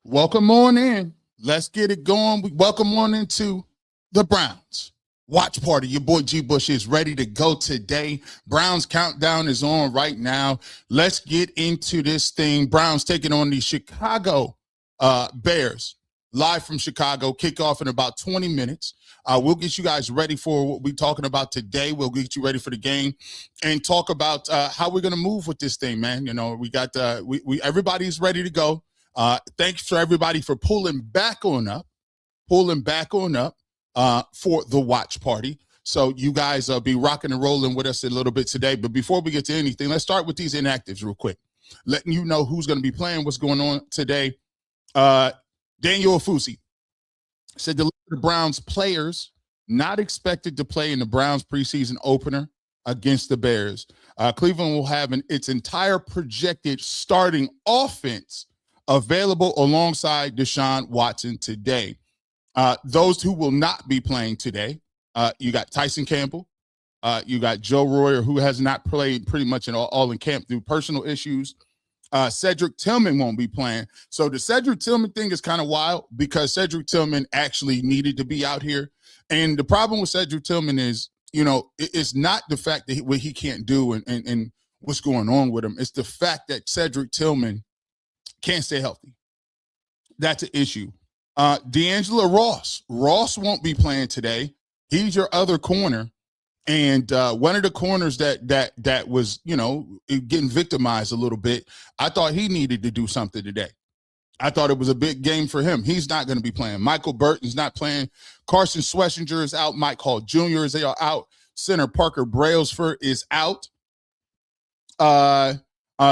Welcome on in. Let's get it going. Welcome on into the Browns watch party. Your boy G-Bush is ready to go today. Browns countdown is on right now. Let's get into this thing. Browns taking on the Chicago Bears. Live from Chicago. Kickoff in about 20 minutes. We'll get you guys ready for what we're talking about today. We'll get you ready for the game and talk about how we're going to move with this thing, man. You know, we got everybody's ready to go. Thanks for everybody for pulling back on up for the watch party. So you guys be rocking and rolling with us a little bit today. But before we get to anything, let's start with these inactives real quick, letting you know who's going to be playing, what's going on today. Daniel Ofusi said the Browns players not expected to play in the Browns preseason opener against the Bears. Cleveland will have its entire projected starting offense available alongside Deshaun Watson today. Those who will not be playing today, you got Tyson Campbell, you got Joe Royer, who has not played pretty much all in camp through personal issues. Cedric Tillman won't be playing. So the Cedric Tillman thing is kind of wild because Cedric Tillman actually needed to be out here. And the problem with Cedric Tillman is, you know, it's not the fact that what he can't do and what's going on with him. It's the fact that Cedric Tillman can't stay healthy. That's an issue. D'Angelo Ross won't be playing today. He's your other corner. And one of the corners that was, you know, getting victimized a little bit, I thought he needed to do something today. I thought it was a big game for him. He's not going to be playing. Michael Burton's not playing. Carson Schlesinger is out. Mike Hall Jr. is out. Center Parker Brailsford is out.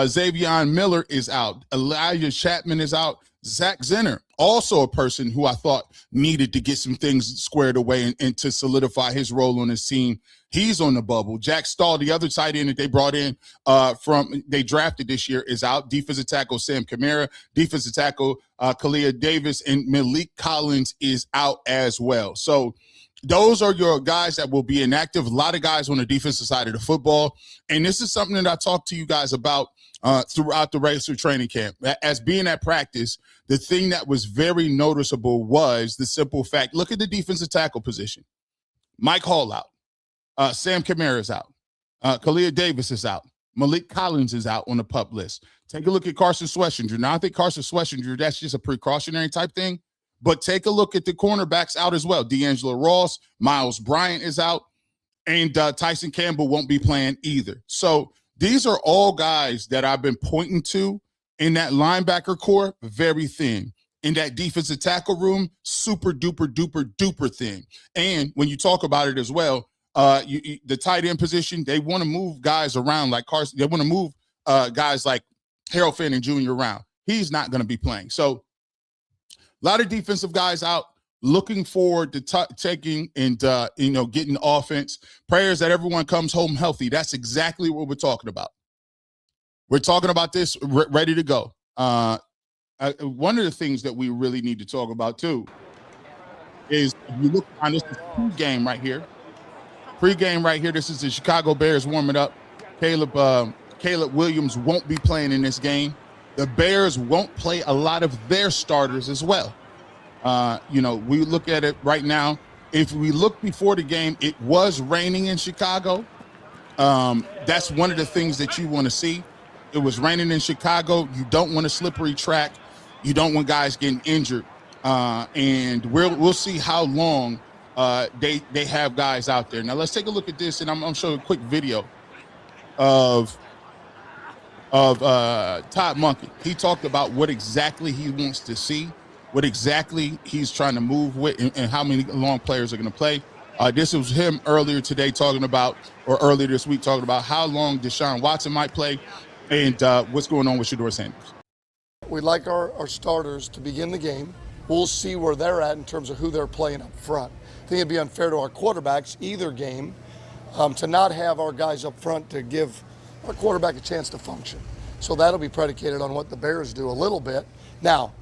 Xavier Miller is out. Elijah Chapman is out. Zach Zenner, also a person who I thought needed to get some things squared away and to solidify his role on his team. He's on the bubble. Jack Stahl, the other tight end that they brought in they drafted this year, is out. Defensive tackle Sam Kamara, defensive tackle Kalia Davis, and Malik Collins is out as well. So those are your guys that will be inactive. A lot of guys on the defensive side of the football. And this is something that I talked to you guys about throughout the regular training camp. As being at practice, the thing that was very noticeable was the simple fact, look at the defensive tackle position. Mike Hall out. Sam Kamara is out. Kalia Davis is out. Malik Collins is out on the PUP list. Take a look at Carson Schlesinger. Now, I think Carson Schlesinger, that's just a precautionary type thing. But take a look at the cornerbacks out as well. D'Angelo Ross, Miles Bryant is out, and Tyson Campbell won't be playing either. So these are all guys that I've been pointing to in that linebacker core, very thin. In that defensive tackle room, super duper duper duper thin. And when you talk about it as well, the tight end position, they want to move guys around like Carson. They want to move guys like Harold Fanning Jr. around. He's not going to be playing. So a lot of defensive guys out. Looking forward to taking and getting offense. Prayers that everyone comes home healthy. That's exactly what we're talking about. We're talking about this ready to go. One of the things that we really need to talk about too is if you look on this pregame right here. Pregame right here. This is the Chicago Bears warming up. Caleb Williams won't be playing in this game. The Bears won't play a lot of their starters as well. We look at it right now. If we look before the game, it was raining in Chicago. That's one of the things that you want to see. It was raining in Chicago. You don't want a slippery track. You don't want guys getting injured. And we'll see how long they have guys out there. Now let's take a look at this, and I'm showing a quick video of Todd Monken. He talked about what exactly he wants to see, what exactly he's trying to move with, and how many long players are going to play. This was him earlier this week talking about how long Deshaun Watson might play and what's going on with Shedeur Sanders. We'd like our starters to begin the game. We'll see where they're at in terms of who they're playing up front. I think it'd be unfair to our quarterbacks either game to not have our guys up front to give our quarterback a chance to function. So that'll be predicated on what the Bears do a little bit. Now,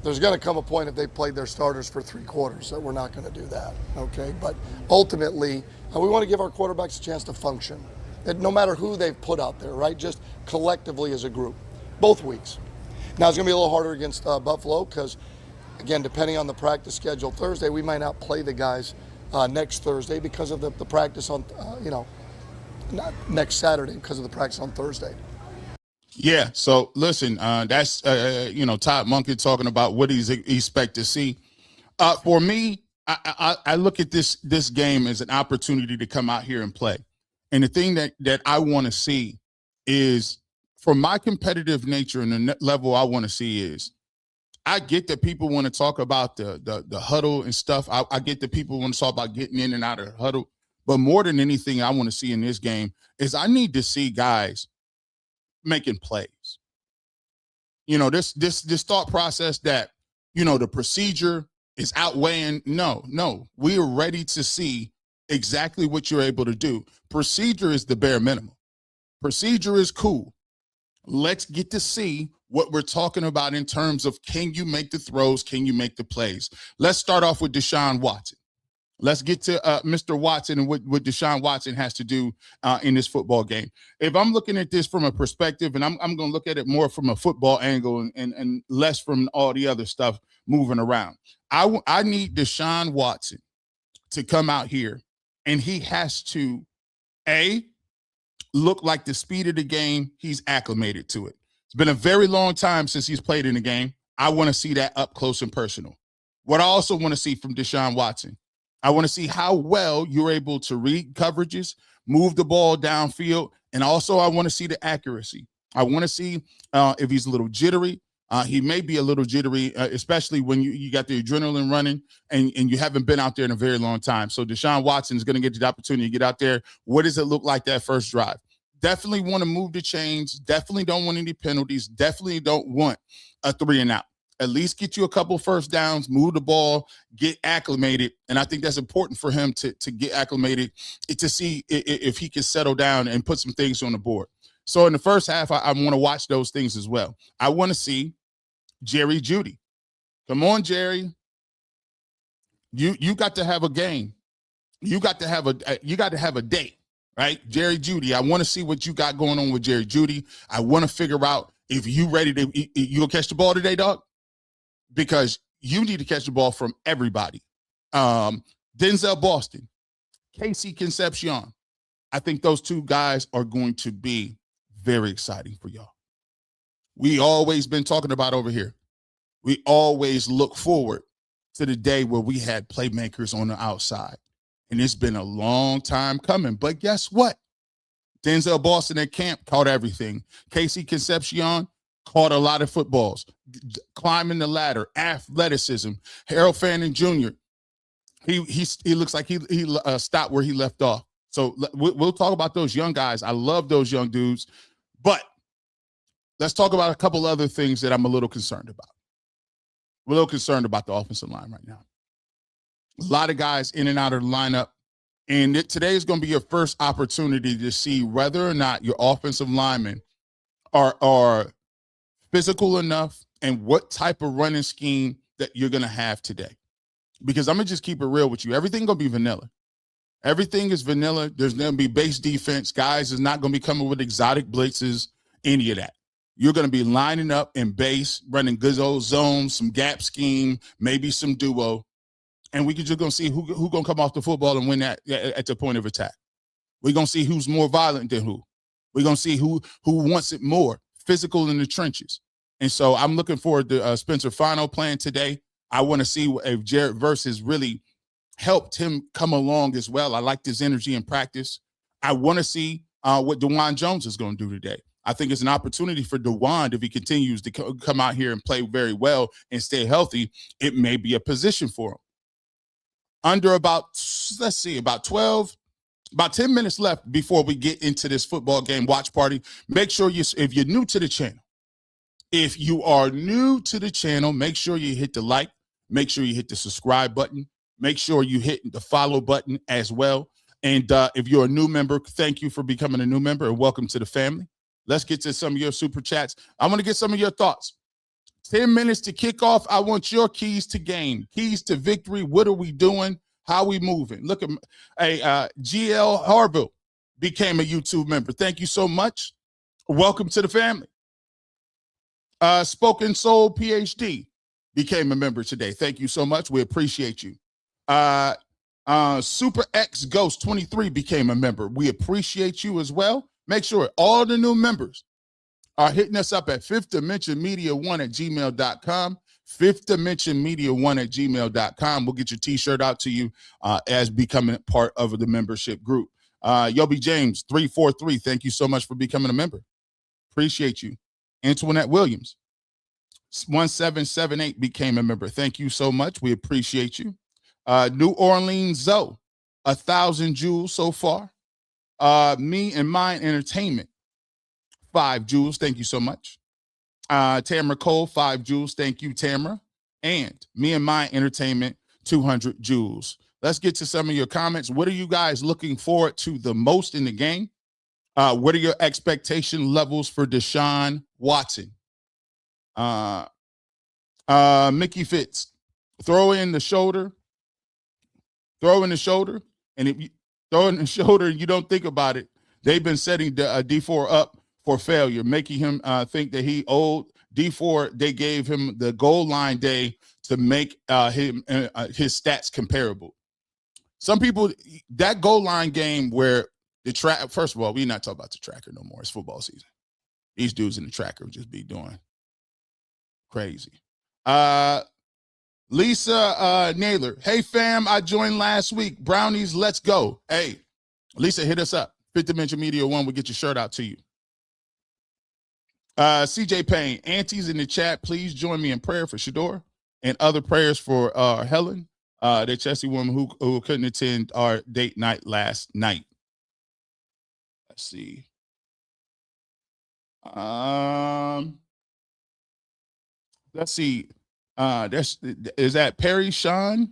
there's going to come a point if they played their starters for 3 quarters that we're not going to do that, okay? But ultimately, we want to give our quarterbacks a chance to function. And no matter who they've put out there, right? Just collectively as a group, both weeks. Now it's going to be a little harder against Buffalo because, again, depending on the practice schedule Thursday, we might not play the guys next Thursday because of the practice on, not next Saturday because of the practice on Thursday. Yeah. So listen, that's Todd Monken talking about what he's expect to see. For me, I look at this game as an opportunity to come out here and play. And the thing that I want to see is, from my competitive nature and the level I want to see is, I get that people want to talk about the huddle and stuff. I get that people want to talk about getting in and out of the huddle. But more than anything I want to see in this game is I need to see guys making plays. This thought process that, the procedure is outweighing. No, we are ready to see exactly what you're able to do. Procedure is the bare minimum. Procedure is cool. Let's get to see what we're talking about in terms of, can you make the throws? Can you make the plays? Let's start off with Deshaun Watson. Let's get to Mr. Watson and what Deshaun Watson has to do in this football game. If I'm looking at this from a perspective, and I'm going to look at it more from a football angle and less from all the other stuff moving around, I need Deshaun Watson to come out here, and he has to, look like the speed of the game he's acclimated to it. It's been a very long time since he's played in the game. I want to see that up close and personal. What I also want to see from Deshaun Watson, I want to see how well you're able to read coverages, move the ball downfield, and also I want to see the accuracy. I want to see if he's a little jittery. He may be a little jittery, especially when you got the adrenaline running and you haven't been out there in a very long time. So Deshaun Watson is going to get the opportunity to get out there. What does it look like that first drive? Definitely want to move the chains. Definitely don't want any penalties. Definitely don't want a 3-and-out. At least get you a couple first downs, move the ball, get acclimated. And I think that's important for him to get acclimated, to see if he can settle down and put some things on the board. So in the first half, I want to watch those things as well. I want to see Jerry Jeudy. Come on, Jerry. You got to have a game. You got to have a date, right? Jerry Jeudy. I want to see what you got going on with Jerry Jeudy. I want to figure out if you ready to you gonna catch the ball today, dog? Because you need to catch the ball from everybody. Denzel Boston, Casey Concepcion. I think those two guys are going to be very exciting for y'all. We always been talking about over here. We always look forward to the day where we had playmakers on the outside. And it's been a long time coming. But guess what? Denzel Boston at camp caught everything. Casey Concepcion caught a lot of footballs, climbing the ladder, athleticism. Harold Fanning Jr., he looks like he stopped where he left off. So we'll talk about those young guys. I love those young dudes. But let's talk about a couple other things that I'm a little concerned about. We're a little concerned about the offensive line right now. A lot of guys in and out of the lineup. And today is going to be your first opportunity to see whether or not your offensive linemen are physical enough and what type of running scheme that you're going to have today. Because I'm going to just keep it real with you. Everything going to be vanilla. Everything is vanilla. There's going to be base defense. Guys is not going to be coming with exotic blitzes, any of that. You're going to be lining up in base, running good old zones, some gap scheme, maybe some duo. And we just going to see who going to come off the football and win that at the point of attack. We're going to see who's more violent than who. We're going to see who wants it more, physical in the trenches. And so I'm looking forward to Spencer Fano playing today. I want to see if Jarrett Verse has really helped him come along as well. I liked his energy in practice. I want to see what DeJuan Jones is going to do today. I think it's an opportunity for DeJuan, if he continues to come out here and play very well and stay healthy, it may be a position for him. Under about 10 minutes left before we get into this football game watch party. Make sure if you're new to the channel, if you are new to the channel, make sure you hit the like, make sure you hit the subscribe button, make sure you hit the follow button as well. And if you're a new member, thank you for becoming a new member and welcome to the family. Let's get to some of your super chats. I want to get some of your thoughts. 10 minutes to kick off. I want your keys to game, keys to victory. What are we doing? How are we moving? Look at GL Harville became a YouTube member. Thank you so much. Welcome to the family. Spoken Soul PhD became a member today. Thank you so much. We appreciate you. Super X Ghost 23 became a member. We appreciate you as well. Make sure all the new members are hitting us up at Fifth Dimension Media 1 at gmail.com. Fifth Dimension Media 1 at gmail.com. We'll get your t-shirt out to you as becoming part of the membership group. Yobi James 343. Thank you so much for becoming a member. Appreciate you. Antoinette Williams 1778 became a member. Thank you so much. We appreciate you. New Orleans Zoe, 1,000 jewels so far. Me and Mine Entertainment, 5 jewels. Thank you so much. Tamara Cole, 5 jewels. Thank you, Tamara. And Me and Mine Entertainment, 200 jewels. Let's get to some of your comments. What are you guys looking forward to the most in the game? What are your expectation levels for Deshaun Watson? Mickey Fitz, throw in the shoulder, and if you throw in the shoulder and you don't think about it, they've been setting D4 up for failure, making him think that he owed D4. They gave him the goal line day to make his stats comparable. Some people, that goal line game where the track, first of all, we're not talking about the tracker no more. It's football season. These dudes in the tracker just be doing crazy. Lisa Naylor, hey fam, I joined last week. Brownies, let's go. Hey, Lisa, hit us up. Fifth Dimension Media 1, we'll get your shirt out to you. CJ Payne, aunties in the chat, please join me in prayer for Shedeur and other prayers for Helen, the Chelsea woman who couldn't attend our date night last night. Let's see. Let's see. Is that Parisian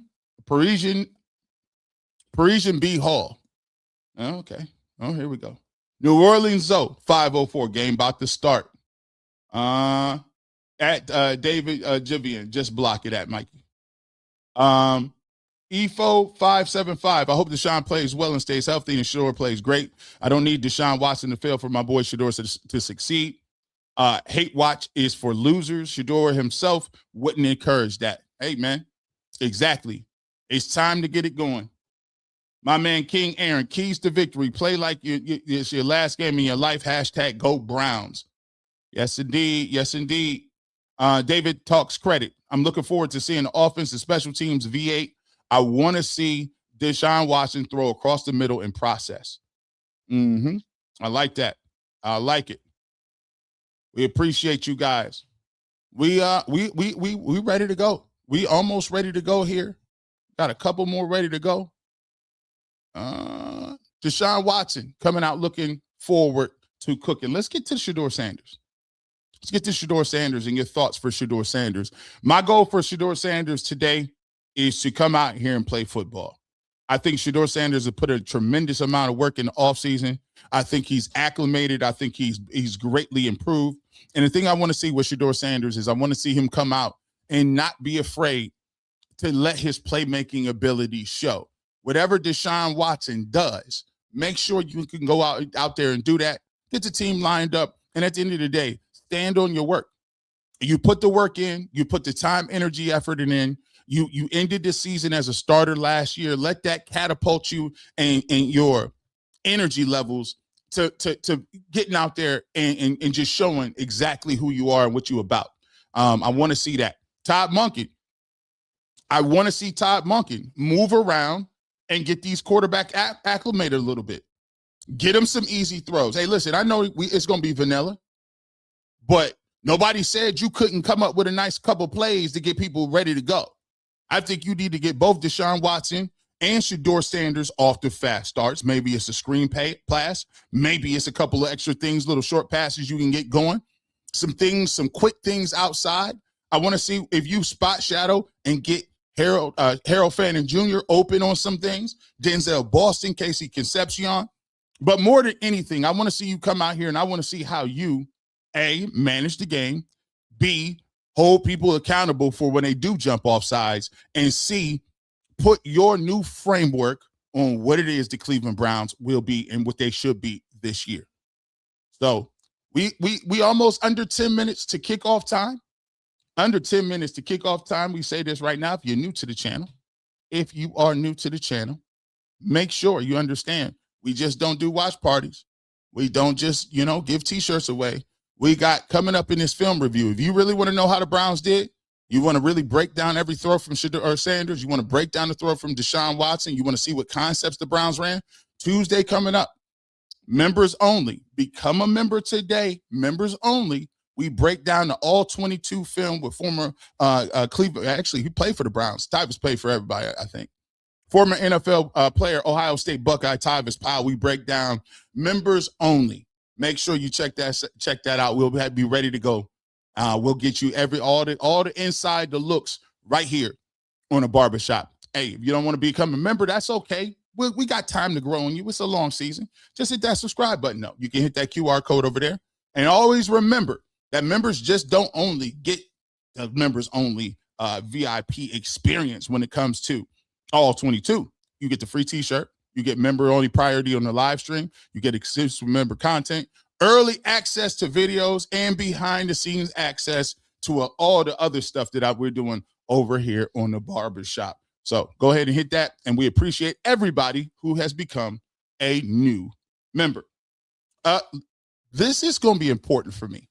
B Hall? Okay. Oh, here we go. New Orleans Zoe 504 game about to start. At David Jivian, just block it at Mikey. EFO 575. I hope Deshaun plays well and stays healthy, and Shedeur plays great. I don't need Deshaun Watson to fail for my boy Shedeur to succeed. Hate watch is for losers. Shedeur himself wouldn't encourage that. Hey, man, exactly. It's time to get it going. My man King Aaron, keys to victory. Play like it's your last game in your life. # go Browns. Yes, indeed. Yes, indeed. David talks credit. I'm looking forward to seeing the offense and special teams V8. I want to see Deshaun Watson throw across the middle and process. I like that. I like it. We appreciate you guys. We ready to go. We almost ready to go here. Got a couple more ready to go. Deshaun Watson coming out looking forward to cooking. Let's get to Shedeur Sanders. Let's get to Shedeur Sanders and your thoughts for Shedeur Sanders. My goal for Shedeur Sanders today is to come out here and play football. I think Shedeur Sanders has put a tremendous amount of work in the offseason. I think he's acclimated. I think he's greatly improved. And the thing I want to see with Shedeur Sanders is I want to see him come out and not be afraid to let his playmaking ability show. Whatever Deshaun Watson does, make sure you can go out there and do that. Get the team lined up. And at the end of the day, stand on your work. You put the work in. You put the time, energy, effort in. You ended the season as a starter last year. Let that catapult you and your energy levels to getting out there and just showing exactly who you are and what you're about. I want to see that. Todd Monken. I want to see Todd Monken move around and get these quarterback acclimated a little bit. Get them some easy throws. Hey, listen, I know it's going to be vanilla, but nobody said you couldn't come up with a nice couple plays to get people ready to go. I think you need to get both Deshaun Watson and Shedeur Sanders off the fast starts. Maybe it's a screen pass. Maybe it's a couple of extra things, little short passes you can get going. Some things, some quick things outside. I want to see if you spot shadow and get Harold Fannin Jr. open on some things. Denzel Boston, Casey Concepcion. But more than anything, I want to see you come out here and I want to see how you, A, manage the game, B, hold people accountable for when they do jump off sides, and C, put your new framework on what it is the Cleveland Browns will be and what they should be this year. So We almost under 10 minutes to kickoff time. Under 10 minutes to kickoff time. We say this right now. If you're new to the channel, make sure you understand. We just don't do watch parties. We don't just, give t-shirts away. We got coming up in this film review. If you really want to know how the Browns did, you want to really break down every throw from Shedeur Sanders, you want to break down the throw from Deshaun Watson, you want to see what concepts the Browns ran, Tuesday coming up. Members only. Become a member today. Members only. We break down the all 22 film with former Cleveland. Actually, he played for the Browns. Tyvus played for everybody, I think. Former NFL player, Ohio State Buckeye Tyvus Powell. We break down members only. Make sure you check that out. We'll be ready to go. We'll get you all the inside, the looks right here on the barbershop. Hey, if you don't want to become a member, that's okay. We got time to grow on you. It's a long season. Just hit that subscribe button. No, you can hit that QR code over there. And always remember that members just don't only get the members only VIP experience when it comes to all 22. You get the free t-shirt. You get member only priority on the live stream. You get exclusive member content, early access to videos, and behind the scenes access to all the other stuff that we're doing over here on the barbershop. So go ahead and hit that. And we appreciate everybody who has become a new member. This is going to be important for me.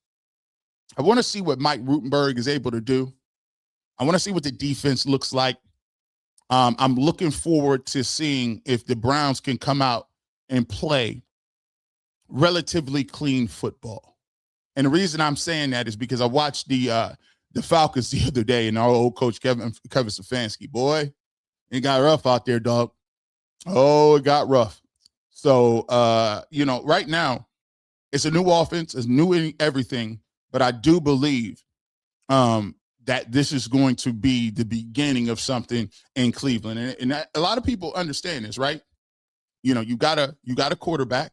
I want to see what Mike Rutenberg is able to do. I want to see what the defense looks like. I'm looking forward to seeing if the Browns can come out and play relatively clean football. And the reason I'm saying that is because I watched the Falcons the other day, and our old coach Kevin Stefanski, boy, it got rough out there, dog. Oh, it got rough. So, right now it's a new offense, it's new in everything, but I do believe that this is going to be the beginning of something in Cleveland. And a lot of people understand this, right? You got a quarterback.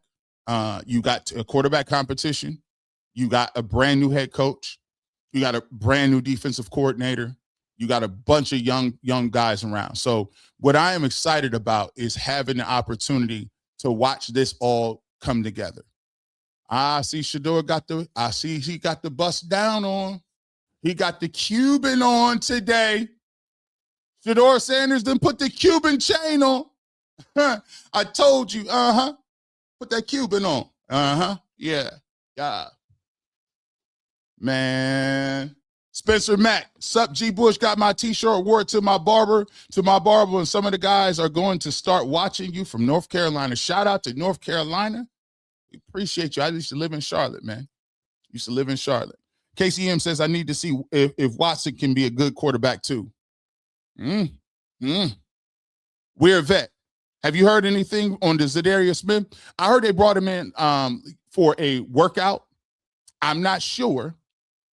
You got a quarterback competition. You got a brand new head coach. You got a brand new defensive coordinator. You got a bunch of young guys around. So what I am excited about is having the opportunity to watch this all come together. I see Shedeur he got the bust down on. He got the Cuban on today. Shedeur Sanders done put the Cuban chain on. I told you, put that Cuban on. Yeah. Man. Spencer Mack, sup G-Bush, got my t-shirt award to my barber, and some of the guys are going to start watching you from North Carolina. Shout out to North Carolina. We appreciate you. I used to live in Charlotte, man. KCM says, I need to see if Watson can be a good quarterback too. We're a vet. Have you heard anything on the Zadarius Smith? I heard they brought him in for a workout. I'm not sure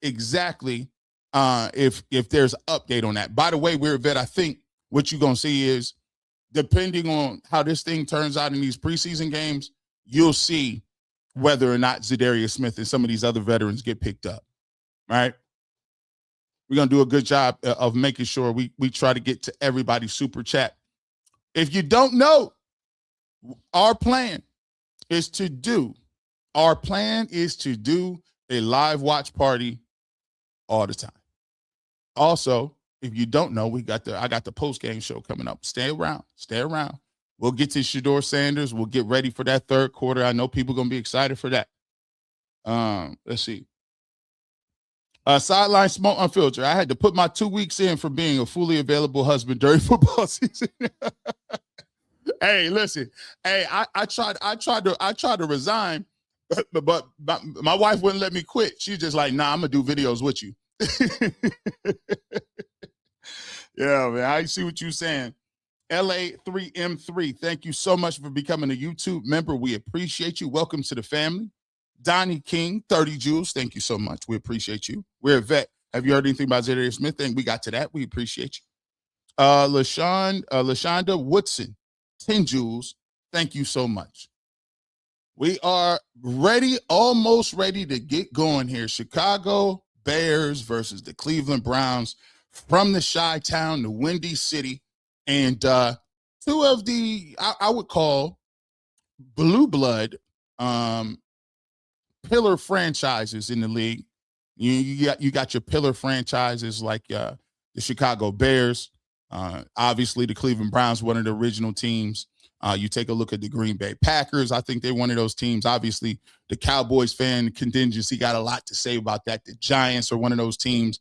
exactly if there's an update on that. By the way, we're a vet. I think what you're going to see is, depending on how this thing turns out in these preseason games, you'll see whether or not Zadarius Smith and some of these other veterans get picked up. Right? We're going to do a good job of making sure we try to get to everybody's super chat. If you don't know, our plan is to do a live watch party all the time. Also, if you don't know, I got the Postgame show coming up. Stay around. We'll get to Shedeur Sanders. We'll get ready for that third quarter. I know people are going to be excited for that. Let's see. Sideline Smoke Unfiltered. I had to put my 2 weeks in for being a fully available husband during football season. Hey, listen. Hey, I tried to resign, but my wife wouldn't let me quit. She's just like, nah, I'm gonna do videos with you. Yeah, man. I see what you're saying. LA3M3, thank you so much for becoming a YouTube member. We appreciate you. Welcome to the family. Donnie King, 30 Jules, thank you so much. We appreciate you. We're a vet. Have you heard anything about Zadarius Smith? And we got to that. We appreciate you. LaShonda Woodson, 10 Jules, thank you so much. We are ready, almost ready to get going here. Chicago Bears versus the Cleveland Browns from the Chi-Town, the Windy City. And two of the, I would call blue blood pillar franchises in the league. You got your pillar franchises like the Chicago Bears, obviously the Cleveland Browns, one of the original teams. You take a look at the Green Bay Packers. I think they're one of those teams. Obviously, the Cowboys fan contingency got a lot to say about that. The Giants are one of those teams.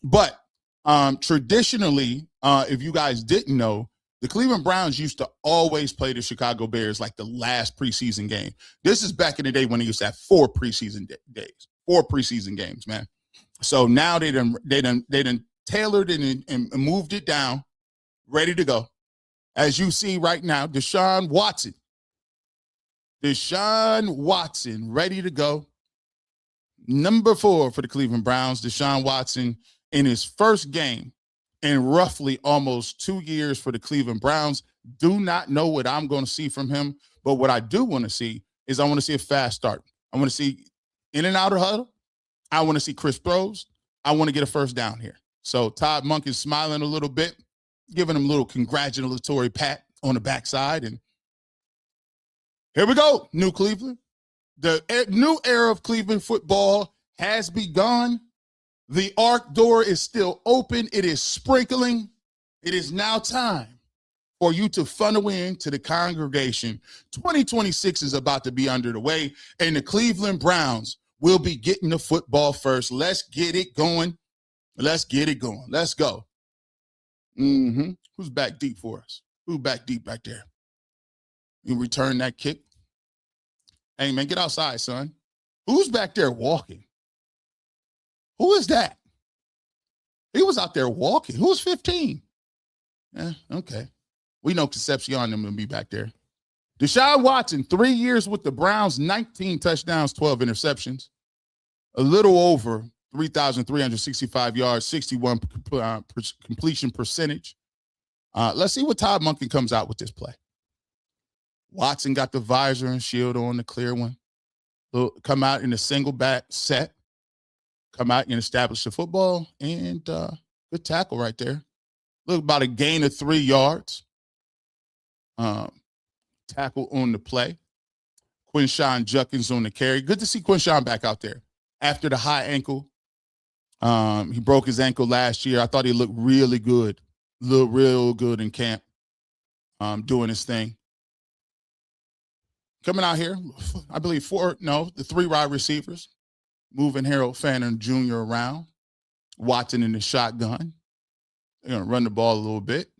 But traditionally, if you guys didn't know, the Cleveland Browns used to always play the Chicago Bears like the last preseason game. This is back in the day when they used to have 4 preseason days, 4 preseason games, man. So now they done tailored it and moved it down, ready to go. As you see right now, Deshaun Watson, ready to go. Number 4 for the Cleveland Browns, Deshaun Watson in his first game in roughly almost 2 years for the Cleveland Browns. Do not know what I'm going to see from him, but what I do want to see is I want to see a fast start. I want to see in and out of huddle. I want to see crisp throws. I want to get a first down here. So Todd Monk is smiling a little bit, giving him a little congratulatory pat on the backside. And here we go, New Cleveland. The new era of Cleveland football has begun. The ark door is still open. It is sprinkling. It is now time for you to funnel into the congregation. 2026 is about to be under the way, and the Cleveland Browns will be getting the football first. Let's get it going. Let's get it going. Let's go. Who's back deep for us? Who's back deep back there? You return that kick. Hey, man, get outside, son. Who's back there walking? Who is that? He was out there walking. Who's 15? Yeah, okay. We know Concepcion them to be back there. Deshaun Watson, 3 years with the Browns, 19 touchdowns, 12 interceptions, a little over 3,365 yards, 61 completion percentage. Let's see what Todd Monken comes out with this play. Watson got the visor and shield on, the clear one. Come out in a single back set. Come out and establish the football, and good tackle right there. Look, about a gain of 3 yards. Tackle on the play. Quinshon Judkins on the carry. Good to see Quinshon back out there after the high ankle. He broke his ankle last year. I thought he looked really good, looked real good in camp, doing his thing. Coming out here, I believe the 3 wide receivers. Moving Harold Fanner Jr. around. Watson in the shotgun. They're going to run the ball a little bit.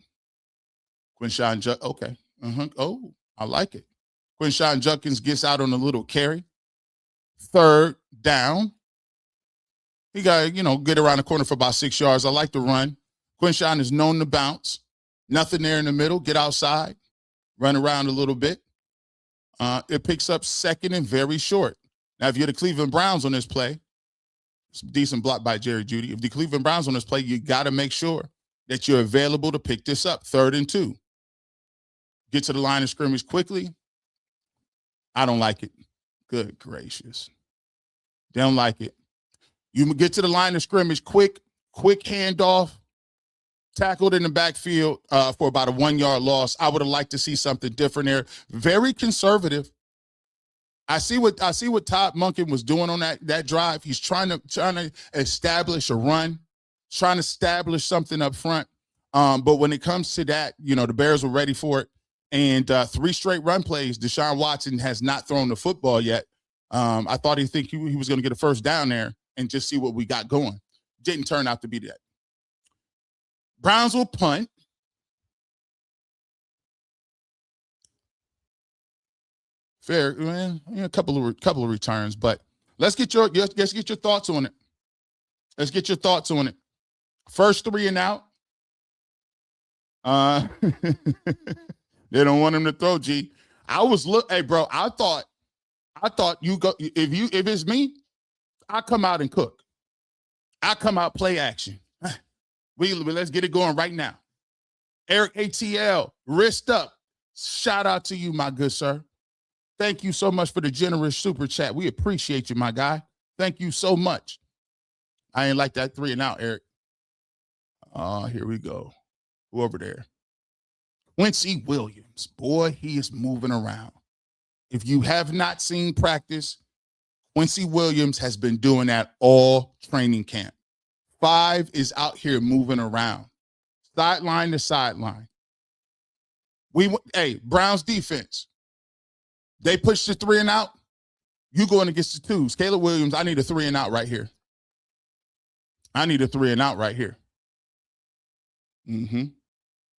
Quinshon Judkins, okay. Oh, I like it. Quinshon Judkins gets out on a little carry. 3rd down. He got to, get around the corner for about 6 yards. I like the run. Quinshon is known to bounce. Nothing there in the middle. Get outside. Run around a little bit. It picks up 2nd and very short. Now, if you're the Cleveland Browns on this play, it's a decent block by Jerry Jeudy. If the Cleveland Browns on this play, you got to make sure that you're available to pick this up. 3rd and 2. Get to the line of scrimmage quickly. I don't like it. Good gracious. They don't like it. You get to the line of scrimmage quick handoff, tackled in the backfield for about a 1-yard loss. I would have liked to see something different there. Very conservative. I see what Todd Monken was doing on that drive. He's trying to establish a run, trying to establish something up front. But when it comes to that, the Bears were ready for it. And 3 straight run plays. Deshaun Watson has not thrown the football yet. I thought he was going to get a first down there and just see what we got going. Didn't turn out to be that. Browns will punt. Fair, man. A couple of returns, but let's get your thoughts on it. Let's get your thoughts on it. First 3 and out. They don't want him to throw. G. Hey, bro. I thought you go. If it's me, I come out and cook. I come out play action. Let's get it going right now. Eric ATL, wrist up. Shout out to you, my good sir. Thank you so much for the generous super chat. We appreciate you, my guy. Thank you so much. I ain't like that 3 and out, Eric. Here we go. Who over there? Quincy Williams. Boy, he is moving around. If you have not seen practice, Quincy Williams has been doing that all training camp. 5 is out here moving around, sideline to sideline. Browns defense. They push the 3 and out. You going against the 2s. Caleb Williams, I need a 3 and out right here. I need a 3 and out right here.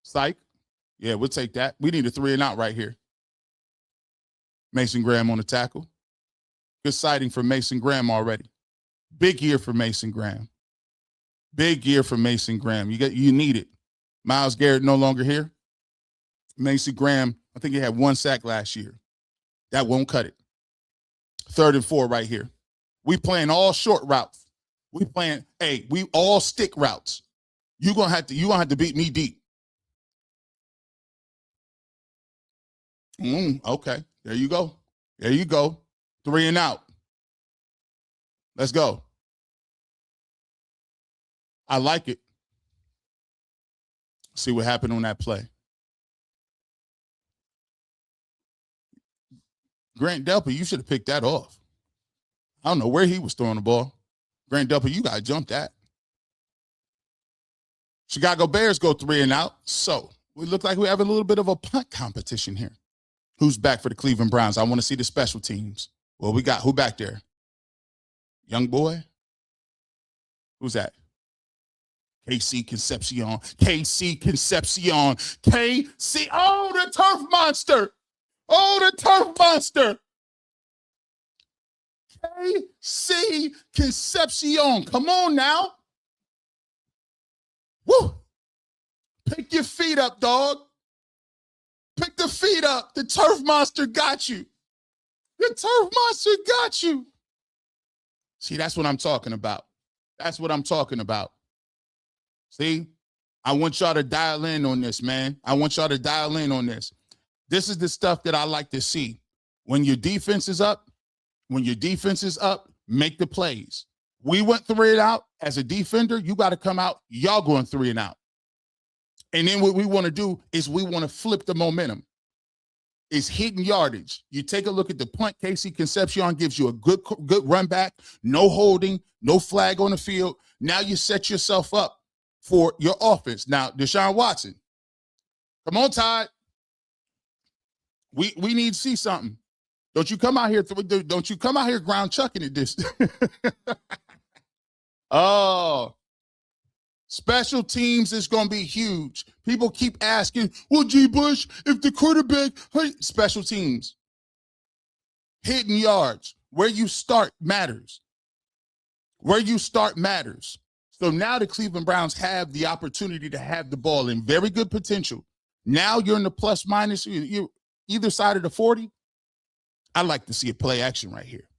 Psych. Yeah, we'll take that. We need a 3 and out right here. Mason Graham on the tackle. Good sighting for Mason Graham already. Big year for Mason Graham. Big year for Mason Graham. You need it. Myles Garrett no longer here. Mason Graham, I think he had 1 sack last year. That won't cut it. 3rd and 4 right here. We playing all short routes. We all stick routes. You're gonna have to beat me deep. Okay. There you go. There you go. 3 and out. Let's go. I like it. See what happened on that play. Grant Delpit, you should have picked that off. I don't know where he was throwing the ball. Grant Delpit, you got to jump that. Chicago Bears go 3 and out. So we look like we have a little bit of a punt competition here. Who's back for the Cleveland Browns? I want to see the special teams. Well, we got who back there? Young boy? Who's that? KC Concepcion. KC Concepcion. KC. Oh, the turf monster. Oh, the turf monster. KC Concepcion. Come on now. Woo. Pick your feet up, dog. Pick the feet up. The turf monster got you. The turf monster got you. See, that's what I'm talking about. That's what I'm talking about. See, I want y'all to dial in on this, man. I want y'all to dial in on this. This is the stuff that I like to see. When your defense is up, make the plays. We went 3 and out. As a defender, you got to come out. Y'all going 3 and out. And then what we want to do is we want to flip the momentum. It's hitting yardage. You take a look at the punt. KC Concepcion gives you a good run back, no holding, no flag on the field. Now you set yourself up for your offense. Now, Deshaun Watson. Come on, Todd. We need to see something. Don't you come out here ground chucking it this. Oh, special teams is going to be huge. People keep asking, well, G-Bush, if the quarterback, special teams, hitting yards, where you start matters. Where you start matters. So now the Cleveland Browns have the opportunity to have the ball in very good potential. Now you're in the plus minus, you're either side of the 40. I like to see a play action right here.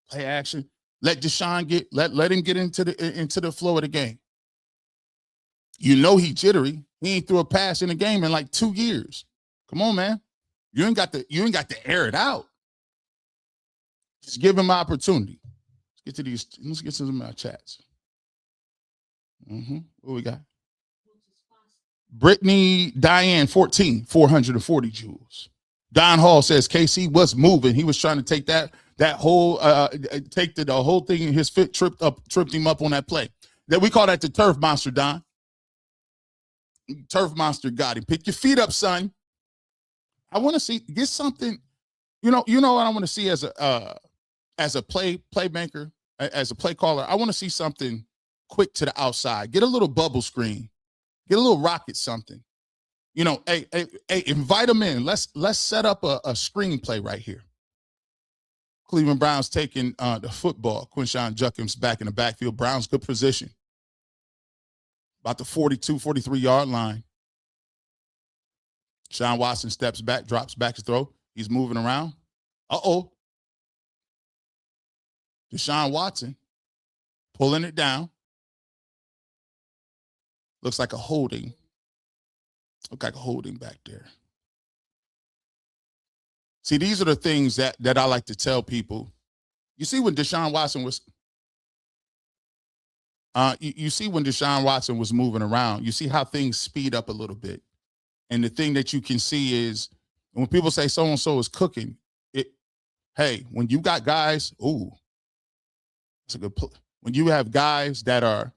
Play action. Let Deshaun let him get into the flow of the game. You know he jittery. He ain't threw a pass in the game in like 2 years. Come on, man. You ain't got to air it out. Just give him opportunity. Let's get to some of my chats. What we got? Brittany Diane 14, 440 joules. Don Hall says KC was moving. He was trying to take that whole the whole thing, and his foot tripped him up on that play. That we call that the turf monster, Don. Turf monster got him. Pick your feet up, son. I want to get something. You know what I want to see as a playmaker, as a play caller. I want to see something quick to the outside. Get a little bubble screen. Get a little rocket something. Hey, invite them in. Let's set up a screenplay right here. Cleveland Browns taking the football. Quinshawn Judkins back in the backfield. Browns good position. About the 42, 43-yard line. Sean Watson steps back, drops back to throw. He's moving around. Uh-oh. Deshaun Watson pulling it down. Looks like a holding. Look like a holding back there. See, these are the things that I like to tell people. You see when Deshaun Watson was you see when Deshaun Watson was moving around, you see how things speed up a little bit. And the thing that you can see is And when people say so-and-so is cooking, hey, when you got guys, it's a good when you have guys that are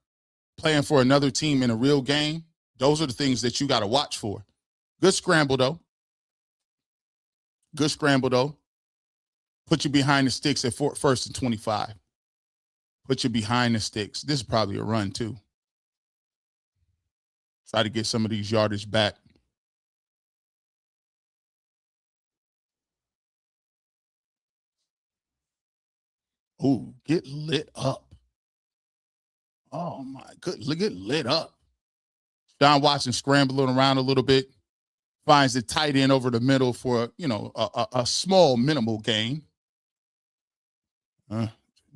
playing for another team in a real game, those are the things that you got to watch for. Good scramble, though. Good scramble, though. Put you behind the sticks at first and 25. Put you behind the sticks. This is probably a run, too. Try to get some of these yardage back. Ooh, get lit up. Oh, my goodness. Get lit up. John Watson scrambling around a little bit. Finds the tight end over the middle for, a small, minimal gain.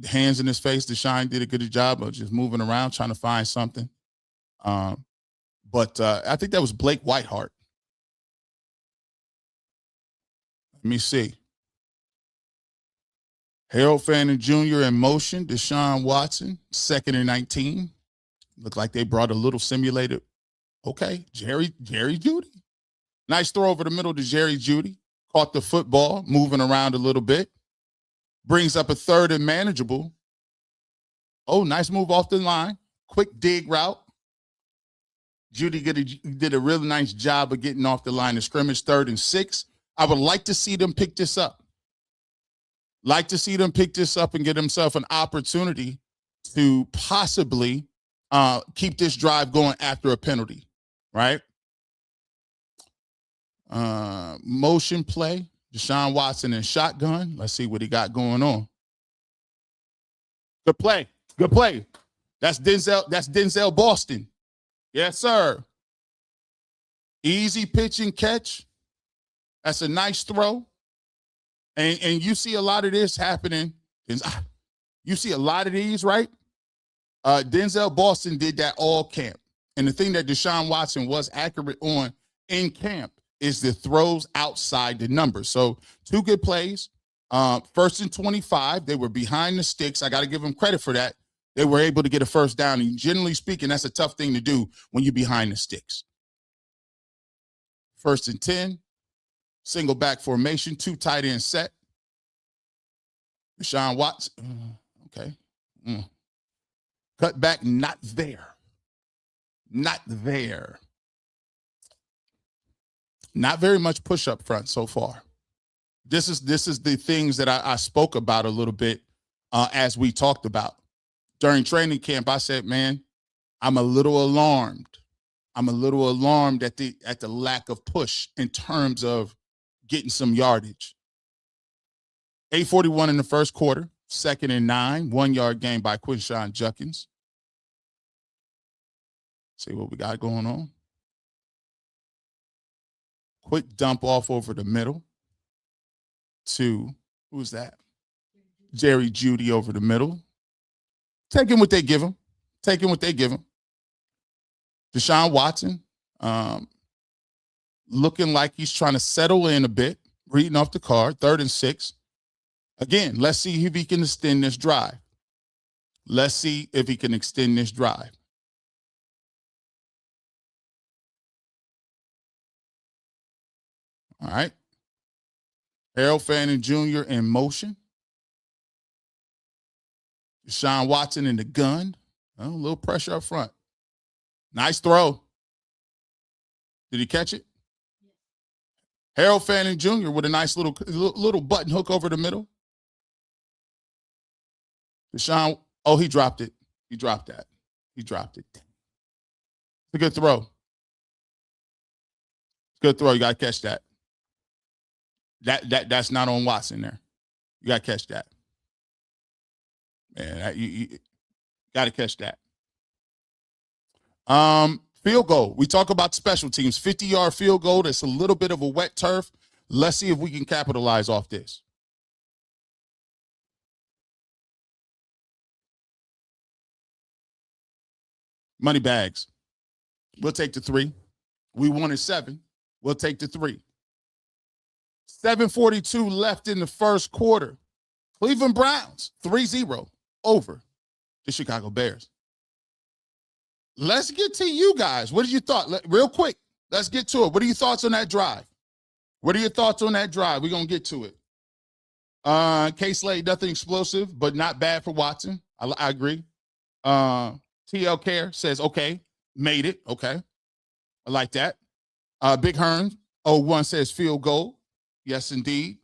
Hands in his face. Deshaun did a good job of just moving around, trying to find something. But I think that was Blake Whiteheart. Let me see. Harold Fannin Jr. in motion. Deshaun Watson, 2nd and 19. Looked like they brought a little simulated. Okay, Jerry Jeudy. Nice throw over the middle to Jerry Jeudy. Caught the football, moving around a little bit. Brings up a 3rd and manageable. Oh, nice move off the line. Quick dig route. Jeudy did a really nice job of getting off the line of scrimmage, 3rd and 6. I would like to see them pick this up. Like to see them pick this up and get himself an opportunity to possibly keep this drive going after a penalty, right? Motion play, Deshaun Watson and shotgun. Let's see what he got going on. Good play. Good play. That's Denzel Boston. Yes, sir. Easy pitch and catch. That's a nice throw. And you see a lot of this happening. You see a lot of these, right? Denzel Boston did that all camp. And the thing that Deshaun Watson was accurate on in camp is the throws outside the numbers. So 2 good plays. 1st and 25. They were behind the sticks. I got to give them credit for that. They were able to get a 1st down. And generally speaking, that's a tough thing to do when you're behind the sticks. 1st and 10. Single back formation, 2 tight end set. Deshaun Watson, okay. Cut back, not there. Not there. Not very much push up front so far. This is the things that I spoke about a little bit as we talked about. During training camp, I said, man, I'm a little alarmed. I'm a little alarmed at the lack of push in terms of getting some yardage. 8:41 in the first quarter, 2nd and 9, 1-yard gain by Quinshon Judkins. See what we got going on. Quick dump off over the middle to, who's that? Jerry Jeudy over the middle. Taking what they give him. Taking what they give him. Deshaun Watson, looking like he's trying to settle in a bit, reading off the card, 3rd and 6. Again, let's see if he can extend this drive. Let's see if he can extend this drive. All right. Harold Fannin Jr. in motion. Deshaun Watson in the gun. Oh, a little pressure up front. Nice throw. Did he catch it? Harold Fannin Jr. with a nice little button hook over the middle. Deshaun, oh, he dropped it. He dropped that. He dropped it. It's a good throw. Good throw. You got to catch that. That's not on Watson there. You got to catch that. Man, you got to catch that. Field goal. We talk about special teams. 50-yard field goal. That's a little bit of a wet turf. Let's see if we can capitalize off this. Money bags. We'll take the 3. We wanted 7. We'll take the 3. 7:42 left in the first quarter. Cleveland Browns, 3-0 over the Chicago Bears. Let's get to you guys. What did you thought? Real quick, let's get to it. What are your thoughts on that drive? What are your thoughts on that drive? We're going to get to it. K-Slade, nothing explosive, but not bad for Watson. I agree. TL Care says, okay, made it. Okay. I like that. Big Hearn 01 says field goal. Yes, indeed.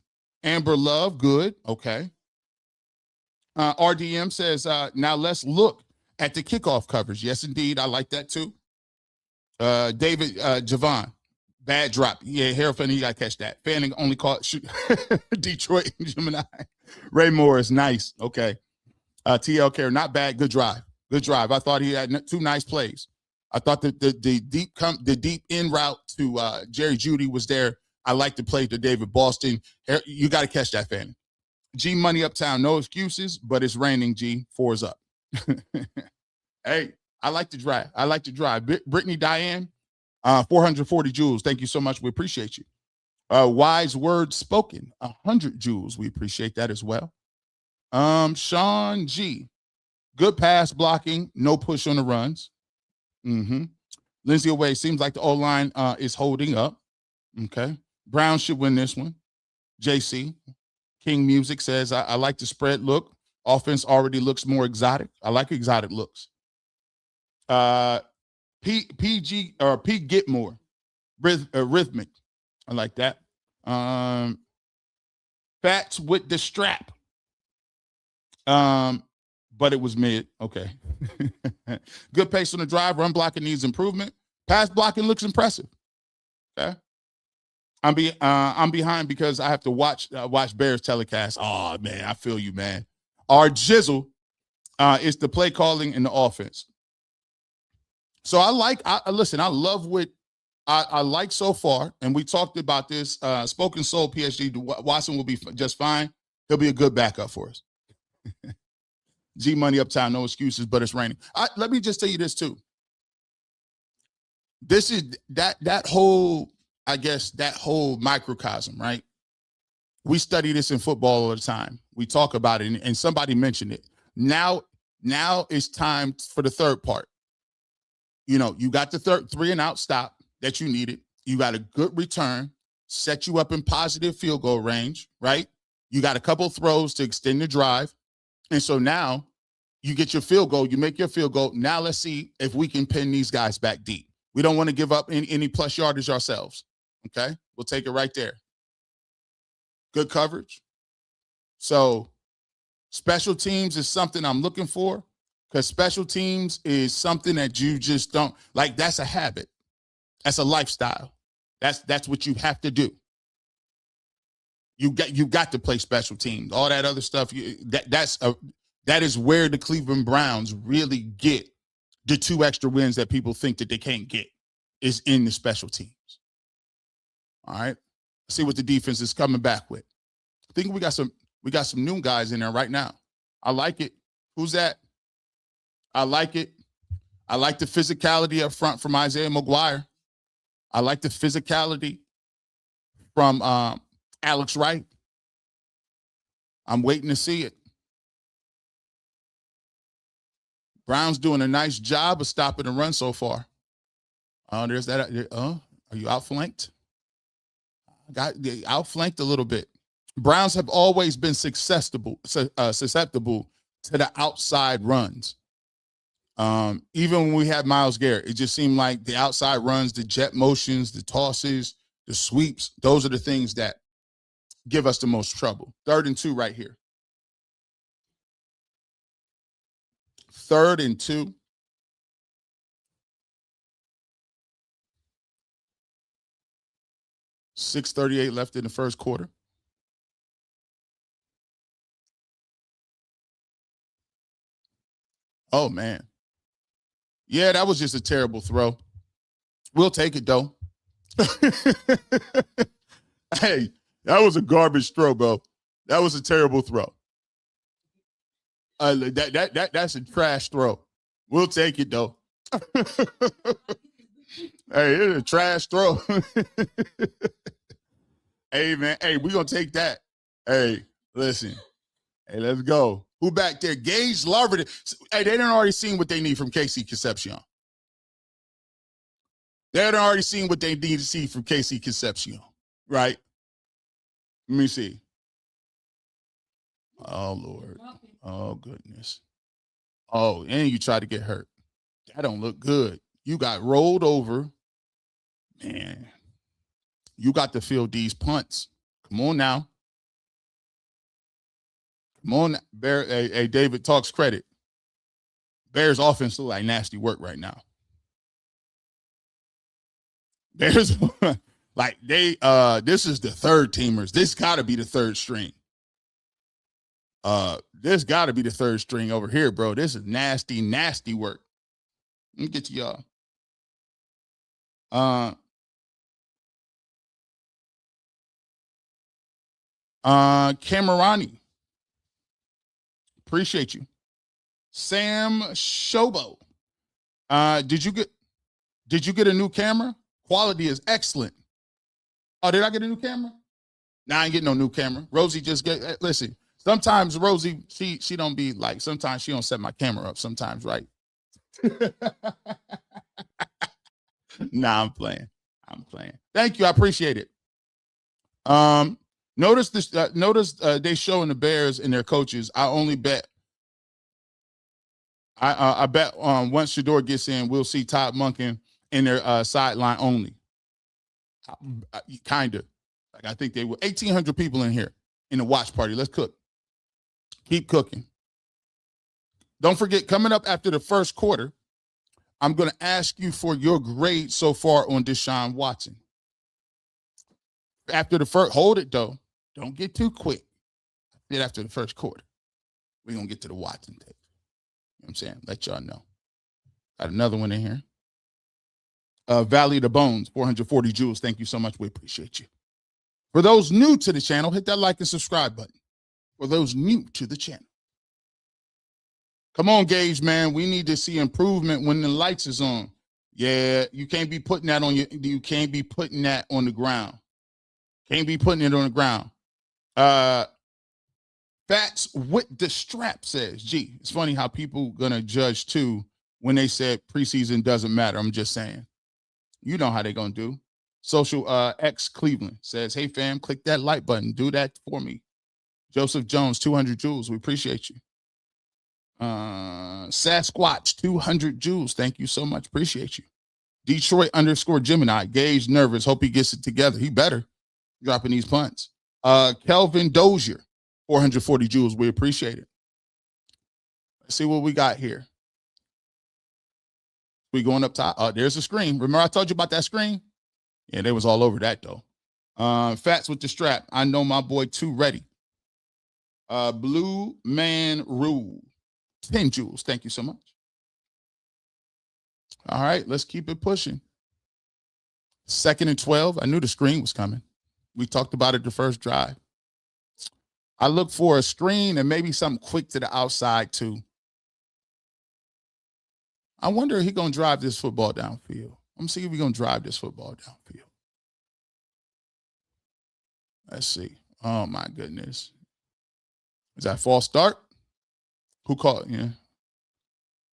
Amber Love, good. Okay. RDM says, now let's look at the kickoff coverage. Yes, indeed. I like that too. David Javon, bad drop. Yeah, Harold Fanning, you got to catch that. Fanning only caught Detroit and Gemini. Ray Morris, nice. Okay. TL Care, not bad. Good drive. Good drive. I thought he had 2 nice plays. I thought that the deep in route to Jerry Jeudy was there. I like the play to David Boston. You got to catch that, Fanning. G Money Uptown, no excuses, but it's raining, G. 4's up. Hey, I like the drive. I like the drive. Brittany Diane, 440 joules. Thank you so much. We appreciate you. Wise words spoken, 100 joules. We appreciate that as well. Sean G, good pass blocking, no push on the runs. Lindsay Away, seems like the O-line is holding up. Okay. Brown should win this one. JC, King Music says, I like the spread look. Offense already looks more exotic. I like exotic looks. PG or P Gitmore, rhythmic. I like that. Fats with the strap. But it was mid. Okay. Good pace on the drive. Run blocking needs improvement. Pass blocking looks impressive. Okay. I'm behind because I have to watch Bears telecast. Oh man, I feel you, man. Our jizzle is the play calling and the offense. So I love what I like so far, and we talked about this. Spoken Soul PhD, Watson will be just fine. He'll be a good backup for us. G Money Uptown, no excuses, but it's raining. Let me just tell you this too. This is that whole microcosm, right? We study this in football all the time. We talk about it, and somebody mentioned it. Now it's time for the third part. You know, you got the 3 and out stop that you needed. You got a good return, set you up in positive field goal range, right? You got a couple throws to extend the drive. And so now you get your field goal, you make your field goal. Now let's see if we can pin these guys back deep. We don't want to give up any plus yardage ourselves. Okay, we'll take it right there. Good coverage. So special teams is something I'm looking for, because special teams is something that you just don't like. That's a habit. That's a lifestyle. That's what you have to do. You got to play special teams. All that other stuff. That is where the Cleveland Browns really get the 2 extra wins that people think that they can't get, is in the special teams. All right. Let's see what the defense is coming back with. I think we got some new guys in there right now. I like it. Who's that? I like it. I like the physicality up front from Isaiah McGuire. I like the physicality from Alex Wright. I'm waiting to see it. Brown's doing a nice job of stopping the run so far. There's that. Are you outflanked? Got outflanked a little bit. Browns have always been susceptible to the outside runs. Even when we had Myles Garrett, it just seemed like the outside runs, the jet motions, the tosses, the sweeps, those are the things that give us the most trouble. 3rd and 2 right here. 3rd and 2. .638 left in the first quarter. Oh, man. Yeah, that was just a terrible throw. We'll take it, though. Hey, that was a garbage throw, bro. That was a terrible throw. That's a trash throw. We'll take it, though. Hey, it's a trash throw. Hey, man. Hey, we're going to take that. Hey, listen. Hey, let's go. Who back there? Gage Larver. Hey, they done already seen what they need from KC Concepcion. They done already seen what they need to see from KC Concepcion, right? Let me see. Oh, Lord. Oh, goodness. Oh, and you tried to get hurt. That don't look good. You got rolled over. Man, you got to field these punts. Come on now. Come on. Bear, hey, David talks credit. Bears offense look like nasty work right now. Bears, like this is the third teamers. This got to be the third string. This got to be the third string over here, bro. This is nasty, nasty work. Let me get to y'all. Camerani. Appreciate you. Sam Shobo. Did you get a new camera? Quality is excellent. Oh, did I get a new camera? Nah, I ain't getting no new camera. Rosie just listen. Sometimes Rosie, she don't be like, sometimes she don't set my camera up sometimes, right? Nah, I'm playing. Thank you. I appreciate it. Notice this. Notice they showing the Bears and their coaches. I only bet. I bet once Shedeur gets in, we'll see Todd Monken in their sideline only. Kind of. Like I think they were 1,800 people in here in the watch party. Let's cook. Keep cooking. Don't forget, coming up after the first quarter, I'm going to ask you for your grade so far on Deshaun Watson. After the first, hold it though. Don't get too quick. Then after the first quarter, we're going to get to the Watson tape. You know what I'm saying? Let y'all know. Got another one in here. Valley of the Bones, 440 joules. Thank you so much. We appreciate you. For those new to the channel, hit that like and subscribe button. For those new to the channel. Come on, Gage, man. We need to see improvement when the lights is on. Yeah, you can't be putting that on you can't be putting that on the ground. Can't be putting it on the ground. Fats with the strap says, gee, it's funny how people gonna judge too when they said preseason doesn't matter. I'm just saying. You know how they gonna do. Social X Cleveland says, hey fam, click that like button. Do that for me. Joseph Jones, 200 joules. We appreciate you. Sasquatch, 200 joules. Thank you so much. Appreciate you. Detroit _ Gemini. Gage nervous. Hope he gets it together. He better. Dropping these punts. Kelvin Dozier, 440 joules. We appreciate it. Let's see what we got here. We going up top. There's a screen. Remember I told you about that screen? Yeah, they was all over that though. Fats with the strap. I know my boy too ready. Blue Man Rule, 10 joules. Thank you so much. All right, let's keep it pushing. 2nd and 12. I knew the screen was coming. We talked about it the first drive. I look for a screen and maybe something quick to the outside too. I wonder if he's going to drive this football downfield. I'm see if we're going to drive this football downfield. Let's see. Oh, my goodness. Is that false start? Who called? Yeah.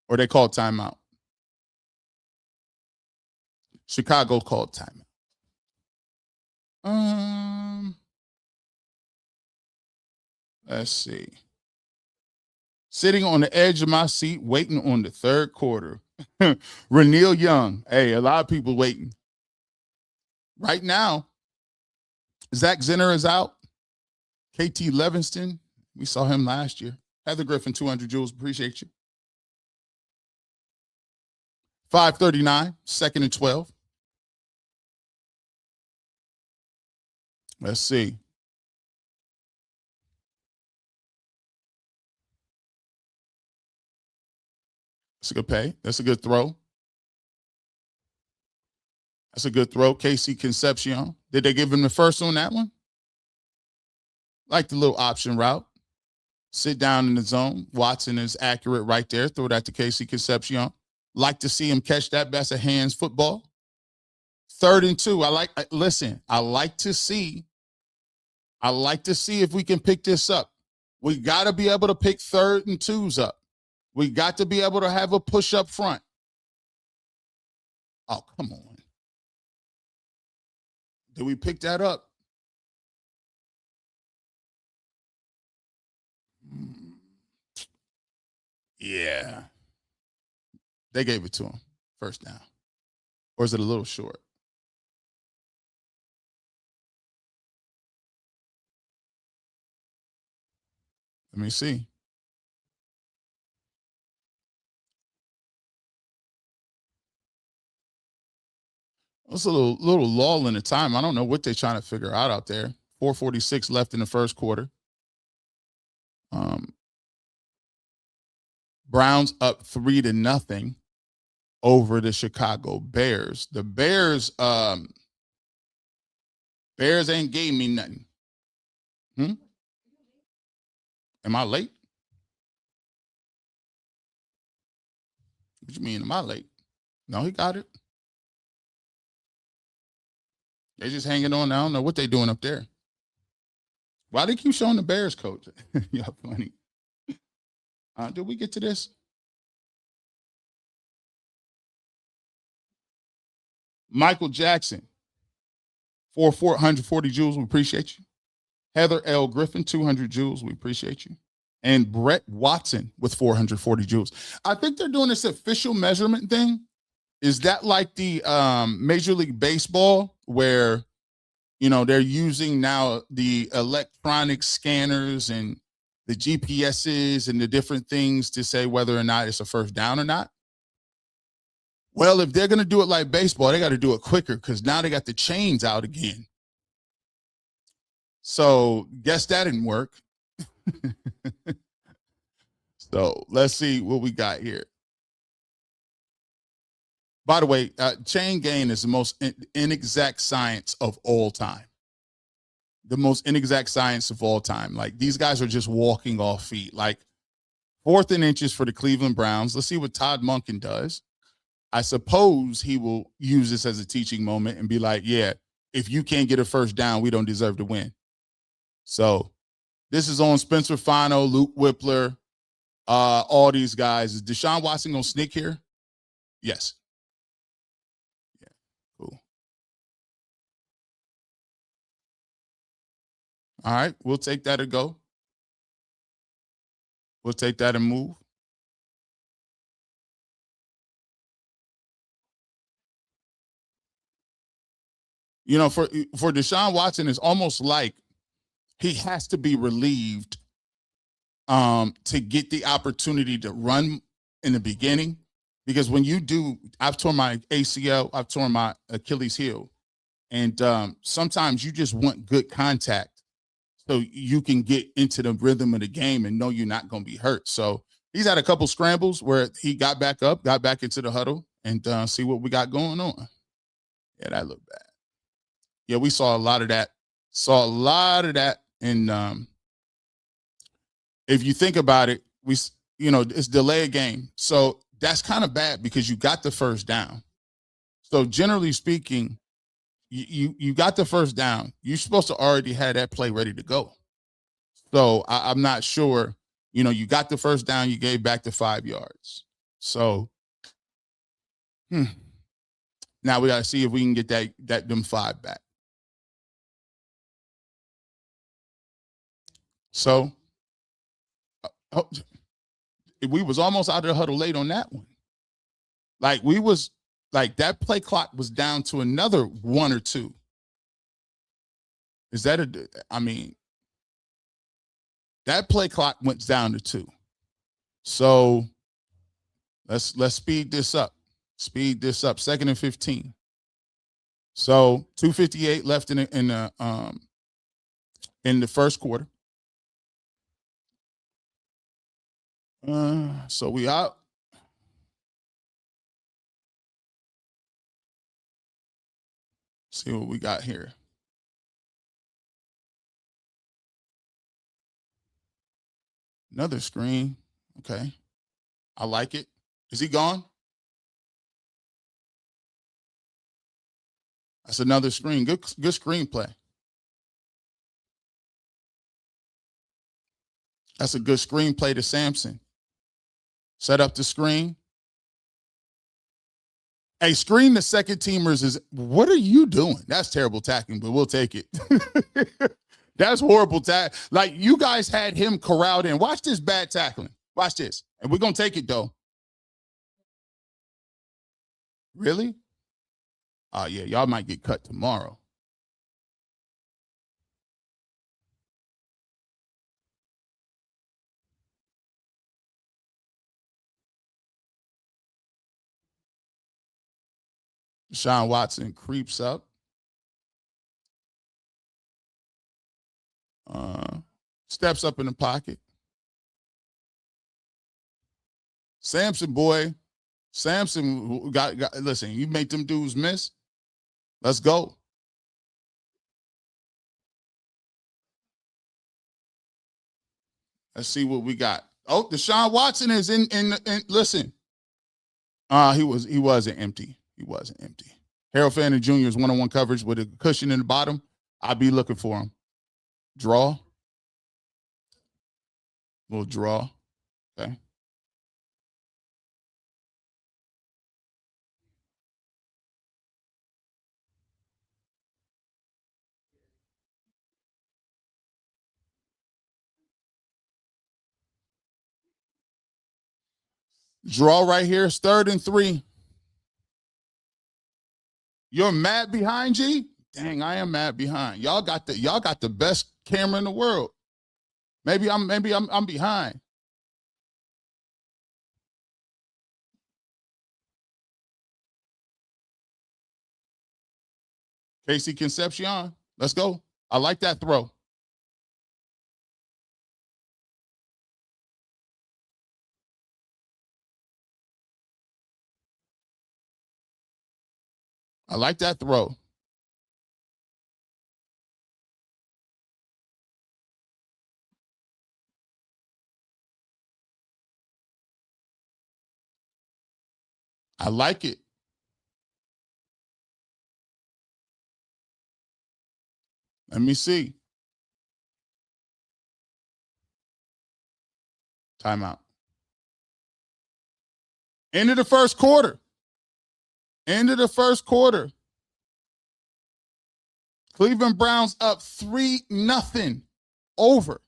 Or they called timeout. Chicago called timeout. Let's see. Sitting on the edge of my seat, waiting on the third quarter. Renil Young. Hey, a lot of people waiting. Right now, Zach Zinner is out. KT Levinston, we saw him last year. Heather Griffin, 200 joules. Appreciate you. 5:39, 2nd and 12. Let's see. That's a good pay. That's a good throw. That's a good throw. Casey Concepcion. Did they give him the first on that one? Like the little option route. Sit down in the zone. Watson is accurate right there. Throw that to Casey Concepcion. Like to see him catch that best of hands football. 3rd and 2. I like to see if we can pick this up. We got to be able to pick 3rd and 2s up. We got to be able to have a push up front. Oh, come on. Did we pick that up? Yeah. They gave it to him. First down. Or is it a little short? Let me see. It's a little lull in the time. I don't know what they're trying to figure out there. 4:46 left in the first quarter. Browns up 3-0 over the Chicago Bears. The Bears ain't gave me nothing. Am I late? What you mean, am I late? No, he got it. They just hanging on. I don't know what they doing up there. Why they keep showing the Bears coach? Y'all funny. Did we get to this? Michael Jackson, 440 jewels. We appreciate you. Heather L. Griffin, 200 jewels. We appreciate you. And Brett Watson with 440 jewels. I think they're doing this official measurement thing. Is that like the Major League Baseball where, you know, they're using now the electronic scanners and the GPSs and the different things to say whether or not it's a first down or not? Well, if they're going to do it like baseball, they got to do it quicker because now they got the chains out again. So guess that didn't work. So let's see what we got here. By the way, chain gain is the most inexact science of all time. The most inexact science of all time. Like, these guys are just walking off feet. Like, 4th and inches for the Cleveland Browns. Let's see what Todd Monken does. I suppose he will use this as a teaching moment and be like, yeah, if you can't get a first down, we don't deserve to win. So this is on Spencer Fano, Luke Whippler, all these guys. Is Deshaun Watson going to sneak here? Yes. Yeah, cool. All right, we'll take that and go. We'll take that and move. You know, for Deshaun Watson, it's almost like he has to be relieved to get the opportunity to run in the beginning. Because when you do, I've torn my ACL, I've torn my Achilles heel. And sometimes you just want good contact so you can get into the rhythm of the game and know you're not going to be hurt. So he's had a couple scrambles where he got back up, got back into the huddle, and see what we got going on. Yeah, that looked bad. Yeah, we saw a lot of that. And if you think about it, it's delay a game. So that's kind of bad because you got the first down. So generally speaking, you got the first down. You're supposed to already have that play ready to go. So I'm not sure, you got the first down, you gave back the 5 yards. So now we got to see if we can get them 5 back. So we was almost out of the huddle late on that one. Like that play clock was down to another 1 or 2. Is that that play clock went down to 2. So let's speed this up. 2nd and 15. So 2:58 left in the first quarter. So we out. See what we got here. Another screen. Okay. I like it. Is he gone? That's another screen. Good screenplay. That's a good screenplay to Samson. Set up the screen. Hey, screen the second teamers what are you doing? That's terrible tackling, but we'll take it. That's horrible tackling. Like, you guys had him corralled in. Watch this bad tackling. Watch this. And we're going to take it, though. Really? Oh, yeah, y'all might get cut tomorrow. Deshaun Watson creeps up. Steps up in the pocket. Samson, boy. Samson got listen, you make them dudes miss. Let's go. Let's see what we got. Oh, Deshaun Watson is in listen. He wasn't empty. He wasn't empty. Harold Fanning Jr.'s one-on-one coverage with a cushion in the bottom. I'd be looking for him. Draw. Little draw. Okay. Draw right here. It's 3rd and 3. You're mad behind, G? Dang, I am mad behind. Y'all got the best camera in the world. Maybe I'm behind. Casey Concepcion. Let's go. I like that throw. I like that throw. I like it. Let me see. Timeout. End of the first quarter. End of the first quarter. Cleveland Browns up 3-0 over.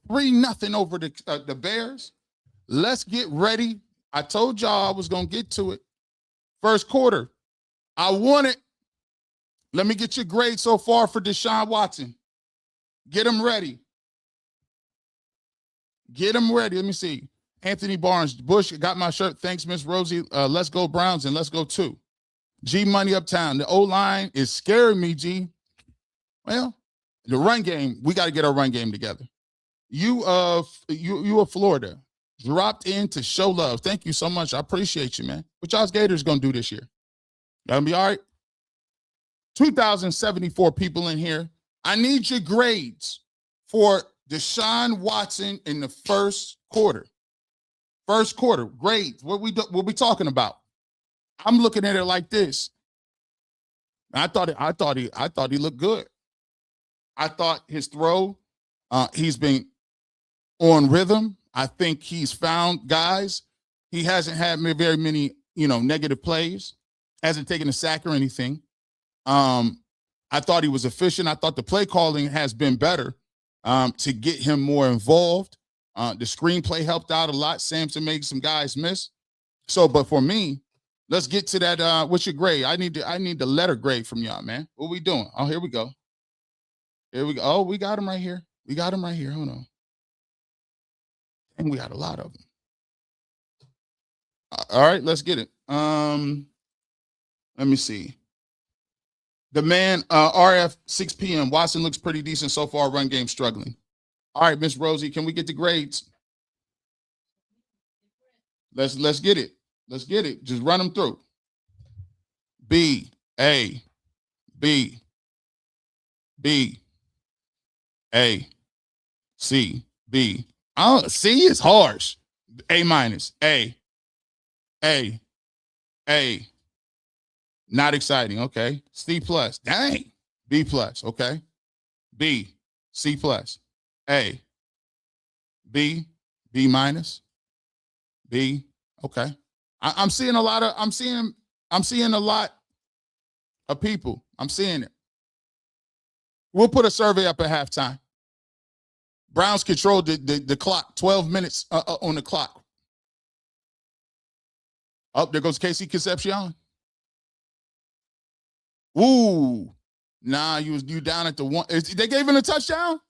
3-0 over the Bears. Let's get ready. I told y'all I was going to get to it. First quarter. I want it. Let me get your grade so far for Deshaun Watson. Get him ready. Get him ready. Let me see. Anthony Barnes. Bush got my shirt. Thanks, Miss Rosie. Let's go Browns and let's go 2. G Money Uptown. The O-line is scaring me, G. Well, the run game, we got to get our run game together. You of Florida dropped in to show love. Thank you so much. I appreciate you, man. What y'all's Gators going to do this year? Gonna be all right? 2,074 people in here. I need your grades for Deshaun Watson in the first quarter. First quarter, grades. What we talking about? I'm looking at it like this. I thought he looked good. I thought his throw, he's been on rhythm. I think he's found guys. He hasn't had very many, negative plays. Hasn't taken a sack or anything. I thought he was efficient. I thought the play calling has been better to get him more involved. The screenplay helped out a lot. Samson made some guys miss. So, but for me, let's get to that. What's your grade? I need the letter grade from y'all, man. What we doing? Oh, here we go. Here we go. Oh, we got him right here. We got him right here. Hold on. And we got a lot of them. All right, let's get it. Let me see. The man, RF 6 p.m. Watson looks pretty decent so far. Run game struggling. All right, Miss Rosie, can we get the grades? Let's get it. Let's get it. Just run them through. B, A, B, B, A, C, B. C is harsh. A minus. A. Not exciting. Okay. C plus. Dang. B plus. Okay. B. C plus. A. B. B minus. B. Okay. I'm seeing a lot of people. I'm seeing it. We'll put a survey up at halftime. Browns controlled the clock, 12 minutes on the clock. Oh, there goes KC Concepcion. Ooh. Nah, you down at the one. They gave him a touchdown?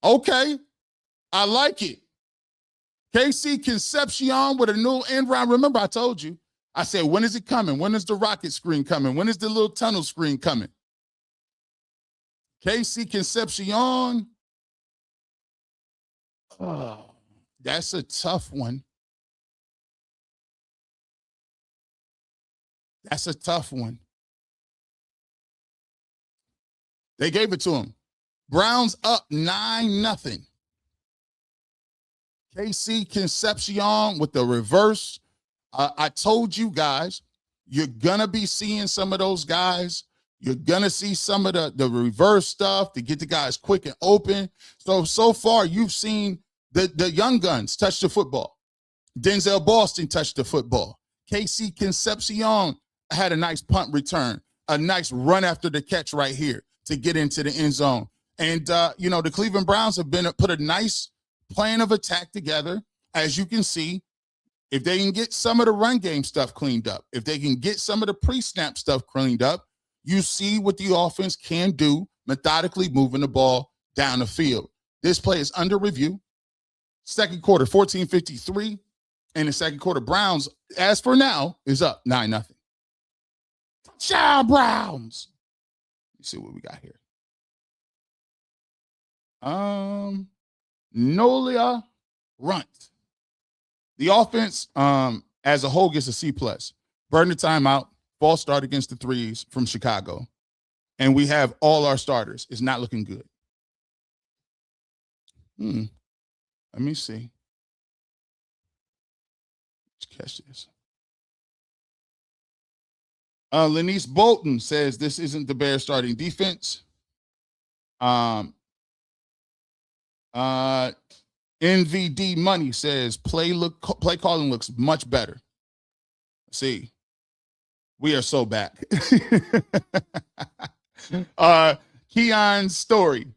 Okay. I like it. KC Concepcion with a new end round. Remember, I told you. I said, when is it coming? When is the rocket screen coming? When is the little tunnel screen coming? KC Concepcion. Oh, that's a tough one. That's a tough one. They gave it to him. Browns up 9-0. KC Concepcion with the reverse. I told you guys, you're going to be seeing some of those guys. You're going to see some of the reverse stuff to get the guys quick and open. So far, you've seen the young guns touch the football. Denzel Boston touched the football. KC Concepcion had a nice punt return, a nice run after the catch right here to get into the end zone. And, the Cleveland Browns have put a nice plan of attack together. As you can see, if they can get some of the run game stuff cleaned up, if they can get some of the pre-snap stuff cleaned up, you see what the offense can do, methodically moving the ball down the field. This play is under review. Second quarter, 14:53. In the second quarter, Browns, as for now, is up 9-0. Touchdown, Browns. Let's see what we got here. Nolia Runt. The offense, as a whole, gets a C+. Burn the timeout. False start against the threes from Chicago. And we have all our starters. It's not looking good. Let me see. Let's catch this. Lenice Bolton says this isn't the Bears starting defense. NVD Money says play calling looks much better. See, we are so back. Keon's story.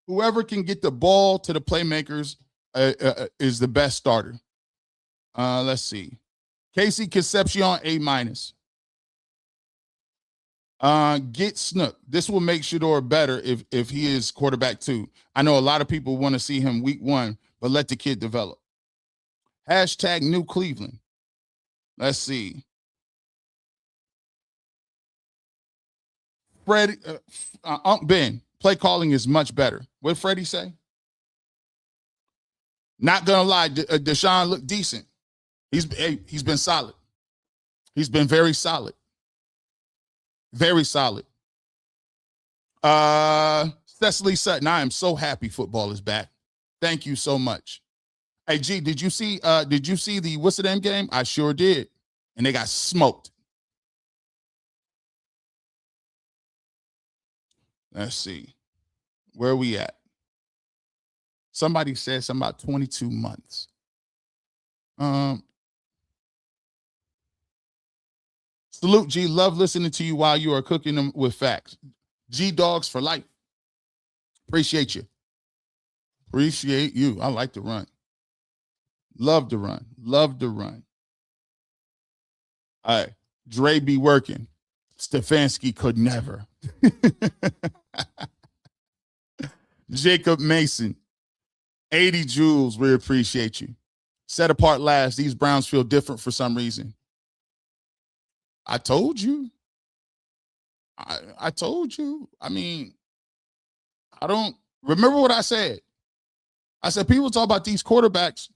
Whoever can get the ball to the playmakers is the best starter. Let's see. KC Concepcion, A-. Get Snook. This will make Shedeur better if he is quarterback too. I know a lot of people want to see him week 1, but let the kid develop. Hashtag New Cleveland. Let's see. Freddie, Unc Ben, play calling is much better. What did Freddie say? Not gonna lie, Deshaun looked decent. He's been solid. He's been very solid. Very solid. Cecily Sutton, I am so happy football is back. Thank you so much. Hey, G, did you see the what's the name game? I sure did. And they got smoked. Let's see. Where are we at? Somebody said something about 22 months. Salute, G. Love listening to you while you are cooking them with facts. G Dogs for life. Appreciate you. Appreciate you. I like to run. Love to run. Love to run. All right. Dre be working. Stefanski could never. Jacob Mason. 80 Jules. We appreciate you. Set apart last. These Browns feel different for some reason. I told you. I told you. I mean, I don't remember what I said. I said people talk about these quarterbacks.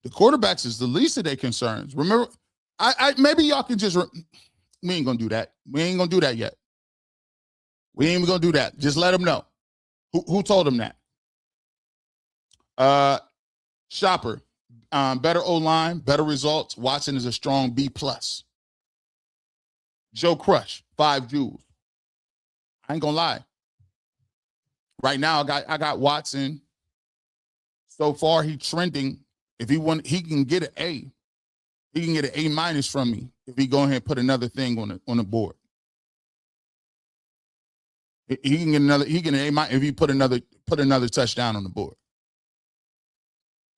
The quarterbacks is the least of their concerns. Remember, I maybe y'all can just we ain't gonna do that. We ain't gonna do that yet. We ain't even gonna do that. Just let them know. Who told them that? Shopper, better O-line, better results. Watson is a strong B+. Joe Crush, 5 Jules. I ain't gonna lie. Right now, I got Watson. So far, he's trending. If he can get an A. He can get an A- from me if he go ahead and put another thing on the board. He can get another. He can if he put another touchdown on the board.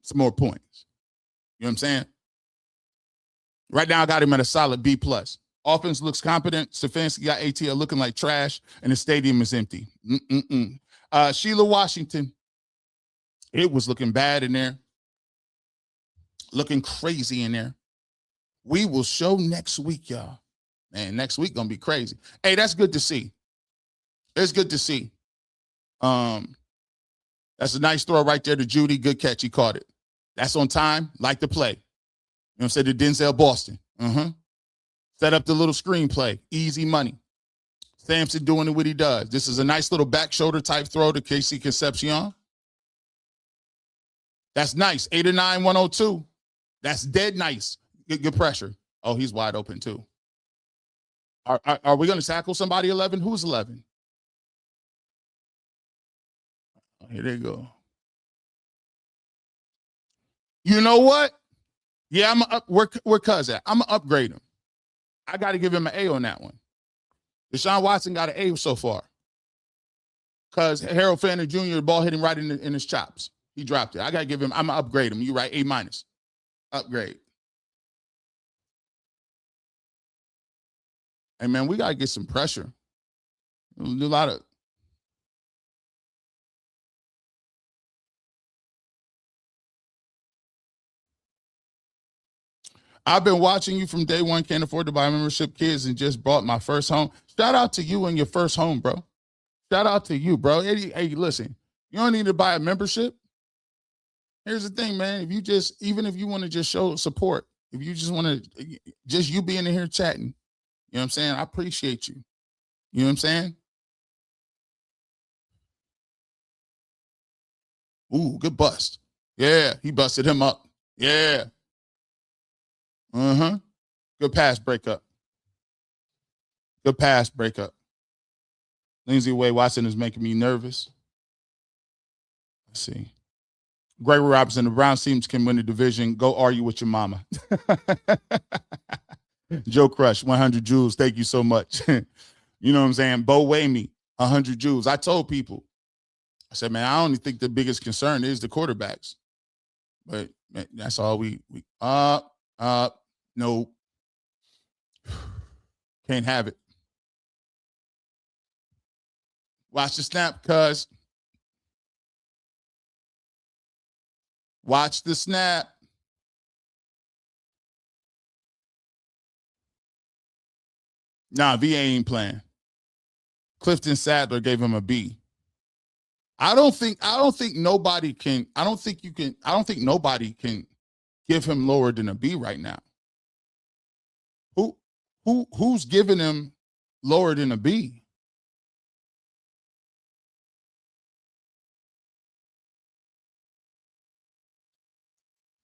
Some more points. You know what I'm saying? Right now, I got him at a solid B+. Offense looks competent. Stefanski got ATL looking like trash, and the stadium is empty. Sheila Washington, it was looking bad in there. Looking crazy in there. We will show next week, y'all. Man, next week gonna be crazy. Hey, that's good to see. It's good to see. That's a nice throw right there to Judy. Good catch. He caught it. That's on time. Like the play. You know what I'm saying? To Denzel Boston. Set up the little screenplay. Easy money. Sampson doing what he does. This is a nice little back shoulder type throw to Casey Concepcion. That's nice. 8 or 9, 102. That's dead nice. Good pressure. Oh, he's wide open too. Are we going to tackle somebody 11? Who's 11? Here they go. You know what? Yeah, where Cuz at? I'm going to upgrade him. I got to give him an A on that one. Deshaun Watson got an A so far. Because Harold Fanner Jr., the ball hit him right in his chops. He dropped it. I got to give him, I'm going to upgrade him. You right, A-. Upgrade. Hey, man, we got to get some pressure. We'll do a lot of. I've been watching you from day one, can't afford to buy membership kids, and just bought my first home. Shout out to you and your first home, bro. Shout out to you, bro. Hey, listen, you don't need to buy a membership. Here's the thing, man. Even if you want to just show support, if you just want to, just you being in here chatting, you know what I'm saying? I appreciate you. You know what I'm saying? Ooh, good bust. Yeah, he busted him up. Yeah. Good pass breakup. Good pass breakup. Lindsay Way Watson is making me nervous. Let's see. Gregory Robinson, the Browns teams can win the division. Go argue with your mama. Joe Crush, 100 Joules. Thank you so much. You know what I'm saying? Bo Wamey, 100 Joules. I told people, I said, man, I only think the biggest concern is the quarterbacks. But man, that's all we no. Can't have it. Watch the snap, cuz. Watch the snap. Nah, VA ain't playing. Clifton Sadler gave him a B. I don't think nobody can give him lower than a B right now. Who's giving him lower than a B?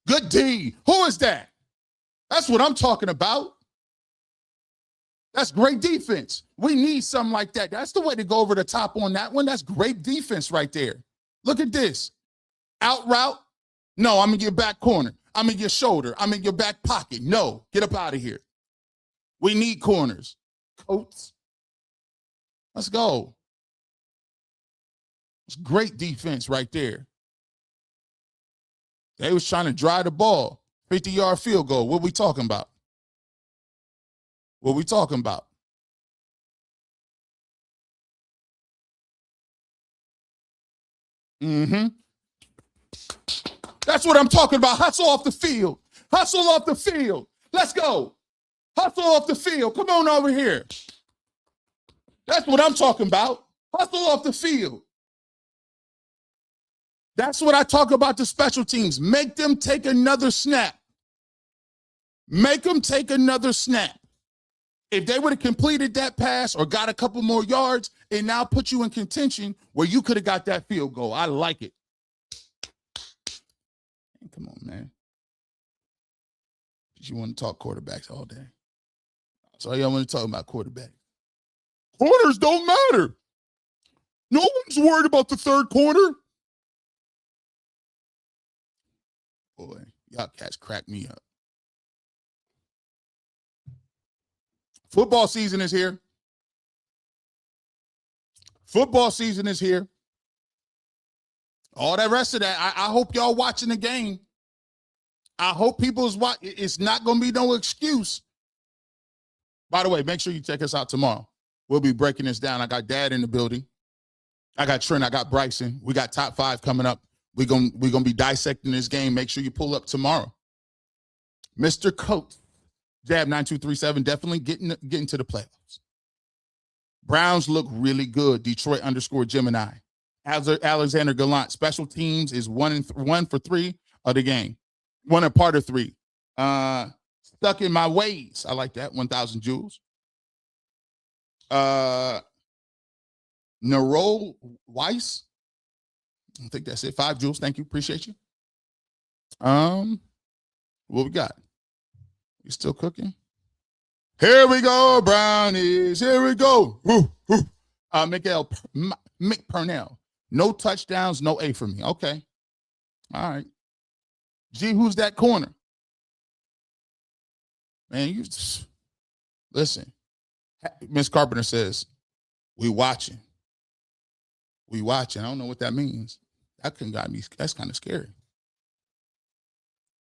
Good D. Who is that? That's what I'm talking about. That's great defense. We need something like that. That's the way to go over the top on that one. That's great defense right there. Look at this. Out route. No, I'm in your back corner. I'm in your shoulder. I'm in your back pocket. No, get up out of here. We need corners. Coats. Let's go. It's great defense right there. They was trying to drive the ball. 50-yard field goal. What we talking about? What we talking about? That's what I'm talking about. Hustle off the field. Hustle off the field. Let's go. Hustle off the field. Come on over here. That's what I'm talking about. Hustle off the field. That's what I talk about the special teams. Make them take another snap. Make them take another snap. If they would have completed that pass or got a couple more yards, it now put you in contention where you could have got that field goal. I like it. Come on, man. You want to talk quarterbacks all day. That's all y'all want to talk about, quarterbacks. Corners don't matter. No one's worried about the third corner. Boy, y'all cats crack me up. Football season is here. Football season is here. All that rest of that, I hope y'all watching the game. I hope people's watch. It's not going to be no excuse. By the way, make sure you check us out tomorrow. We'll be breaking this down. I got Dad in the building. I got Trent. I got Bryson. We got top 5 coming up. We're gonna be dissecting this game. Make sure you pull up tomorrow. Mr. Coates, Jab 9237, definitely getting to the playoffs. Browns look really good. Detroit _Gemini. Alexander Gallant, special teams is 1 for 3 of the game. 1 and part of 3. Stuck in my ways. I like that. 1,000 joules. Nerol Weiss. I think that's it. 5 joules. Thank you. Appreciate you. What we got? We still cooking? Here we go, Brownies. Here we go. Mick Purnell. No touchdowns, no A for me. Okay. All right. G, who's that corner? Man, you listen. Miss Carpenter says, we watching. We watching. I don't know what that means. That couldn't got me. That's kind of scary.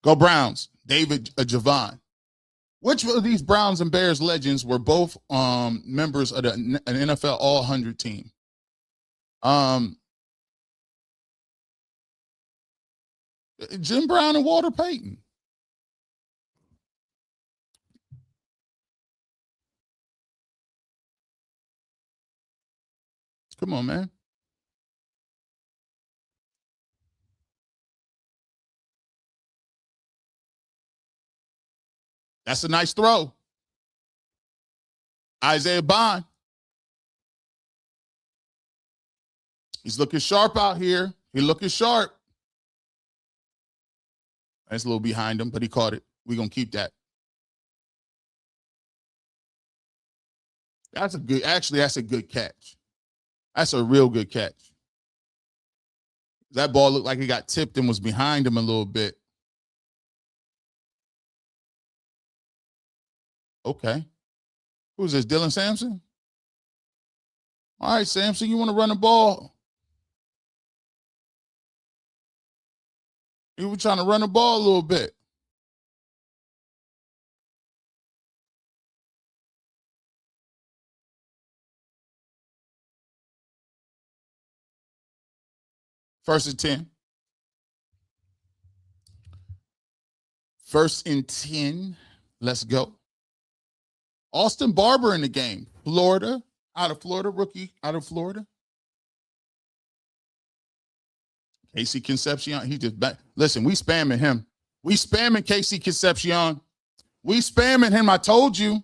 Go Browns. David Javon. Which of these Browns and Bears legends were both members of an NFL All 100 team? Jim Brown and Walter Payton. Come on, man. That's a nice throw. Isaiah Bond. He's looking sharp out here. He's looking sharp. That's a little behind him, but he caught it. We're going to keep that. That's a good catch. That's a real good catch. That ball looked like it got tipped and was behind him a little bit. Okay. Who's this, Dylan Sampson? All right, Sampson, you want to run the ball? You were trying to run the ball a little bit. First and 10. First and 10. Let's go. Austin Barber in the game. Florida, out of Florida, rookie out of Florida. Casey Concepcion, he just back. Listen, we spamming him. We spamming Casey Concepcion. We spamming him. I told you.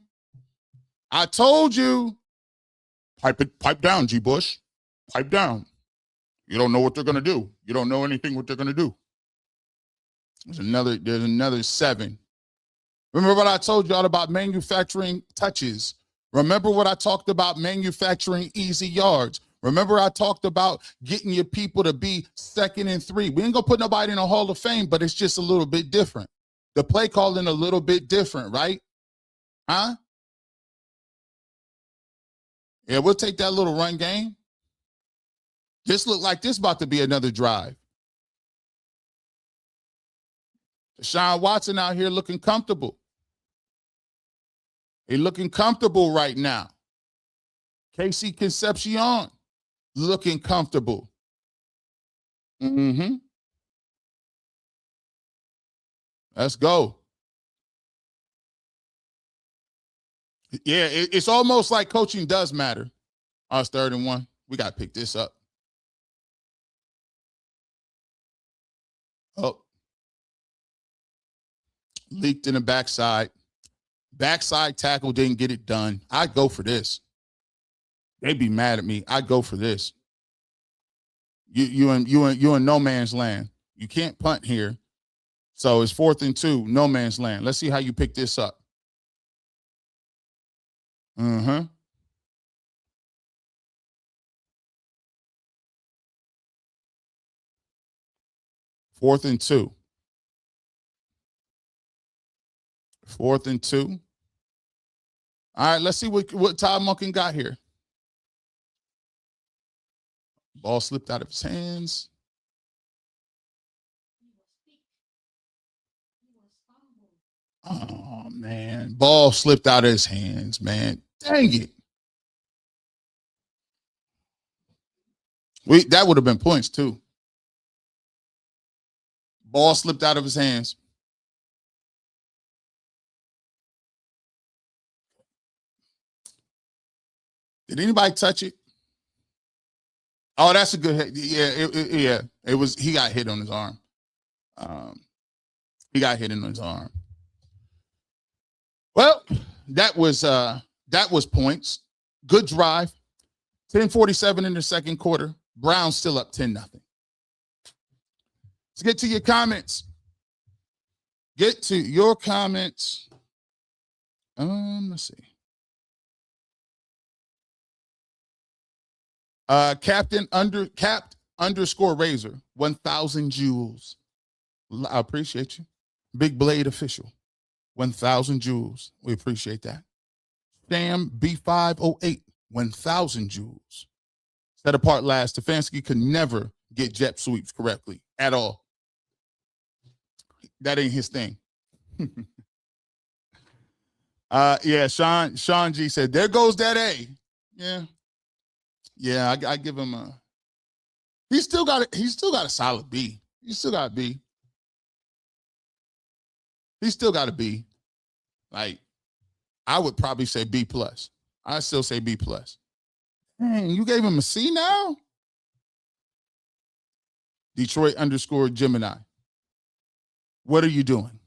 Pipe down, G-Bush. Pipe down. You don't know what they're going to do. You don't know anything what they're going to do. There's another 7. Remember what I told y'all about manufacturing touches. Remember what I talked about manufacturing easy yards. Remember I talked about getting your people to be 2nd and 3. We ain't going to put nobody in a Hall of Fame, but it's just a little bit different. The play calling a little bit different, right? Huh? Yeah, we'll take that little run game. This look like this about to be another drive. Deshaun Watson out here looking comfortable. He's looking comfortable right now. Casey Concepcion looking comfortable. Mm-hmm. Let's go. Yeah, it's almost like coaching does matter. It's 3rd and 1. We got to pick this up. Oh. Leaked in the backside. Backside tackle didn't get it done. I'd go for this. They'd be mad at me. I'd go for this. You in no man's land. You can't punt here. So it's 4th and 2, no man's land. Let's see how you pick this up. Mm-hmm. Fourth and 2. 4th and 2. All right, let's see what Todd Monken got here. Ball slipped out of his hands. Oh, man. Ball slipped out of his hands, man. Dang it. That would have been points, too. Ball slipped out of his hands. Did anybody touch it? Oh, that's a good hit. Yeah, it was. He got hit on his arm. He got hit in his arm. Well, that was points. Good drive. 10:47 in the second quarter. Browns still up 10-0. Let's get to your comments. Get to your comments. Let's see. Captain underscore Razor 1,000 joules. I appreciate you. Big Blade Official 1,000 joules. We appreciate that. Sam B508 1,000 joules. Set apart last. Stefanski could never get jet sweeps correctly at all. That ain't his thing. Yeah, Sean G said, there goes that A. Yeah, I give him a. He's still got a solid B. He's still got a B. He's still got a B. Like, I would probably say B plus. I still say B plus. Dang, you gave him a C now? Detroit underscore Gemini. What are you doing?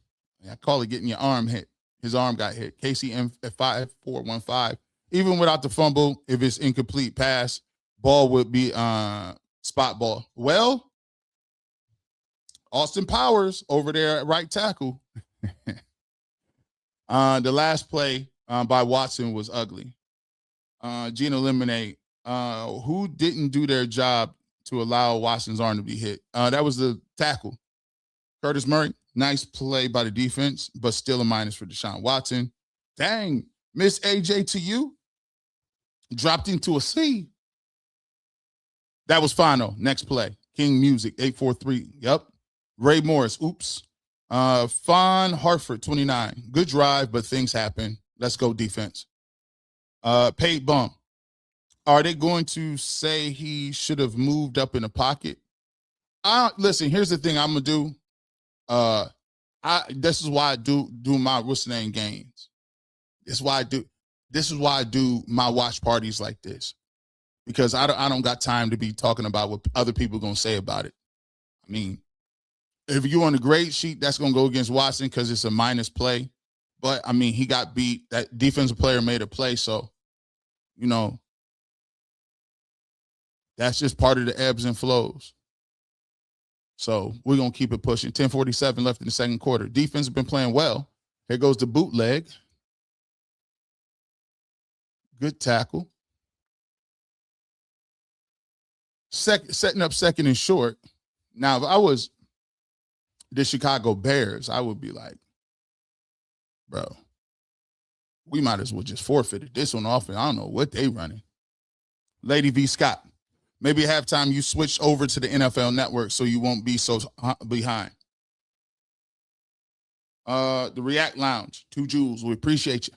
I call it getting your arm hit. His arm got hit. KCM at 5415. Even without the fumble, if it's incomplete pass, ball would be spot ball. Well, Austin Powers over there at right tackle. The last play by Watson was ugly. Gina Lemonade, who didn't do their job to allow Watson's arm to be hit? That was the tackle. Curtis Murray, nice play by the defense, but still a minus for Deshaun Watson. Dang, Miss AJ to you. Dropped into a C. That was final. Next play. King Music, 843. Yep. Ray Morris, oops. Fawn Hartford, 29. Good drive, but things happen. Let's go defense. Paid bump. Are they going to say he should have moved up in the pocket? Listen, here's the thing I'm going to do. This is why I do my what's the name games. This is why I do my watch parties like this, because I don't got time to be talking about what other people are going to say about it. I mean, if you're on the grade sheet, that's going to go against Watson because it's a minus play. But, I mean, he got beat. That defensive player made a play. So, that's just part of the ebbs and flows. So we're going to keep it pushing. 10:47 left in the second quarter. Defense has been playing well. Here goes the bootleg. Good tackle. Setting up second and short. Now, if I was the Chicago Bears, I would be like, bro, we might as well just forfeited this one off. And I don't know what they running. Lady V. Scott. Maybe at halftime you switch over to the NFL Network so you won't be so behind. The React Lounge, 2 joules. We appreciate you.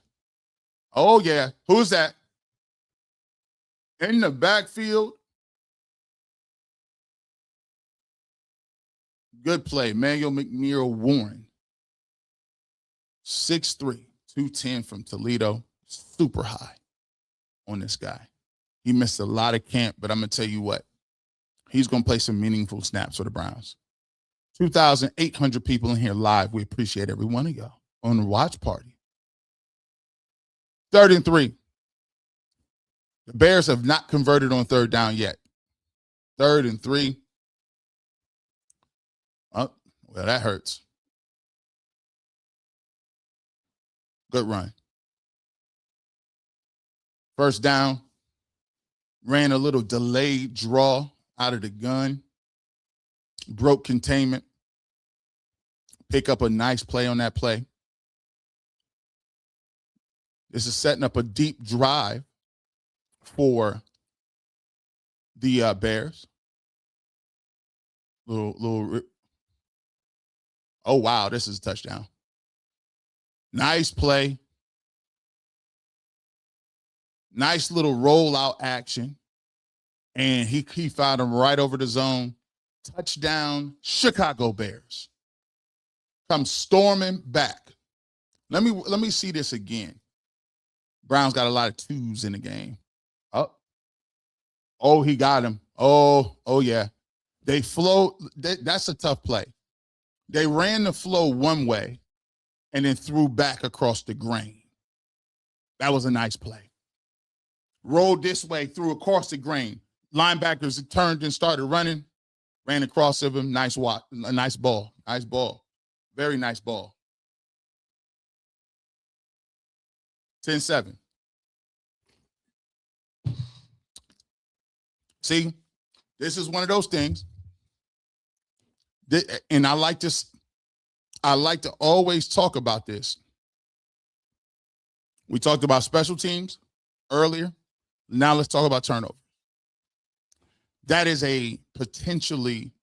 Oh, yeah. Who's that? In the backfield. Good play. Emmanuel McNeil Warren. 6'3", 210 from Toledo. Super high on this guy. He missed a lot of camp, but I'm going to tell you what. He's going to play some meaningful snaps for the Browns. 2,800 people in here live. We appreciate every one of y'all on the watch party. 3rd and 3. The Bears have not converted on 3rd down yet. 3rd and 3. Oh, well, that hurts. Good run. 1st down. Ran a little delayed draw out of the gun. Broke containment. Pick up a nice play on that play. This is setting up a deep drive for the Bears. little. Oh, wow, this is a touchdown. Nice play. Nice little rollout action. And he found him right over the zone. Touchdown, Chicago Bears. Come storming back. Let me see this again. Browns got a lot of twos in the game. Oh, he got him. Oh yeah. They flow. That's a tough play. They ran the flow one way and then threw back across the grain. That was a nice play. Rolled this way, threw across the grain. Linebackers turned and started running. Ran across of him. Nice walk. A nice ball. Nice ball. Very nice ball. 10-7. See, this is one of those things. And I like to always talk about this. We talked about special teams earlier. Now let's talk about turnover. That is a potentially,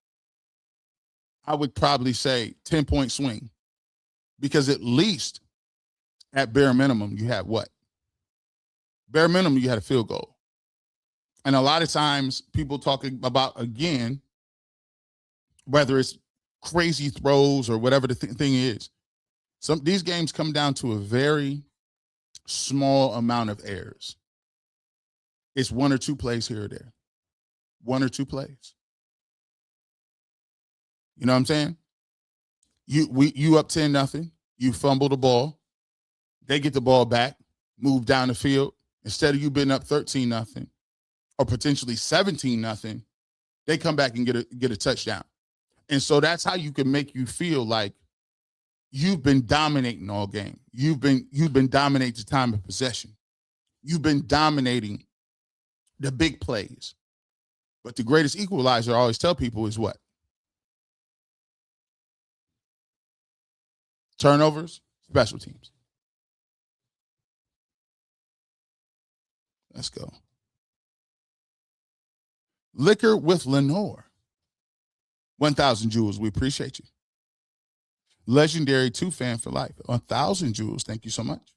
I would probably say, 10-point swing. Because at least at bare minimum, you have what? Bare minimum, you had a field goal. And a lot of times people talking about, again, whether it's crazy throws or whatever the thing is, these games come down to a very small amount of errors. It's one or two plays here or there. One or two plays. You know what I'm saying? You up 10-0. You fumble the ball. They get the ball back, move down the field. Instead of you being up 13-0 or potentially 17-0, they come back and get a touchdown. And so that's how you can make you feel like you've been dominating all game. You've been dominating the time of possession. You've been dominating the big plays. But the greatest equalizer, I always tell people, is what? Turnovers, special teams. Let's go. Liquor with Lenore. 1,000 jewels. We appreciate you. Legendary 2 fan for life. 1,000 jewels. Thank you so much.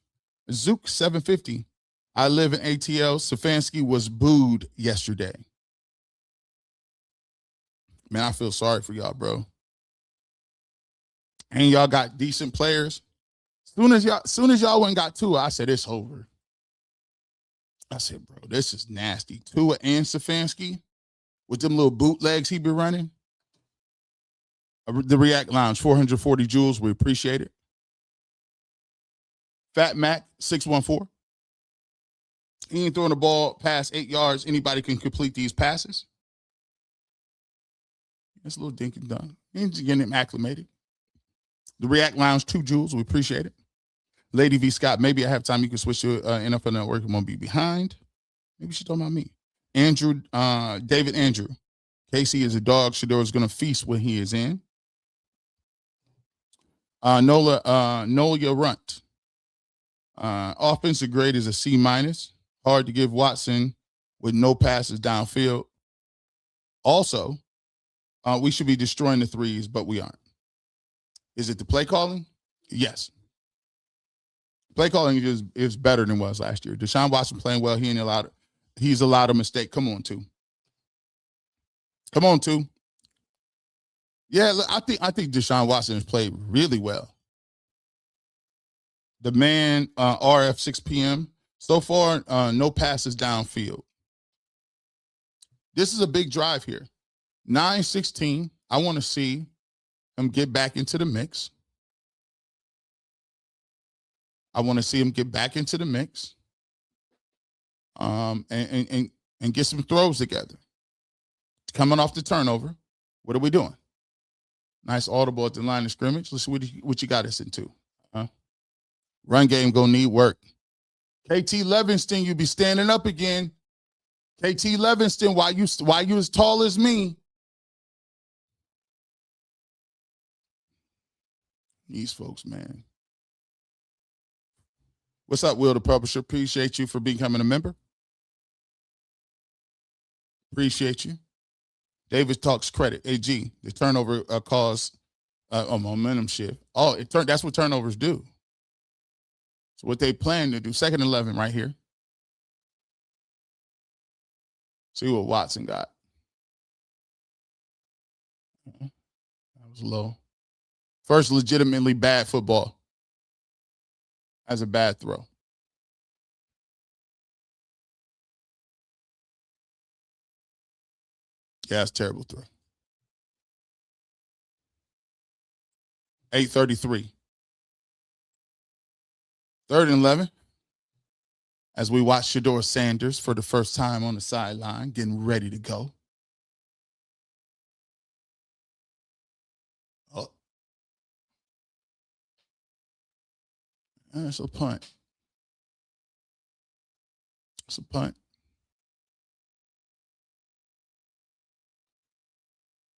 Zook 750. I live in ATL. Stefanski was booed yesterday. Man, I feel sorry for y'all, bro. And y'all got decent players. Soon as y'all went and got Tua, I said, it's over. I said, bro, this is nasty. Tua and Stefanski with them little bootlegs he be running. The React Lounge, 440 jewels. We appreciate it. Fat Mac, 614. He ain't throwing the ball past 8 yards. Anybody can complete these passes. It's a little dink and dunk. He's getting him acclimated. The React Lounge, 2 jewels. We appreciate it. Lady V. Scott, maybe I have time. You can switch to NFL Network and won't be behind. Maybe she's talking about me. Andrew, David Andrew. Casey is a dog. Shedeur is going to feast when he is in. Nola Runt. Offensive grade is a C-. Hard to give Watson with no passes downfield. Also, we should be destroying the threes, but we aren't. Is it the play calling? Yes. Play calling is better than was last year. Deshaun Watson playing well. He's allowed a mistake. Come on, two. Come on, two. Yeah, I think Deshaun Watson has played really well. The man, RF 6 p.m. So far, no passes downfield. This is a big drive here. 9-16. I want to see him get back into the mix. And get some throws together. Coming off the turnover, what are we doing? Nice audible at the line of scrimmage. Let's see what you got us into. Run game gonna need work. KT Levinston, you be standing up again. KT Levinston, why you as tall as me? These folks, man. What's up, Will the Publisher? Appreciate you for becoming a member. Appreciate you. Davis talks credit. AG, the turnover caused a momentum shift. Oh, that's what turnovers do. So what they plan to do. 2nd and 11 right here. See what Watson got. That was low. First legitimately bad football. As a bad throw. Yeah, it's a terrible throw. 8:33. 3rd and 11. As we watch Shedeur Sanders for the first time on the sideline, getting ready to go. Oh. That's a punt. It's a punt.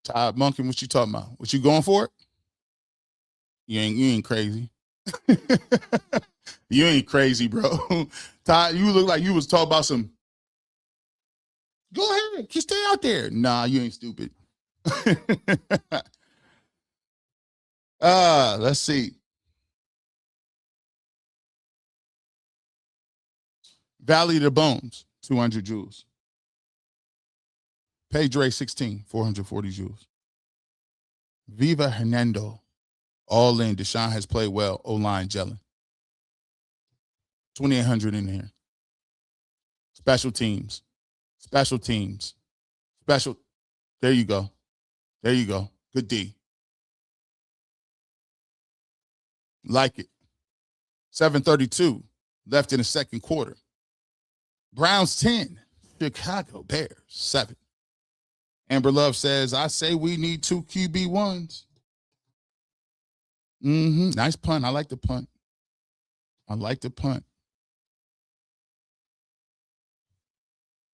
Todd Monken, what you talking about? What you going for it? You ain't crazy. You ain't crazy, bro. Todd, you look like you was talking about some. Go ahead, just stay out there. Nah, you ain't stupid. Let's see. Valley of the Bones, 200 joules. Pedre 16, 440 joules. Viva Hernando, all in. Deshaun has played well. O-line gelling. 2,800 in here. Special teams. Special teams. Special. There you go. There you go. Good D. Like it. 7:32 left in the second quarter. Browns 10. Chicago Bears 7. Amber Love says, I say we need 2 QB1s. Nice punt. I like the punt. I like the punt.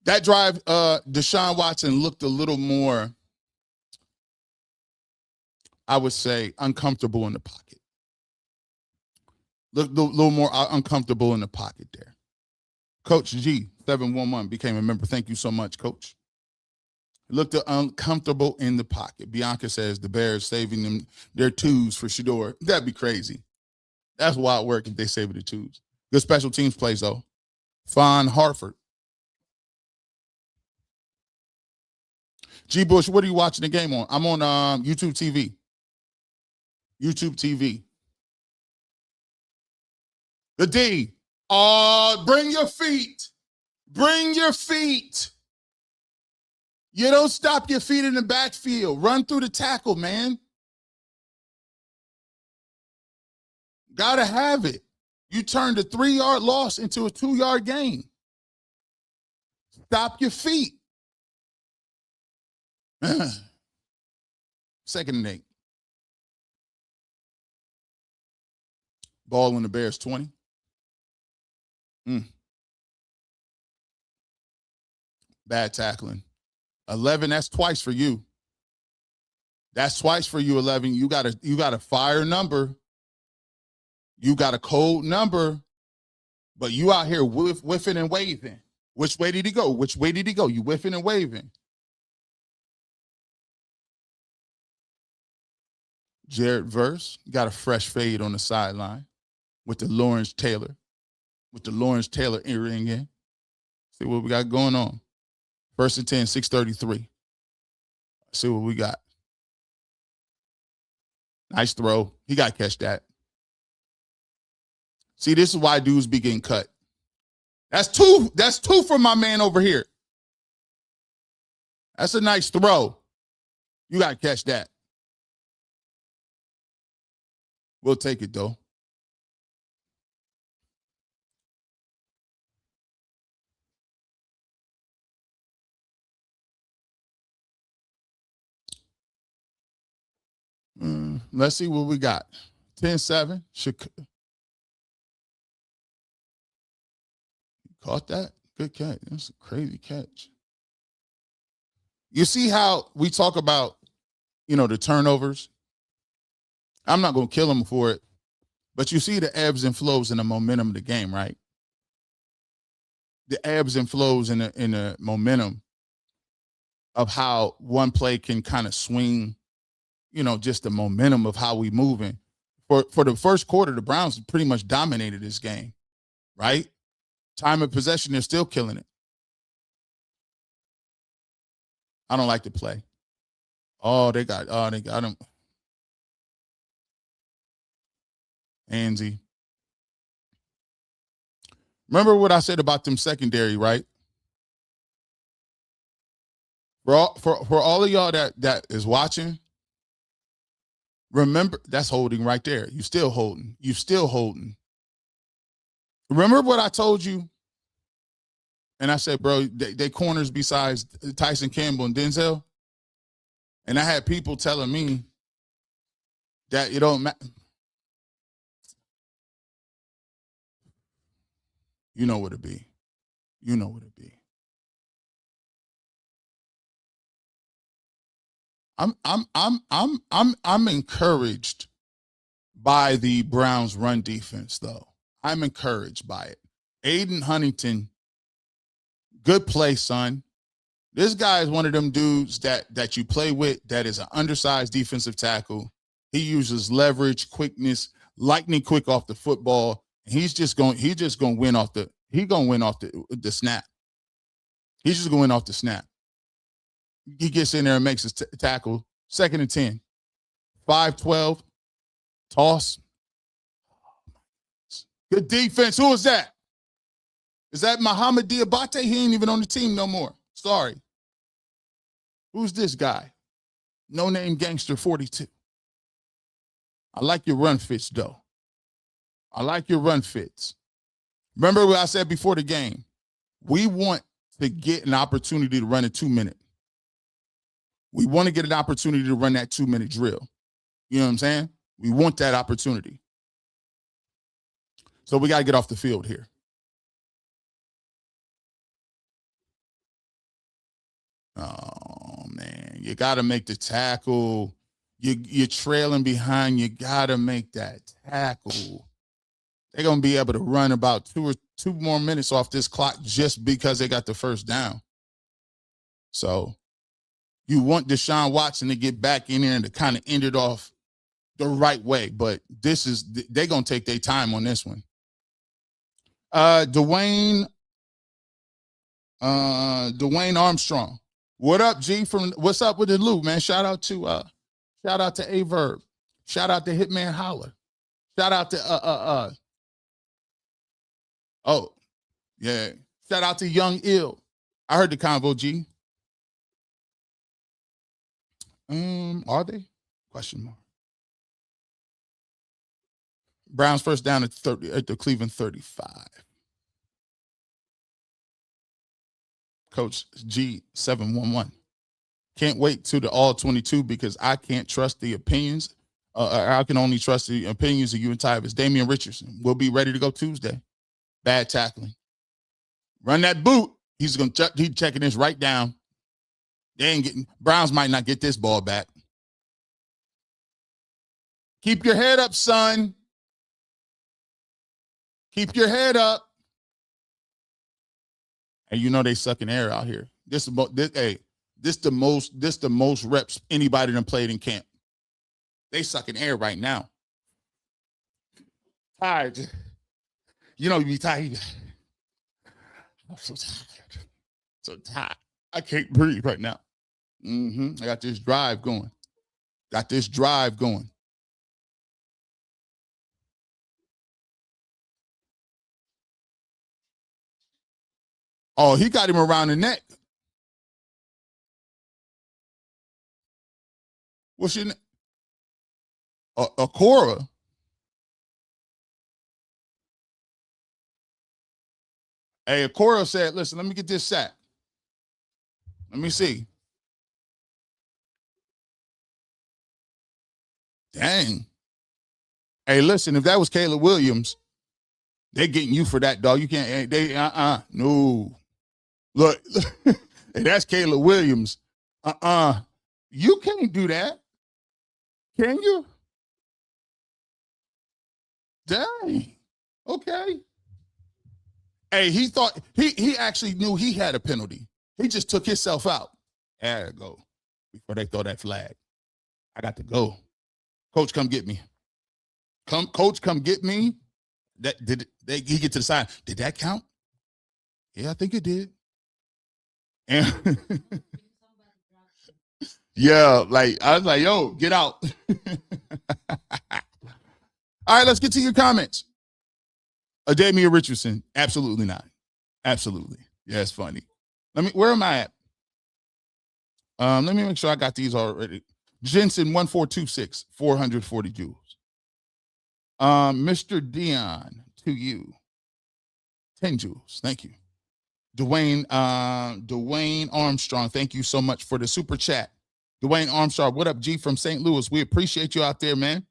That drive, Deshaun Watson looked a little more, I would say, uncomfortable in the pocket. Looked a little more uncomfortable in the pocket there. Coach G, 711, became a member. Thank you so much, Coach. Looked uncomfortable in the pocket. Bianca says the Bears saving them their twos for Shedeur. That'd be crazy. That's wild work if they save the twos. Good special teams plays, though. Fawn Harford. G-Bush, what are you watching the game on? I'm on YouTube TV. YouTube TV. The D. Bring your feet. Bring your feet. You don't stop your feet in the backfield. Run through the tackle, man. Gotta have it. You turned a 3-yard loss into a 2-yard gain. Stop your feet. 2nd and 8. Ball on the Bears 20. Bad tackling. 11, that's twice for you. That's twice for you, 11. You got a fire number. You got a cold number, but you out here whiffing and waving. Which way did he go? Which way did he go? You whiffing and waving. Jared Verse got a fresh fade on the sideline with the Lawrence Taylor earring in. See what we got going on. 1st and 10, 6:33. See what we got. Nice throw. He got to catch that. See, this is why dudes be getting cut. That's two. That's 2 from my man over here. That's a nice throw. You got to catch that. We'll take it, though. Let's see what we got. 10-7. Caught that? Good catch. That's a crazy catch. You see how we talk about, the turnovers? I'm not going to kill him for it, but you see the ebbs and flows in the momentum of the game, right? The ebbs and flows in the momentum of how one play can kind of swing, just the momentum of how we moving. For the first quarter, the Browns pretty much dominated this game, right? Time of possession, they're still killing it. I don't like the play. They got him. Anzy. Remember what I said about them secondary, right? For all of y'all that is watching, remember that's holding right there. You still holding. Remember what I told you? And I said, bro, they corners besides Tyson Campbell and Denzel. And I had people telling me that it don't matter. You know what it be. I'm encouraged by the Browns run defense, though. I'm encouraged by it. Aiden Huntington, good play, son. This guy is one of them dudes that you play with that is an undersized defensive tackle. He uses leverage, quickness, lightning quick off the football. He's just going to win off the snap. He's just going off the snap. He gets in there and makes his tackle. 2nd and 10. 5-12. Toss. Good defense. Who is that? Is that Muhammad Diabate? He ain't even on the team no more. Sorry. Who's this guy? No name gangster 42. I like your run fits, though. Remember what I said before the game? We want to get an opportunity to run a 2-minute. We want to get an opportunity to run that 2-minute drill. You know what I'm saying? We want that opportunity. So we got to get off the field here. Oh, man. You got to make the tackle. You're trailing behind. You got to make that tackle. They're going to be able to run about two more minutes off this clock just because they got the first down. So you want Deshaun Watson to get back in there and to kind of end it off the right way. But they're going to take their time on this one. Dwayne Armstrong. What up, G? What's up with the loop, man? Shout out to Averb. Shout out to Hitman Holler. Shout out to oh, yeah. Shout out to Young Ill. I heard the convo, G. Are they? Question mark. Browns first down at the Cleveland 35. Coach G711. Can't wait to the all 22 because I can't trust the opinions. I can only trust the opinions of you and Tyvus. Damian Richardson will be ready to go Tuesday. Bad tackling. Run that boot. He's checking this right down. Browns might not get this ball back. Keep your head up, son. Keep your head up. And you know they sucking air out here. This the most reps anybody done played in camp. They sucking air right now. Tired. You know you be tired. I'm so tired. So tired. I can't breathe right now. I got this drive going. Oh, he got him around the neck. What's your name? Akora. Hey, Akora said, listen, let me get this sack. Let me see. Dang. Hey, listen, if that was Caleb Williams, they're getting you for that, dog. You can't, no. Look, hey, that's Caleb Williams. You can't do that. Can you? Dang. Okay. Hey, he thought he actually knew he had a penalty. He just took himself out. I gotta go before they throw that flag. I got to go. Coach, come get me. Coach, come get me. He get to the side. Did that count? Yeah, I think it did. And yeah, like I was like, yo, get out. All right, let's get to your comments. Adamia Richardson, absolutely not. Absolutely. Yeah, it's funny. Where am I at? Let me make sure I got these already. Jensen 1426, 440 joules. Mr. Dion, to you, 10 joules. Thank you. Dwayne Armstrong, thank you so much for the super chat. Dwayne Armstrong, what up, G from St. Louis? We appreciate you out there, man.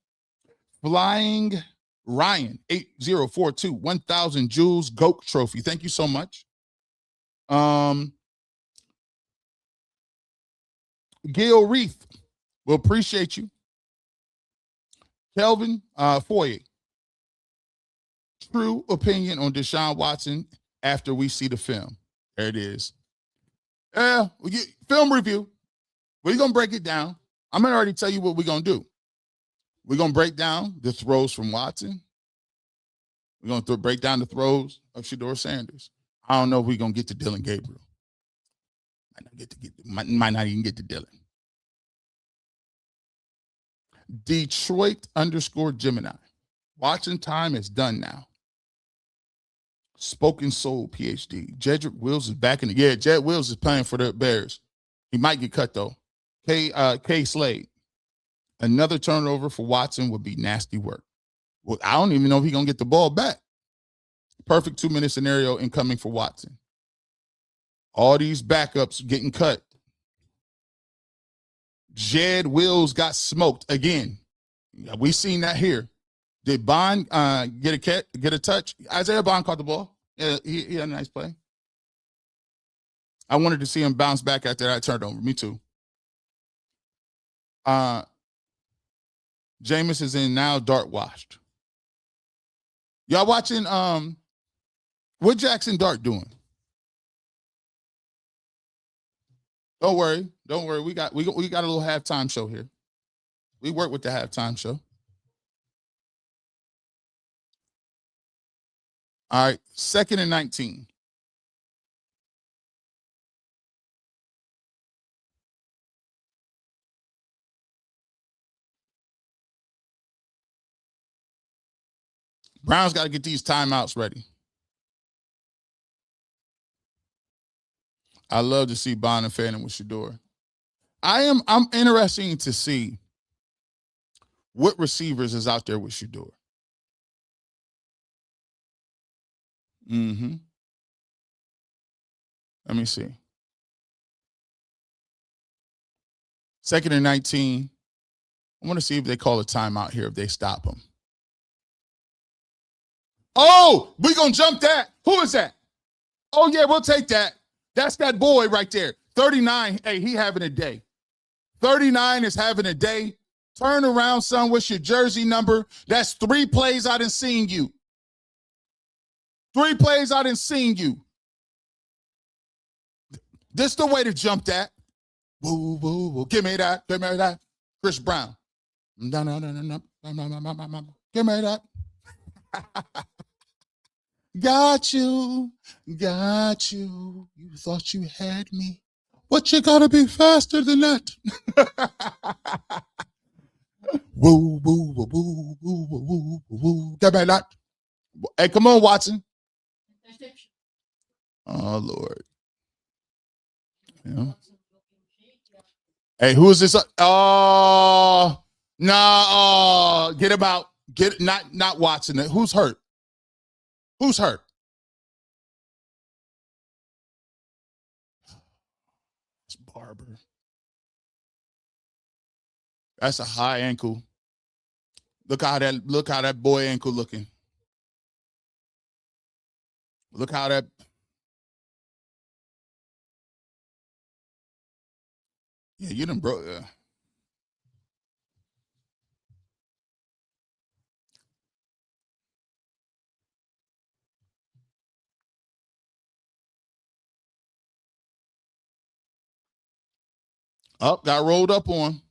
Flying Ryan, 8042, 1,000 joules, GOAT trophy. Thank you so much. Gil Reith, we'll appreciate you. Kelvin Foye, true opinion on Deshaun Watson after we see the film. There it is. Film review. We're going to break it down. I'm going to already tell you what we're going to do. We're going to break down the throws from Watson. We're going to break down the throws of Shedeur Sanders. I don't know if we're going to get to Dylan Gabriel. Might not even get to Dylan. Detroit _Gemini. Watson time is done now. Spoken Soul PhD. Jedrick Wills is back in the. Yeah, Jed Wills is playing for the Bears. He might get cut though. K Slade. Another turnover for Watson would be nasty work. Well, I don't even know if he's gonna get the ball back. Perfect 2-minute scenario incoming for Watson. All these backups getting cut. Jed Wills got smoked again. We seen that here. Did Bond get a touch? Isaiah Bond caught the ball. Yeah, he had a nice play. I wanted to see him bounce back after that turnover. Me too. Jameis is in now, dart washed. Y'all watching what Jackson Dart doing? Don't worry. We got a little halftime show here. We work with the halftime show. All right, 2nd and 19. Browns got to get these timeouts ready. I love to see Bond and Fanning with Shedeur. I'm interested to see what receivers is out there with Shedeur. Let me see. 2nd and 19. I want to see if they call a timeout here, if they stop him. Oh, we're going to jump that. Who is that? Oh, yeah, we'll take that. That's that boy right there. 39. Hey, he having a day. 39 is having a day. Turn around, son. What's your jersey number? That's 3 plays I done seen you. 3 plays I done seen you. This the way to jump that. Woo, woo, woo. Give me that. Give me that. Chris Brown. No. Give me that. Got you. You thought you had me. But you gotta be faster than that. Woo, woo, woo, woo, woo, woo, woo. Give me that. Hey, come on, Watson. Oh, Lord. Yeah. Hey, who is this? Oh, no. Get him out. Not Watson. Who's hurt? Who's hurt? It's Barber. That's a high ankle. Look how that boy ankle looking. Look how that. Yeah, you done broke. Up, got rolled up on.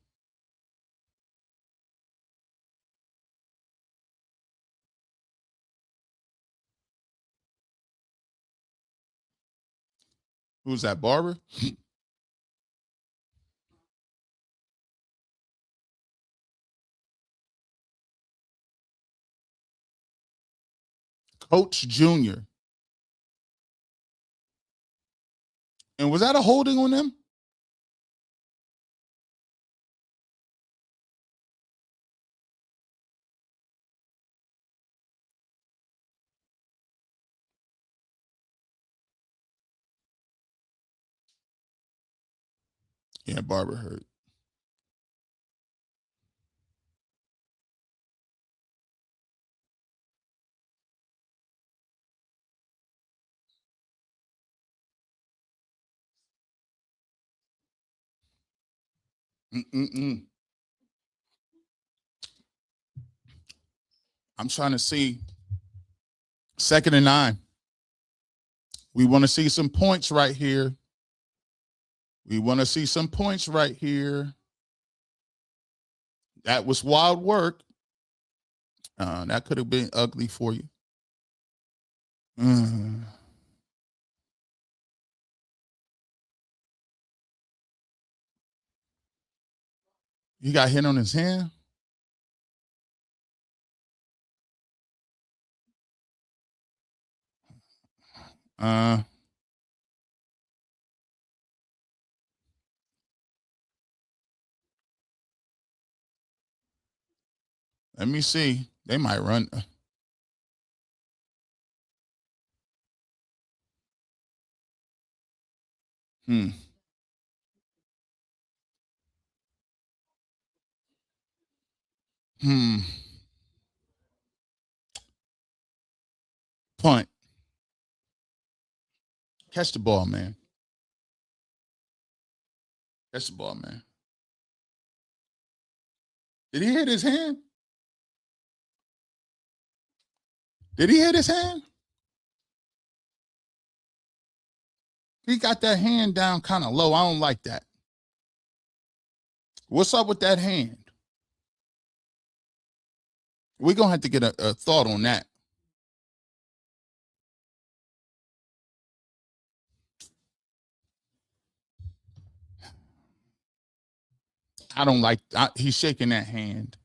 Who's that, Barber? Coach Jr. And was that a holding on them? Yeah, Barber hurt. Mm-mm-mm. I'm trying to see. 2nd and 9. We want to see some points right here. We want to see some points right here. That was wild work. That could have been ugly for you. He got hit on his hand. Let me see. They might run. Hmm. Punt. Catch the ball, man. Catch the ball, man. Did he hit his hand? Did he hit his hand? He got that hand down kind of low. I don't like that. What's up with that hand? We're going to have to get a thought on that. I don't like, he's shaking that hand.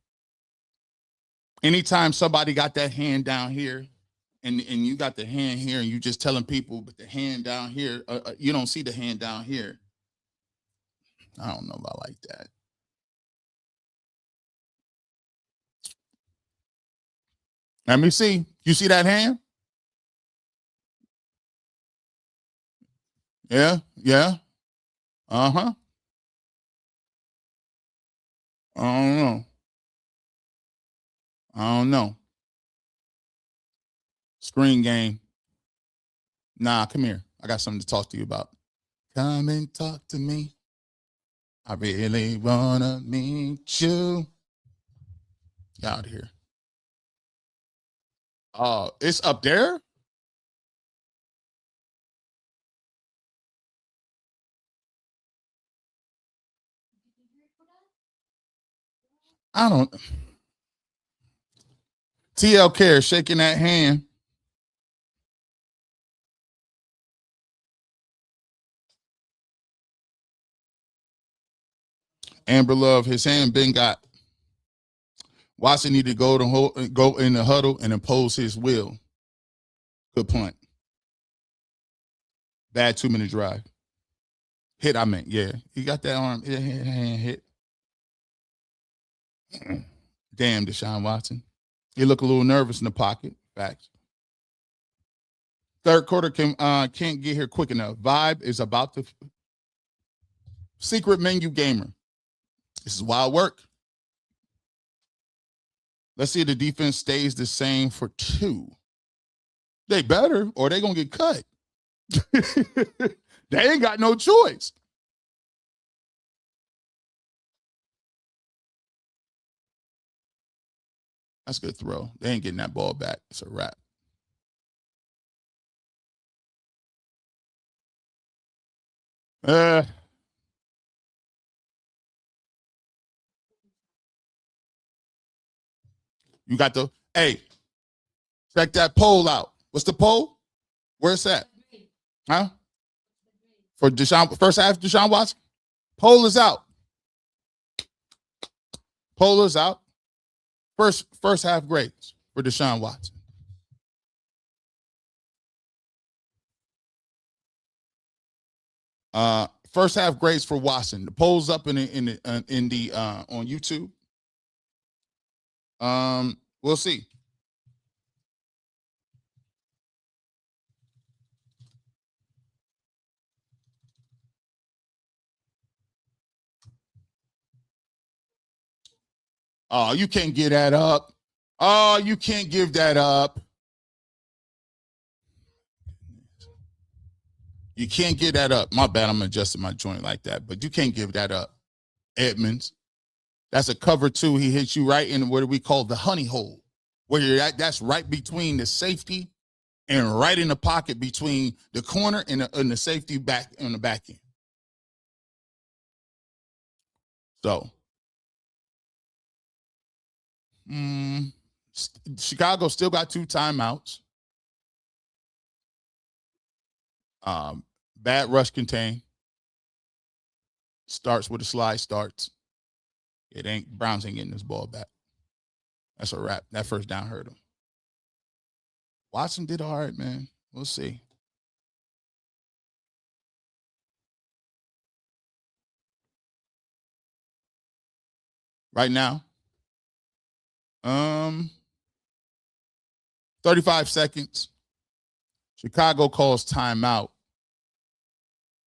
Anytime somebody got that hand down here and you got the hand here and you just telling people, but the hand down here, you don't see the hand down here. I don't know if I like that. Let me see. You see that hand? Yeah, yeah. Uh-huh. I don't know. I don't know. Screen game. Nah, come here. I got something to talk to you about. Come and talk to me. I really wanna meet you. Get out of here. It's up there? I don't. TL Care shaking that hand. Amber Love, his hand been got. Watson need to go in the huddle and impose his will. Good point. Bad 2-minute drive. Hit, I meant, yeah. He got that arm, hand hit. Damn, Deshaun Watson. He looked a little nervous in the pocket. Facts. Third quarter can't get here quick enough. Vibe is about to secret menu gamer. This is wild work. Let's see if the defense stays the same for 2. They better, or they gonna get cut. They ain't got no choice. That's a good throw. They ain't getting that ball back. It's a wrap. You got the, hey, check that poll out. What's the poll? Where's that? Huh? For Deshaun, first half, Deshaun Watson? Poll is out. Poll is out. First half grades for Deshaun Watson. First half grades for Watson. The poll's up in the on YouTube. We'll see. Oh, you can't get that up. Oh, you can't give that up. You can't get that up. My bad, I'm adjusting my joint like that, but you can't give that up. Edmonds. That's a cover two. He hits you right in what we call the honey hole, where you're at. That's right between the safety and right in the pocket between the corner and the safety back on the back end. So, Chicago still got 2 timeouts. Bad rush contain. Starts with a slide starts. Browns ain't getting this ball back. That's a wrap. That first down hurt him. Watson did all right, man. We'll see. Right now, 35 seconds. Chicago calls timeout.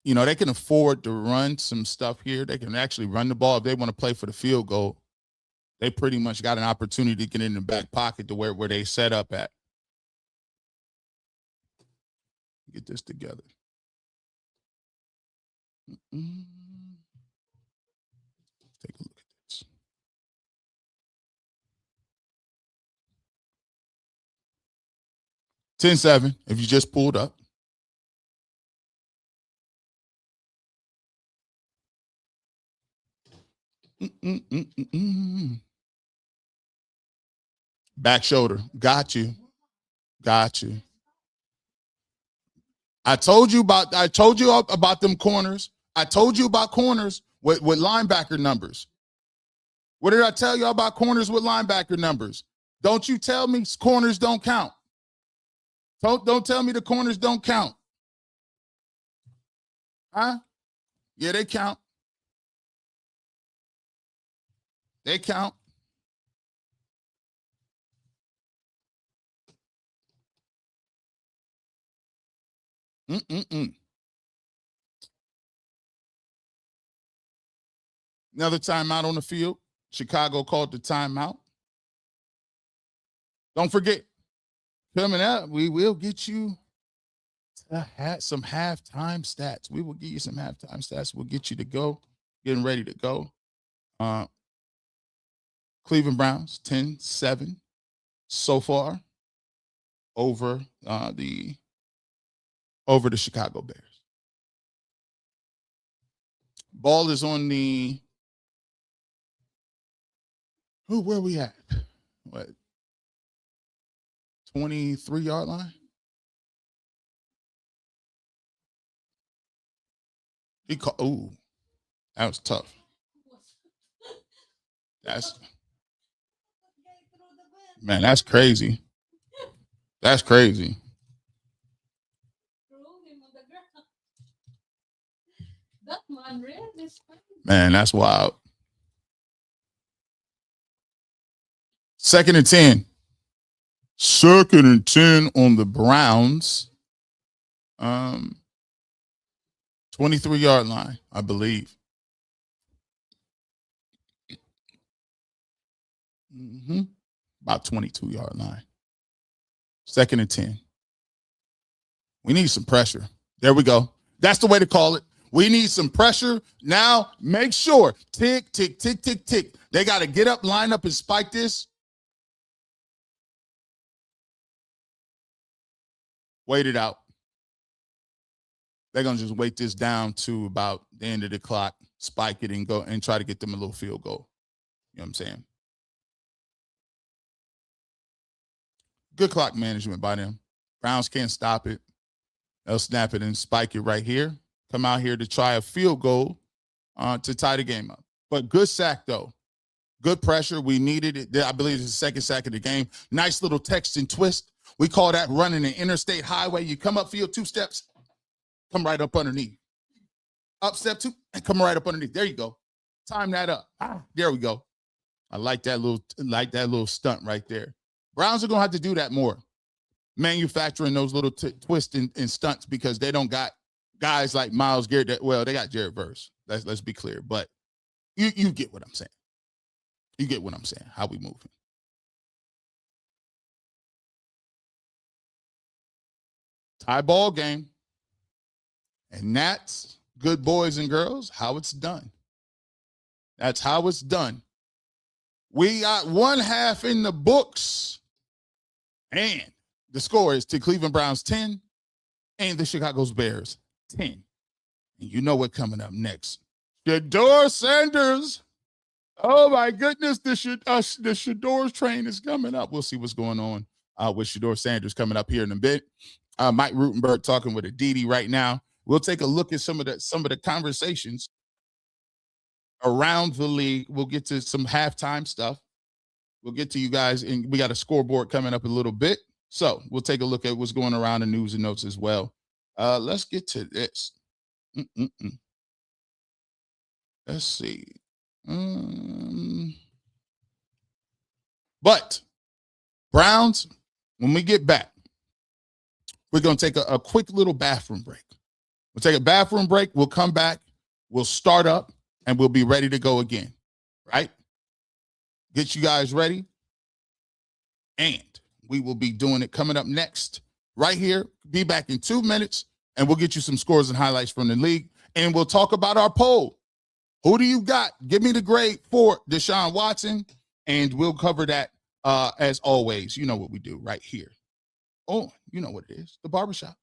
You know, they can afford to run some stuff here. They can actually run the ball. If they want to play for the field goal, they pretty much got an opportunity to get in the back pocket to where they set up at. Get this together. Take a look at this. $10-7 if you just pulled up. Back shoulder. Got you. I told you about them corners. I told you about corners with linebacker numbers. What did I tell you about corners with linebacker numbers? Don't you tell me corners don't count. Don't tell me the corners don't count. Huh? Yeah, they count. They count. Another timeout on the field. Chicago called the timeout. Don't forget, coming up, we will get you some halftime stats. We will give you some halftime stats. We'll get you to go, getting ready to go. Cleveland Browns 10-7 so far over the Chicago Bears. Ball is on the where we at? What? 23-yard line? Ooh, that was tough. Man, that's crazy. That's crazy. Man, that's wild. 2nd and 10. 2nd and 10 on the Browns. 23-yard line, I believe. About 22-yard line. 2nd and 10. We need some pressure. There we go. That's the way to call it. We need some pressure. Now, make sure. Tick, tick, tick, tick, tick. They got to get up, line up, and spike this. Wait it out. They're going to just wait this down to about the end of the clock, spike it, and go and try to get them a little field goal. You know what I'm saying? Good clock management by them. Browns can't stop it. They'll snap it and spike it right here. Come out here to try a field goal to tie the game up. But good sack, though. Good pressure. We needed it. I believe it's the second sack of the game. Nice little Texan twist. We call that running an interstate highway. You come up field 2 steps, come right up underneath. Up step 2, and come right up underneath. There you go. Time that up. There we go. I like that little stunt right there. Browns are gonna have to do that more, manufacturing those little twists and stunts, because they don't got guys like Myles Garrett. They got Jared Verse. Let's be clear, but you get what I'm saying. You get what I'm saying. How we moving? Tie ball game, and that's, good boys and girls, how it's done. That's how it's done. We got one half in the books, and the score is to Cleveland Browns 10 and the Chicago Bears 10. And you know what coming up next? Shedeur Sanders. Oh my goodness, the Shedeur train is coming up. We'll see what's going on with Shedeur Sanders coming up here in a bit. Mike Rutenberg talking with Aditi right now. We'll take a look at some of the conversations around the league. We'll get to some halftime stuff. We'll get to you guys, and we got a scoreboard coming up a little bit. So we'll take a look at what's going around the news and notes as well. Let's get to this. Let's see. But Browns, when we get back, we're going to take a quick little bathroom break. We'll take a bathroom break. We'll come back. We'll start up, and we'll be ready to go again, right? Get you guys ready. And we will be doing it coming up next right here. Be back in 2 minutes, and we'll get you some scores and highlights from the league. And we'll talk about our poll. Who do you got? Give me the grade for Deshaun Watson, and we'll cover that as always. You know what we do right here. Oh, you know what it is. The Barbershop.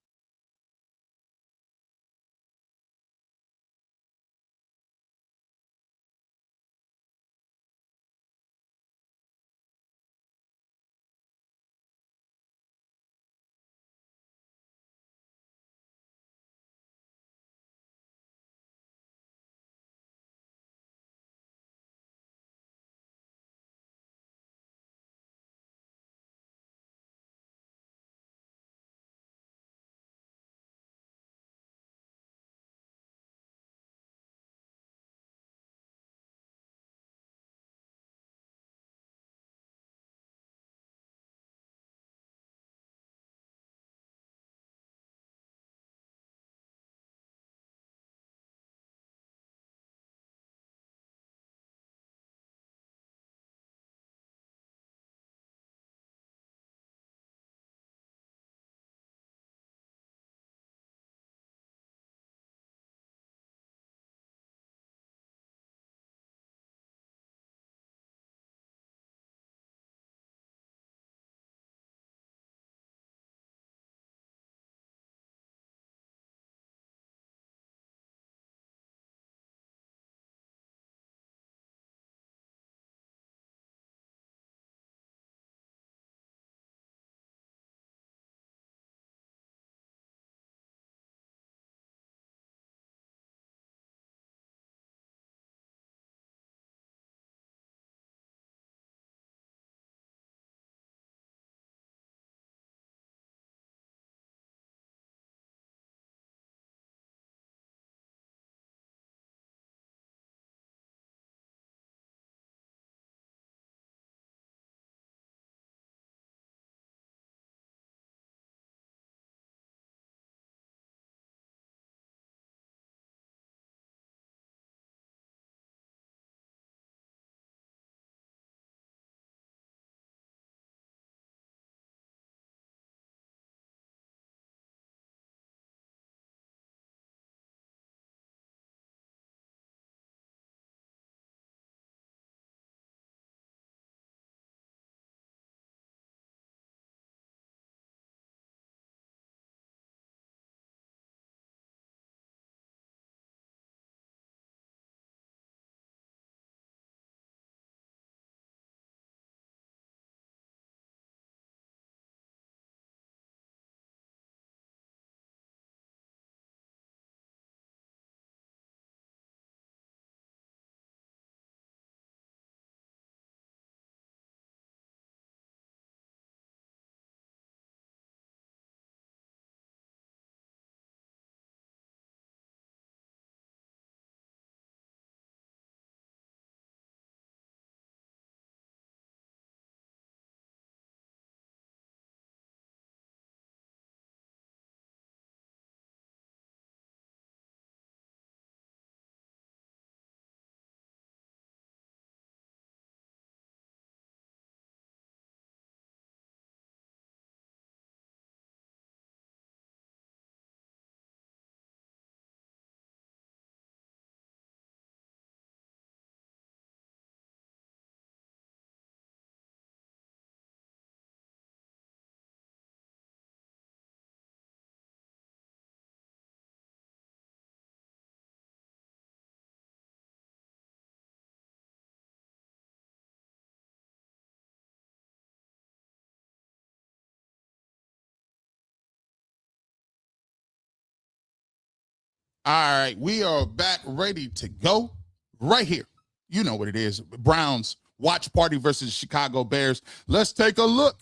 All right, we are back ready to go right here. You know what it is. Browns watch party versus Chicago Bears. Let's take a look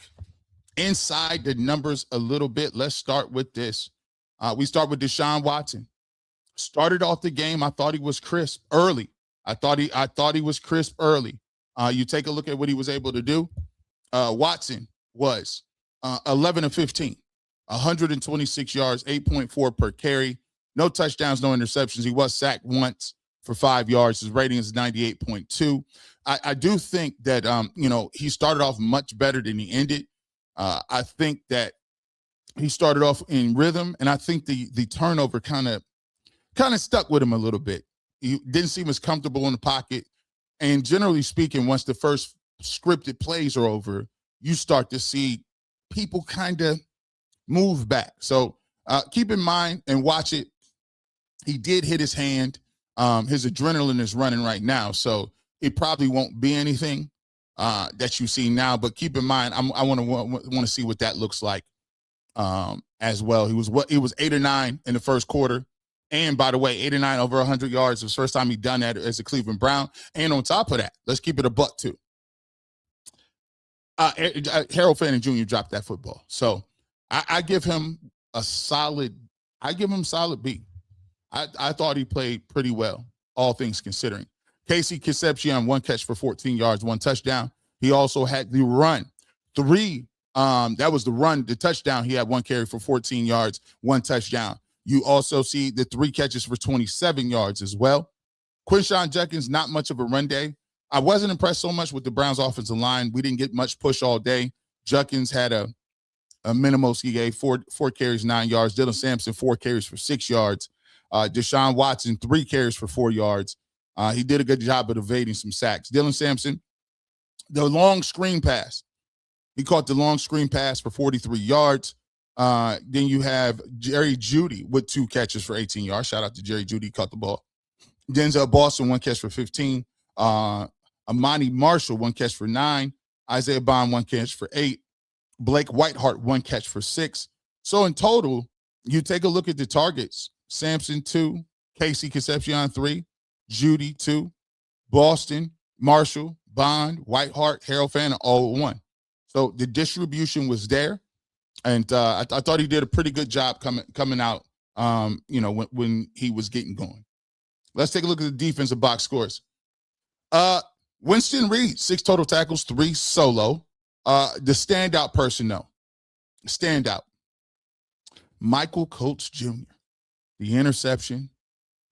inside the numbers a little bit. Let's start with this. We start with Deshaun Watson. Started off the game. I thought he was crisp early. I thought he was crisp early. You take a look at what he was able to do. Watson was 11 of 15, 126 yards, 8.4 per carry. No touchdowns, no interceptions. He was sacked once for 5 yards. His rating is 98.2. I do think that, he started off much better than he ended. I think that he started off in rhythm, and I think the turnover kind of stuck with him a little bit. He didn't seem as comfortable in the pocket. And generally speaking, once the first scripted plays are over, you start to see people kind of move back. So keep in mind and watch it. He did hit his hand. His adrenaline is running right now, so it probably won't be anything that you see now. But keep in mind, I want to see what that looks like as well. He was 8 or 9 in the first quarter, and by the way, 8 or 9 over 100 yards. It was the first time he'd done that as a Cleveland Brown. And on top of that, let's keep it a buck too. Harold Fanning Jr. dropped that football, so I give him a solid. I give him solid B. I thought he played pretty well, all things considering. Casey Concepcion, 1 catch for 14 yards, 1 touchdown. He also had the run. That was the run, the touchdown. He had 1 carry for 14 yards, 1 touchdown. You also see the 3 catches for 27 yards as well. Quinshawn Judkins, not much of a run day. I wasn't impressed so much with the Browns offensive line. We didn't get much push all day. Judkins had a minimals. He gave 4 carries, 9 yards. Dylan Sampson, 4 carries for 6 yards. Deshaun Watson, 3 carries for 4 yards. He did a good job of evading some sacks. Dylan Sampson, the long screen pass. He caught the long screen pass for 43 yards. Then you have Jerry Jeudy with 2 catches for 18 yards. Shout out to Jerry Jeudy, he caught the ball. Denzel Boston, 1 catch for 15. Amani Marshall, 1 catch for 9. Isaiah Bond, 1 catch for 8. Blake Whiteheart, 1 catch for 6. So in total, you take a look at the targets. Sampson, 2. Casey Concepcion, 3. Jeudy, 2. Boston, Marshall, Bond, Whiteheart, Harold Fanning, all 1. So the distribution was there. And I thought he did a pretty good job coming out, when he was getting going. Let's take a look at the defensive box scores. Winston Reed, 6 total tackles, 3 solo. The standout person, though. Standout. Michael Coates Jr. The interception.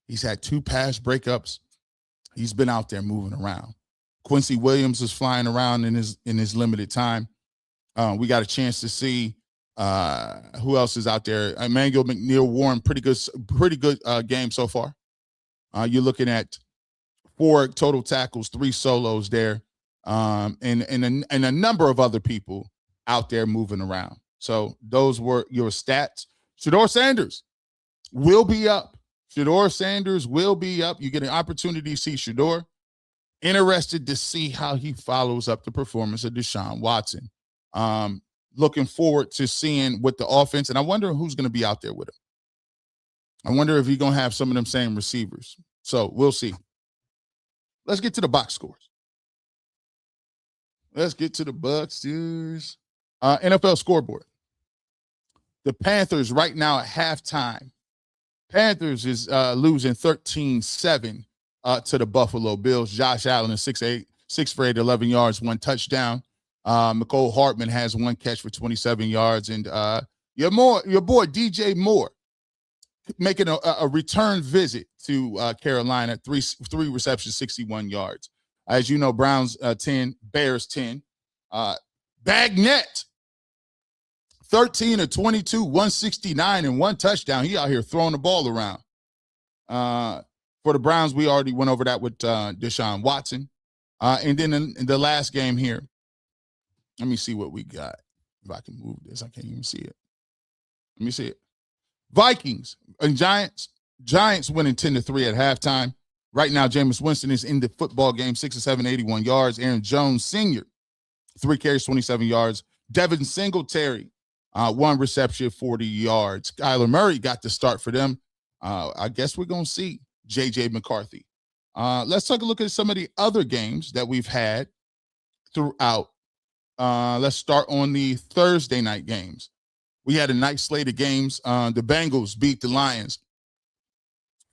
He's had 2 pass breakups. He's been out there moving around. Quincy Williams is flying around in his limited time. We got a chance to see who else is out there. Emmanuel McNeil-Warren, pretty good game so far. You're looking at 4 total tackles, 3 solos there, and a number of other people out there moving around. So those were your stats. Shedeur Sanders will be up. Shedeur Sanders will be up. You get an opportunity to see Shedeur. Interested to see how he follows up the performance of Deshaun Watson. Looking forward to seeing what the offense, and I wonder who's going to be out there with him. I wonder if he's going to have some of them same receivers. So we'll see. Let's get to the box scores. Let's get to the Bucks. NFL scoreboard. The Panthers right now at halftime. Panthers is losing 13-7 to the Buffalo Bills. Josh Allen is 6 for 8, 11 yards, 1 touchdown. McCole Hartman has 1 catch for 27 yards. And your boy DJ Moore making a return visit to Carolina, 3 receptions, 61 yards. As you know, Browns 10, Bears 10. Bagnett, 13 of 22, 169 and 1 touchdown. He out here throwing the ball around. For the Browns, we already went over that with Deshaun Watson. And then in the last game here, let me see what we got. If I can move this, I can't even see it. Let me see it. Vikings and Giants. Giants winning 10-3 at halftime. Right now, Jameis Winston is in the football game, 6 of 7, 81 yards. Aaron Jones Sr., 3 carries, 27 yards. Devin Singletary, 1 reception, 40 yards. Kyler Murray got the start for them. I guess we're going to see J.J. McCarthy. Let's take a look at some of the other games that we've had throughout. Let's start on the Thursday night games. We had a nice slate of games. The Bengals beat the Lions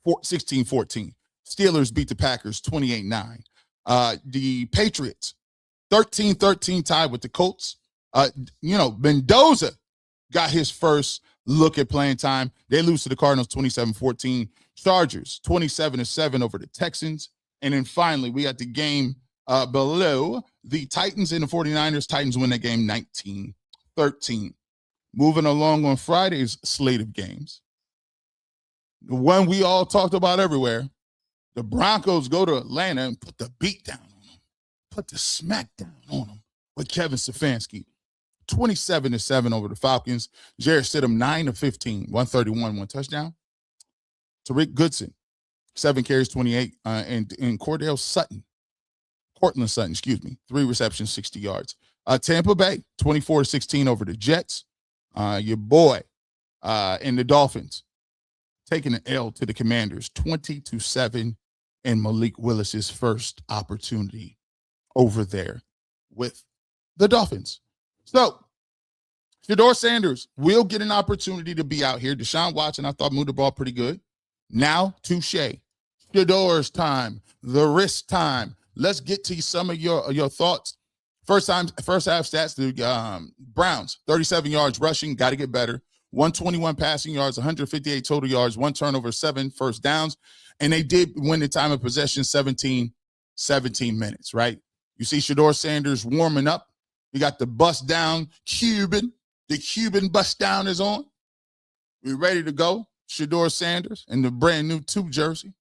16-14. Steelers beat the Packers 28-9. The Patriots 13-13 tied with the Colts. Mendoza got his first look at playing time. They lose to the Cardinals 27-14. Chargers 27-7 over the Texans. And then finally, we got the game below, the Titans and the 49ers. Titans win that game 19-13. Moving along on Friday's slate of games, the one we all talked about everywhere, the Broncos go to Atlanta and put the beat down on them, put the smack down on them with Kevin Stefanski. 27-7 over the Falcons. Jarrett Stidham 9-15, 131, one touchdown. Tariq Goodson, 7 carries, 28, and Cortland Sutton, 3 receptions, 60 yards. Tampa Bay, 24-16 over the Jets. Your boy and the Dolphins taking an L to the Commanders, 20-7, and Malik Willis's first opportunity over there with the Dolphins. So, Shedeur Sanders will get an opportunity to be out here. Deshaun Watson, I thought, moved the ball pretty good. Now, touche. Shedeur's time, the wrist time. Let's get to some of your thoughts. First half stats, the Browns, 37 yards rushing, got to get better. 121 passing yards, 158 total yards, 1 turnover, 7 first downs. And they did win the time of possession 17 minutes, right? You see Shedeur Sanders warming up. We got the bust down Cuban. The Cuban bust down is on. We're ready to go. Shedeur Sanders in the brand new 2 jersey.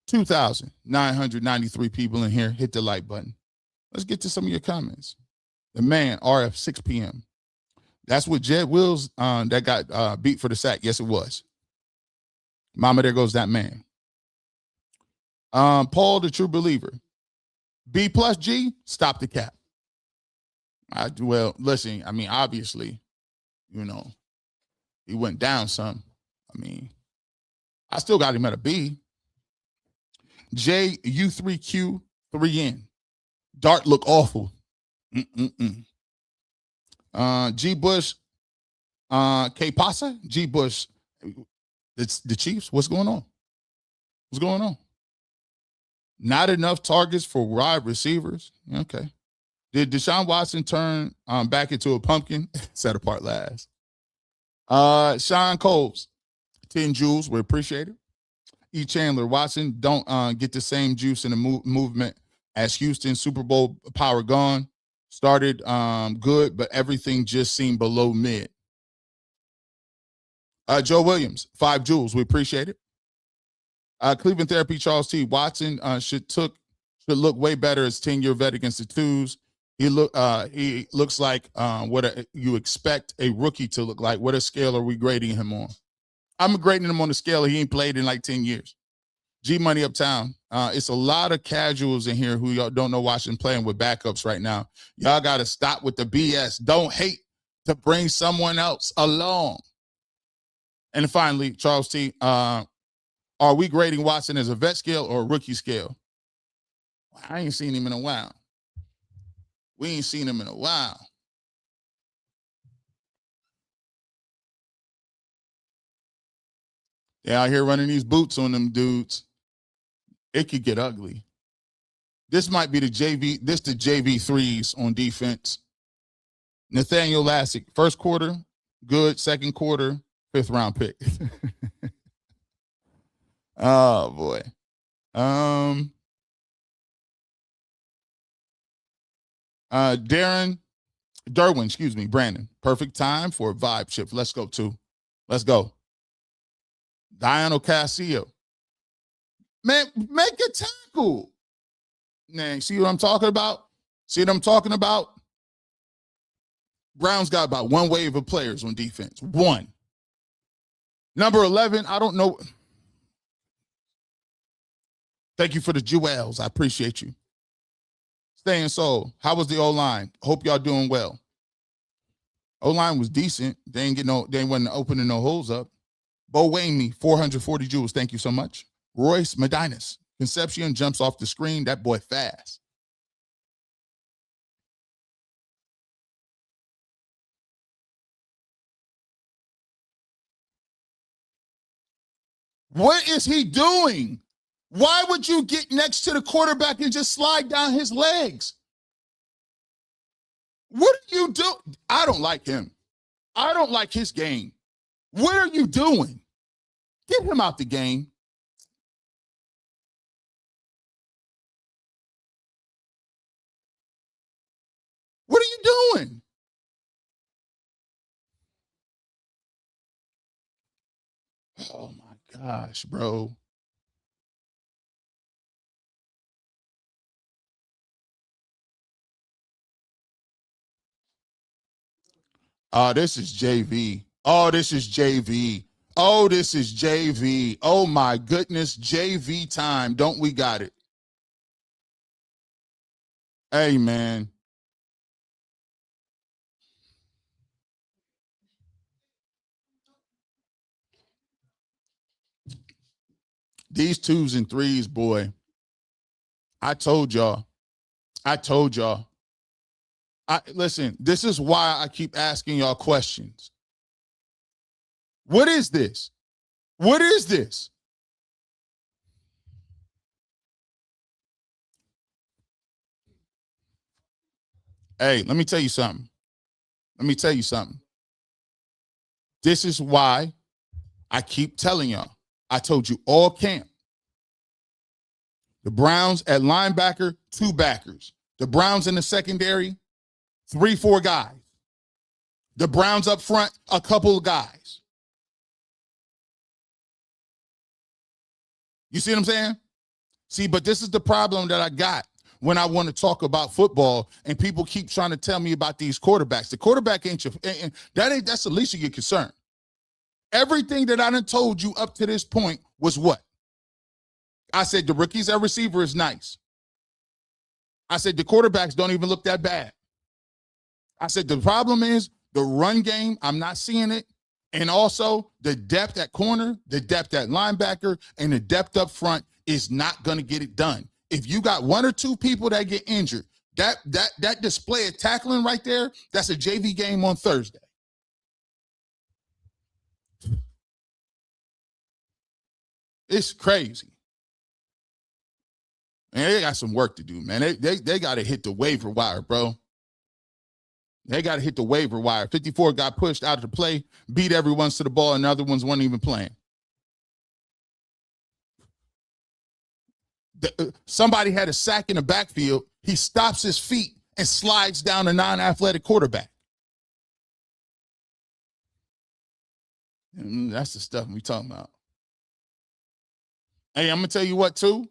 2,993 people in here. Hit the like button. Let's get to some of your comments. The man, RF, 6 p.m. That's what Jed Wills that got beat for the sack. Yes, it was. Mama, there goes that man. Paul, the true believer. B plus G, stop the cap. Well, listen, I mean, obviously, he went down some. I mean, I still got him at a B. J, U3Q, 3N. Dart look awful. G-Bush, K Pasa, G-Bush. It's the Chiefs. What's going on? What's going on? Not enough targets for wide receivers. Okay. Did Deshaun Watson turn back into a pumpkin? Set apart last. Sean Coles, 10 joules. We appreciate it. E. Chandler, Watson don't get the same juice in the movement as Houston. Super Bowl power gone. Started good, but everything just seemed below mid. Joe Williams, 5 joules. We appreciate it. Cleveland Therapy, Charles T. Watson should look way better as 10-year vet against the twos. He looks like what you expect a rookie to look like. What a scale are we grading him on? I'm grading him on the scale he ain't played in like 10 years. G Money Uptown. It's a lot of casuals in here who y'all don't know Washington playing with backups right now. Y'all got to stop with the BS. Don't hate to bring someone else along. And finally, Charles T. Are we grading Watson as a vet scale or a rookie scale? I ain't seen him in a while. We ain't seen him in a while. They're out here running these boots on them dudes. It could get ugly. This might be the JV. This the JV threes on defense. Nathaniel Lassick, first quarter, good. Second quarter, 5th round pick. Oh boy. Derwin, Brandon. Perfect time for a vibe shift. Let's go, 2. Let's go. Diano Castillo. Man, make a tackle. Man, see what I'm talking about? Browns got about 1 wave of players on defense. 1. Number 11, I don't know. Thank you for the jewels. I appreciate you. Staying soul. How was the O-line? Hope y'all doing well. O-line was decent. They wasn't opening no holes up. Bo Wayne, 440 jewels. Thank you so much. Royce Medinas. Concepcion jumps off the screen. That boy fast. What is he doing? Why would you get next to the quarterback and just slide down his legs? What are you doing? I don't like him. I don't like his game. What are you doing? Get him out the game. What are you doing? Oh my gosh, bro. Oh, this is JV. Oh, this is JV. Oh, this is JV. Oh my goodness, JV time. Don't we got it? Hey, man. These 2s and 3s, boy. I told y'all. Listen, this is why I keep asking y'all questions. What is this? What is this? Hey, let me tell you something. This is why I keep telling y'all. I told you all camp. The Browns at linebacker, 2 backers. The Browns in the secondary, 3-4 guys. The Browns up front, a couple of guys. You see what I'm saying? See, but this is the problem that I got when I want to talk about football and people keep trying to tell me about these quarterbacks. The quarterback ain't your, that's the least of your concern. Everything that I done told you up to this point was what? I said the rookies at receiver is nice. I said the quarterbacks don't even look that bad. I said the problem is the run game, I'm not seeing it. And also the depth at corner, the depth at linebacker, and the depth up front is not going to get it done. If you got 1 or 2 people that get injured, that display of tackling right there, that's a JV game on Thursday. It's crazy. Man, they got some work to do, man. They got to hit the waiver wire, bro. They got to hit the waiver wire. 54 got pushed out of the play, beat everyone to the ball, and the other ones weren't even playing. Somebody had a sack in the backfield. He stops his feet and slides down a non-athletic quarterback. And that's the stuff we talking about. Hey, I'm going to tell you what, too.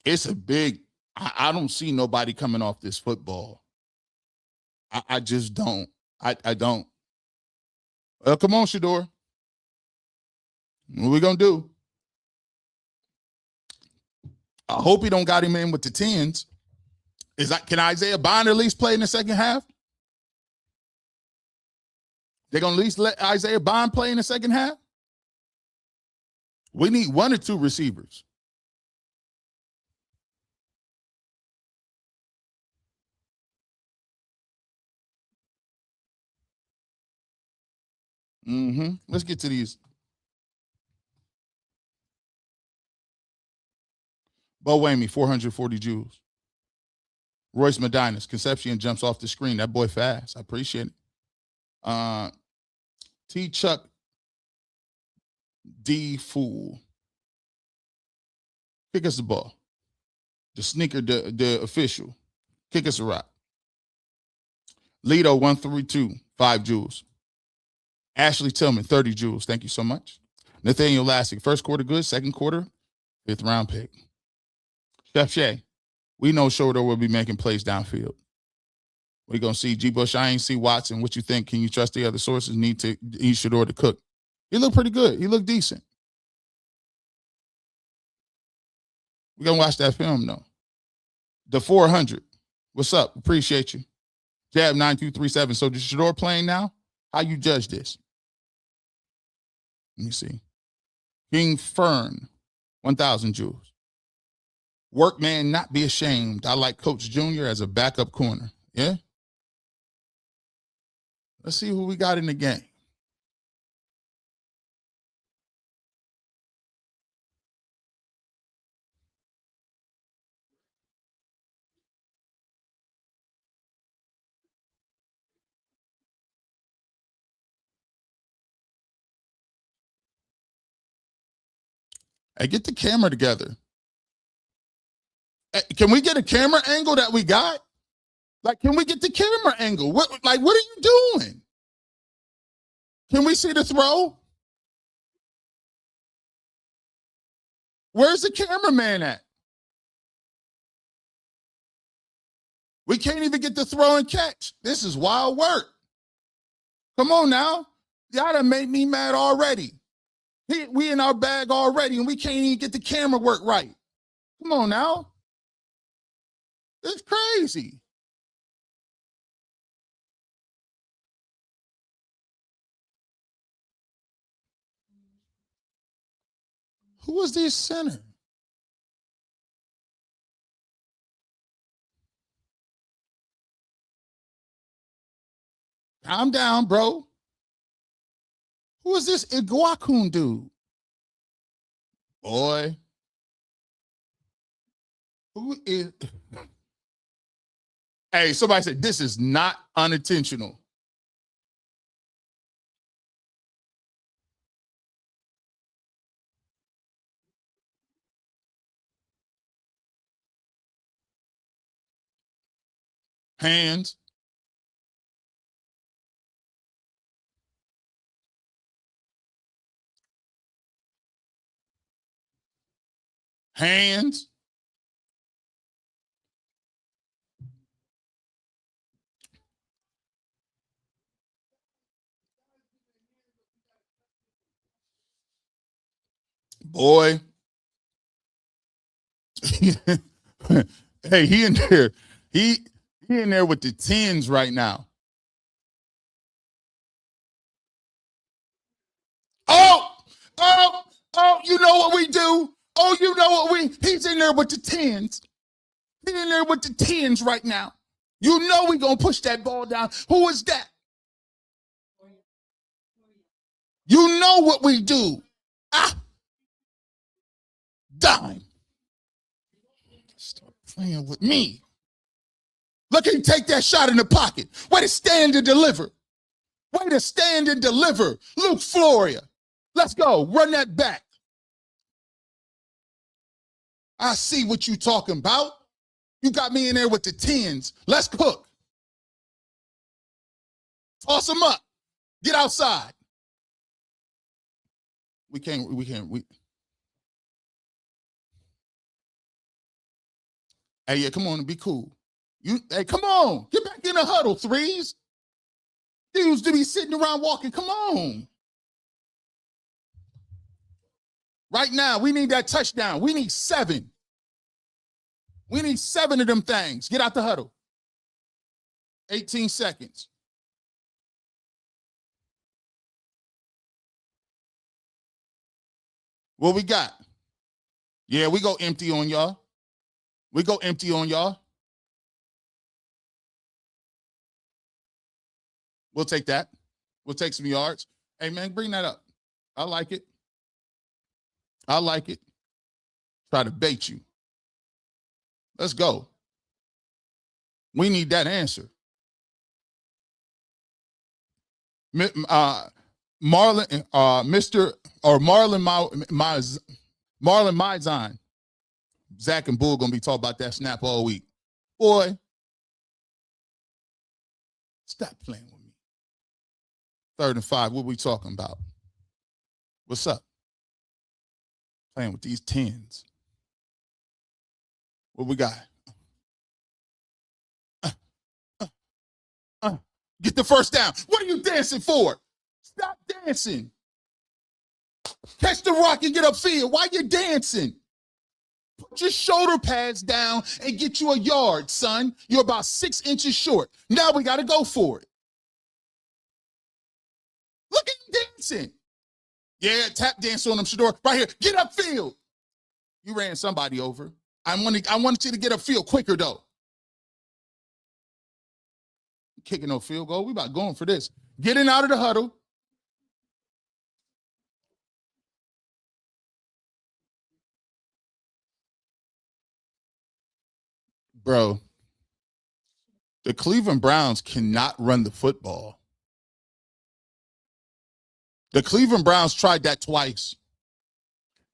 It's a big, I don't see nobody coming off this football. I just don't. I don't. Well, come on, Shedeur. What we going to do? I hope he don't got him in with the 10s. Can Isaiah Bond at least play in the second half? They're going to at least let Isaiah Bond play in the second half? We need 1 or 2 receivers. Let's get to these. Bo Whammy, 440 jewels. Royce Medinas, Concepcion jumps off the screen. That boy fast. I appreciate it. T. Chuck D. Fool. Kick us the ball. The sneaker, the official. Kick us a rock. Lido, 132, 5 jewels. Ashley Tillman, 30 jewels. Thank you so much. Nathaniel Lassick, first quarter good, second quarter, 5th round pick. Chef Shay, we know Shedeur will be making plays downfield. We're going to see G-Bush. I ain't see Watson. What you think? Can you trust the other sources? Need Shedeur to cook. He looked pretty good. He looked decent. We're going to watch that film, though. The 400. What's up? Appreciate you. Jab 9237. So is Shedeur playing now? How you judge this? Let me see. King Fern, 1,000 joules. Workman, not be ashamed. I like Coach Jr. as a backup corner. Yeah? Let's see who we got in the game. Hey, get the camera together. Hey, can we get a camera angle that we got? Like, can we get the camera angle? What are you doing? Can we see the throw? Where's the cameraman at? We can't even get the throw and catch. This is wild work. Come on now. Y'all done made me mad already. We in our bag already, and we can't even get the camera work right. Come on now. It's crazy. Who was this center? Calm down, bro. Who is this Iguakun dude? Boy. Who is... Hey, somebody said this is not unintentional. Hands. Hands. Boy. Hey, he in there. He in there with the 10s right now. Oh, you know what we do? Oh, you know what he's in there with the 10s. He's in there with the 10s right now. You know we gonna push that ball down. Who is that? You know what we do. Dime. Start playing with me. Look at him take that shot in the pocket. Way to stand and deliver. Way to stand and deliver. Luke Floria. Let's go. Run that back. I see what you talking about. You got me in there with the 10s. Let's cook. Toss them up. Get outside. We can't. Hey, yeah, come on and be cool. Hey, come on. Get back in the huddle, threes. Dudes to be sitting around walking. Come on. Right now, we need that touchdown. We need 7. We need 7 of them things. Get out the huddle. 18 seconds. What we got? Yeah, we go empty on y'all. We go empty on y'all. We'll take that. We'll take some yards. Hey, man, bring that up. I like it. I like it. Try to bait you. Let's go. We need that answer. Marlon Mizon. Zach and Bull gonna be talking about that snap all week. Boy, stop playing with me. 3rd and 5. What we talking about? What's up? Playing with these 10s. What we got? Get the first down. What are you dancing for? Stop dancing. Catch the rock and get upfield. Why you dancing? Put your shoulder pads down and get you a yard, son. You're about 6 inches short. Now we got to go for it. dancing. Yeah, tap dance on them, Shedeur. Right here. Get upfield. You ran somebody over. I wanted you to get upfield quicker, though. Kicking no field goal. We about going for this. Getting out of the huddle. Bro, the Cleveland Browns cannot run the football. The Cleveland Browns tried that twice.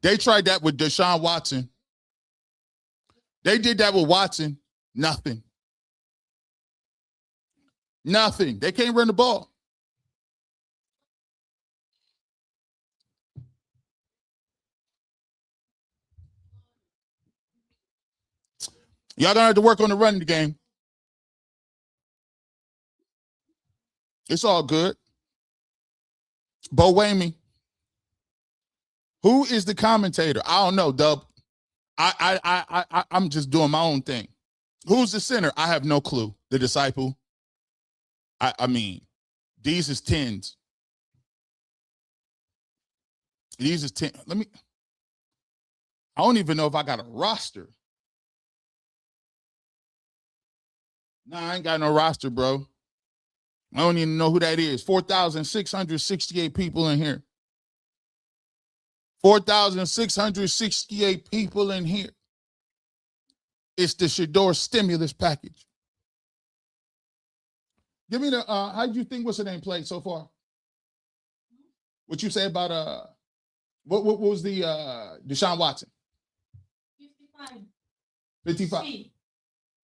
They tried that with Deshaun Watson. They did that with Watson. Nothing. Nothing. They can't run the ball. Y'all gonna have to work on the running game. It's all good. Bo Wamey. Who is the commentator? I don't know, Dub. I'm just doing my own thing. Who's the center? I have no clue. The disciple. I mean, these is 10s. These is 10. I don't even know if I got a roster. Nah, I ain't got no roster, bro. I don't even know who that is. 4,668 people in here. 4,668 people in here. It's the Shedeur stimulus package. Give me the, how do you think, what's the name played so far? What you say about, what was the, Deshaun Watson? 55.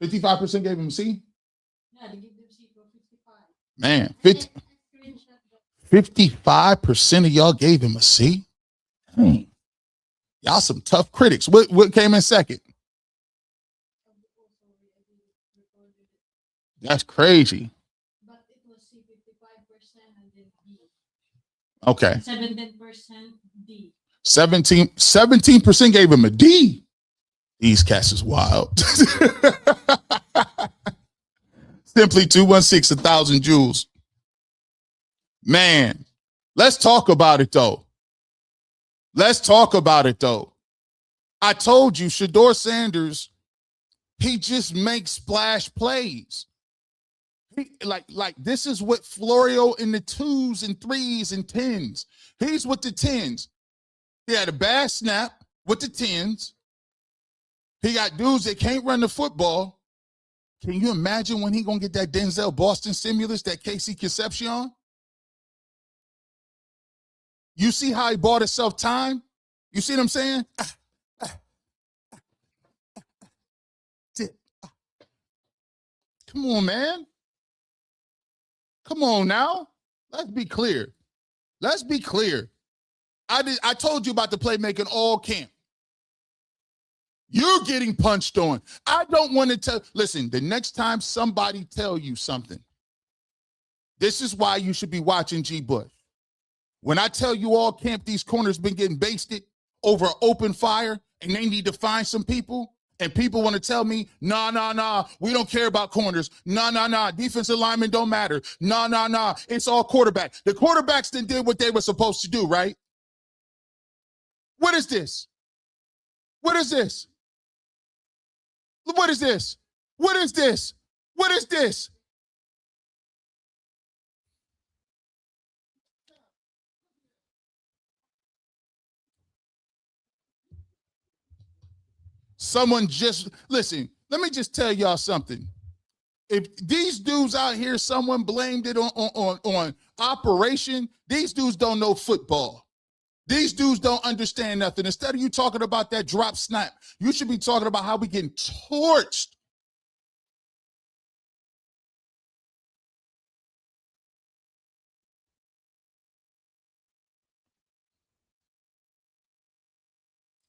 55% gave him a C? Yeah, they give them C for 55. Man, 55% of y'all gave him a C? Dang. Y'all some tough critics. What came in second? That's crazy. But it was C 55% and then B. Okay. 17% D. 17% gave him a D. These cats is wild. Simply 216, 1,000 joules. Man, let's talk about it though. Let's talk about it though. I told you, Shedeur Sanders, he just makes splash plays. Like this is what Florio in the 2s and 3s and 10s. He's with the 10s. He had a bad snap with the 10s. He got dudes that can't run the football. Can you imagine when he gonna get that Denzel Boston stimulus, that Casey Concepcion? You see how he bought himself time? You see what I'm saying? Come on, man. Come on now. Let's be clear. Let's be clear. I told you about the playmaking all camp. You're getting punched on. I don't want to tell. Listen, the next time somebody tell you something, this is why you should be watching G-Bush. When I tell you all camp, these corners been getting basted over open fire and they need to find some people, and people want to tell me, nah, we don't care about corners. Nah, defensive linemen don't matter. Nah, it's all quarterback. The quarterbacks then did what they were supposed to do, right? What is this? What is this? What is this? What is this? What is this? Someone just, listen, let me just tell y'all something. If these dudes out here, someone blamed it on operation, these dudes don't know football. These dudes don't understand nothing. Instead of you talking about that drop snap, you should be talking about how we getting torched.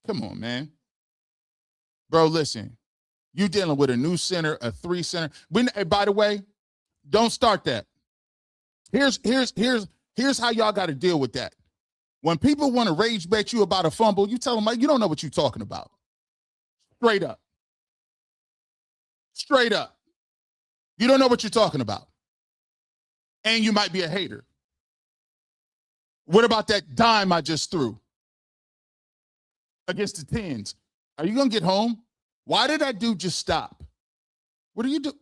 Come on, man. Bro, listen. You dealing with a new center, a 3 center. By the way, don't start that. Here's how y'all got to deal with that. When people want to rage bet you about a fumble, you tell them, like, you don't know what you're talking about. Straight up. Straight up. You don't know what you're talking about. And you might be a hater. What about that dime I just threw against the Tens? Are you going to get home? Why did that dude just stop? What do you do?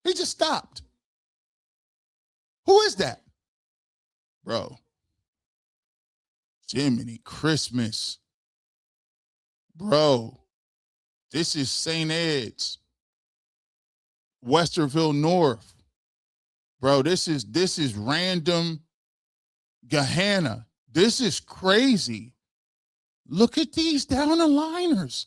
He just stopped. Who is that? Bro. Jiminy Christmas. Bro. This is St. Ed's. Westerville North. Bro, this is random Gahanna. This is crazy. Look at these down the liners.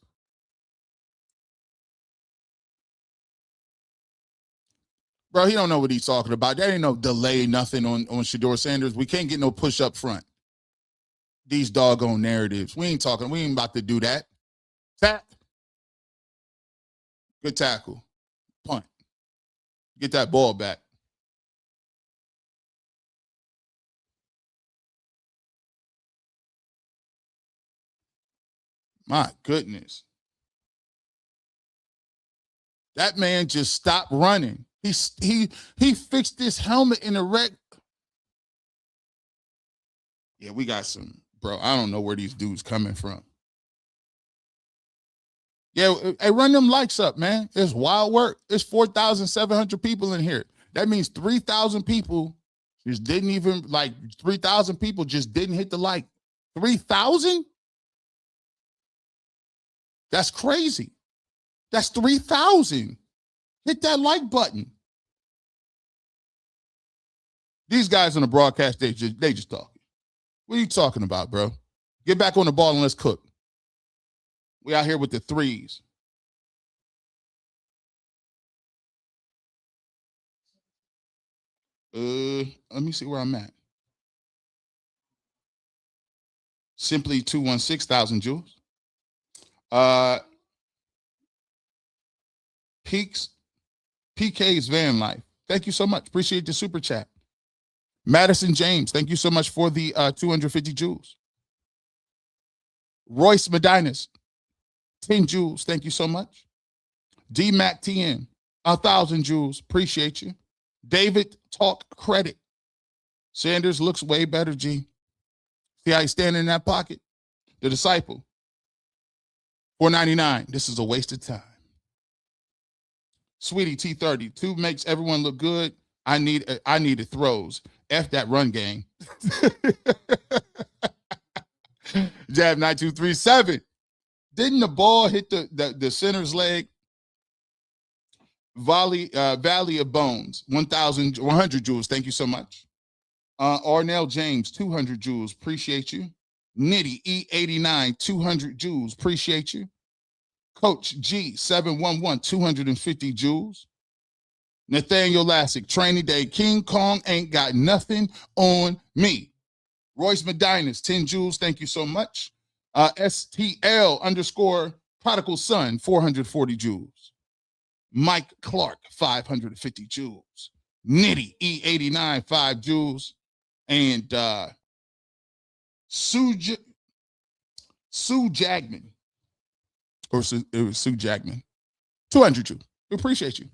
Bro, he don't know what he's talking about. There ain't no delay, nothing on Shedeur Sanders. We can't get no push up front. These doggone narratives. We ain't about to do that. Tap. Good tackle. Punt. Get that ball back. My goodness. That man just stopped running. He fixed this helmet in a wreck. Yeah, we got some, bro. I don't know where these dudes coming from. Yeah, hey, run them likes up, man. It's wild work. It's 4,700 people in here. That means 3,000 people just didn't even, 3,000 people just didn't hit the like. 3,000? That's crazy. That's 3,000. Hit that like button. These guys on the broadcast, they just talking. What are you talking about, bro? Get back on the ball and let's cook. We out here with the threes. Let me see where I'm at. Simply 216,000 joules. PK's van life. Thank you so much. Appreciate the super chat. Madison James, thank you so much for the 250 joules. Royce Medinas, 10 joules. Thank you so much. D-Mac TN, 1,000 joules. Appreciate you. David Talk Credit. Sanders looks way better, G. See how he's standing in that pocket? The Disciple. $4.99. This is a waste of time. Sweetie T30. 2 makes everyone look good. I needed throws. F that run game. Jab 9237. Didn't the ball hit the center's leg? Valley of Bones, 100 joules. Thank you so much. Arnell James, 200 joules. Appreciate you. Nitty E89, 200 joules. Appreciate you. Coach G, 711, 250 joules. Nathaniel Lassick, training day. King Kong ain't got nothing on me. Royce Medinas, 10 joules. Thank you so much. STL _ prodigal son, 440 joules. Mike Clark, 550 joules. Nitty E89, 5 joules. And Sue Jagman. It was Sue Jagman. 200 joules. We appreciate you.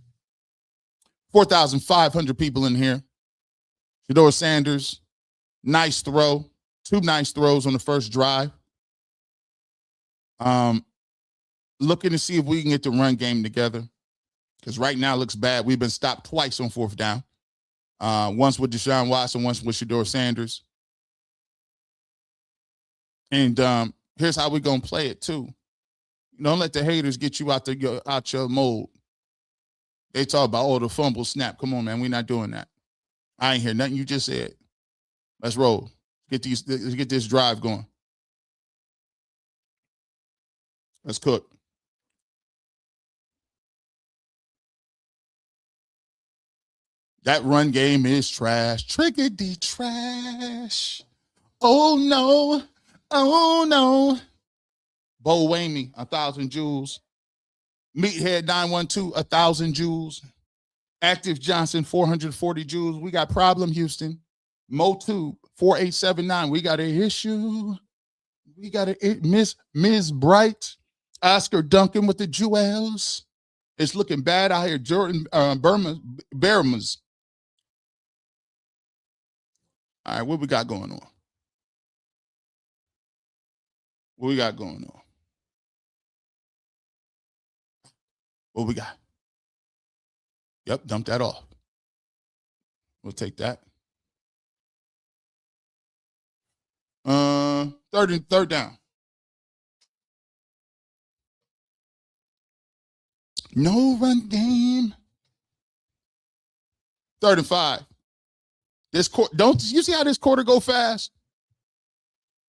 4,500 people in here. Shedeur Sanders, nice throw. 2 nice throws on the first drive. Looking to see if we can get the run game together. Because right now it looks bad. We've been stopped twice on 4th down. Once with Deshaun Watson, once with Shedeur Sanders. And here's how we're going to play it, too. Don't let the haters get you out your mold. They talk about, the fumble snap. Come on, man. We're not doing that. I ain't hear nothing you just said. Let's roll. Let's get this drive going. Let's cook. That run game is trash. Trickety trash. Oh, no. Oh, no. Bo Wamey, 1,000 joules. Meathead 912, 1,000 joules. Active Johnson, 440 joules. We got problem, Houston. Mo2, 4879. We got an issue. We got Ms. Bright. Oscar Duncan with the jewels. It's looking bad out here. Jordan Bermas. All right, what we got going on? What we got going on? What we got? Yep, dump that off. We'll take that. Third down. No run game. 3rd and 5. This don't you see how this quarter go fast?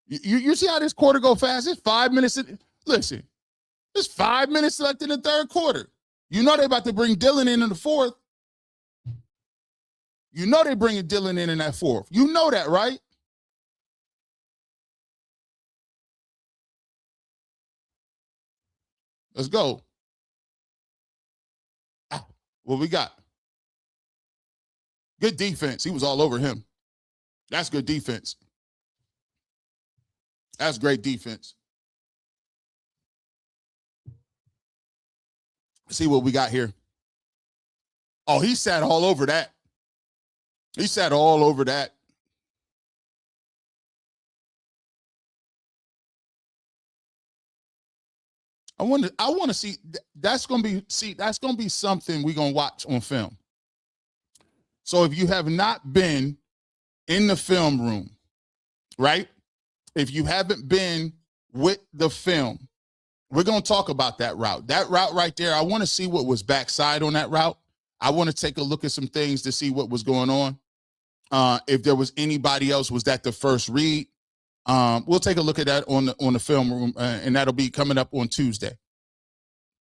You see how this quarter go fast? It's 5 minutes. Listen, it's 5 minutes left in the 3rd quarter. You know they about to bring Dylan in the 4th. You know they bringing Dylan in that 4th. You know that, right? Let's go. What we got? Good defense. He was all over him. That's good defense. That's great defense. Let's see what we got here. Oh, he sat all over that. He sat all over that. I want to see. That's gonna be something we're gonna watch on film. So if you have not been in the film room, right? If you haven't been with the film, we're gonna talk about that route. That route right there. I want to see what was backside on that route. I want to take a look at some things to see what was going on. If there was anybody else, was that the first read? We'll take a look at that on the film room, and that'll be coming up on Tuesday.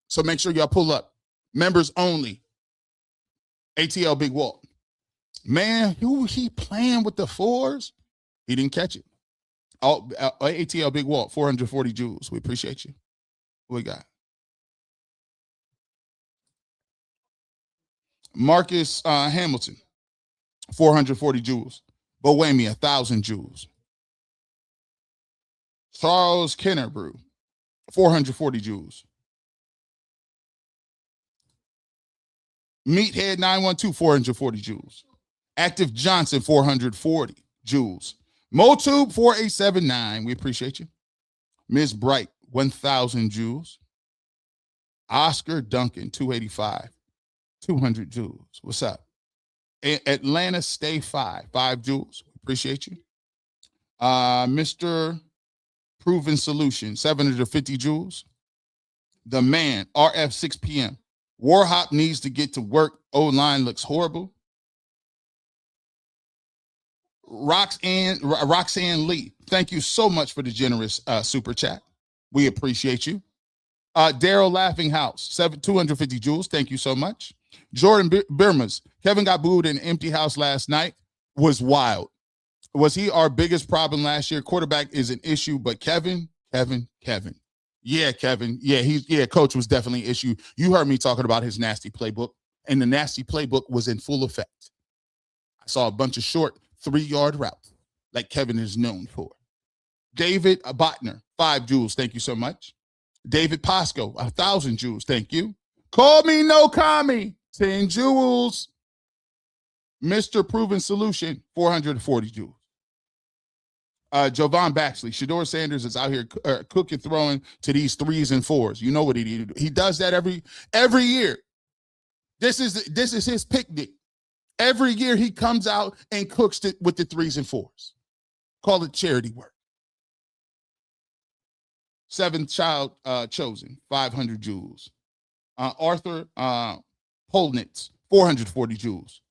So make sure y'all pull up. Members only. ATL Big Walt. Man, who he playing with the 4s? He didn't catch it. Oh, ATL Big Walt, 440 joules. We appreciate you. What we got? Marcus Hamilton, 440 joules. Bohemia, 1,000 joules. Charles Kennerbrew, 440 joules. Meathead 912, 440 joules. Active Johnson, 440 joules. Motube, 4879. We appreciate you. Ms. Bright, 1,000 joules. Oscar Duncan, 285. 200 joules. What's up? Atlanta Stay 5 joules. Appreciate you. Mr. Proven Solution, 750 joules. The Man, RF 6 p.m. Warhop needs to get to work. O-line looks horrible. Roxanne Lee, thank you so much for the generous super chat. We appreciate you. Daryl Laughing House, 250 joules. Thank you so much. Jordan Birmas, Kevin got booed in an empty house last night. Was wild. Was he our biggest problem last year? Quarterback is an issue, but Kevin. Yeah, Kevin. Yeah, coach was definitely an issue. You heard me talking about his nasty playbook, and the nasty playbook was in full effect. I saw a bunch of short 3-yard routes like Kevin is known for. David Botner, 5 joules. Thank you so much. David Pasco, 1,000 joules. Thank you. Call me no commie, 10 joules. Mr. Proven Solution, 440 joules. Jovan Baxley, Shedeur Sanders is out here cooking, throwing to these 3s and 4s. You know what he do. He does that every year. This is his picnic. Every year he comes out and cooks it with the 3s and 4s. Call it charity work. 7th child chosen, 500 joules. Arthur Polnitz, 440 joules.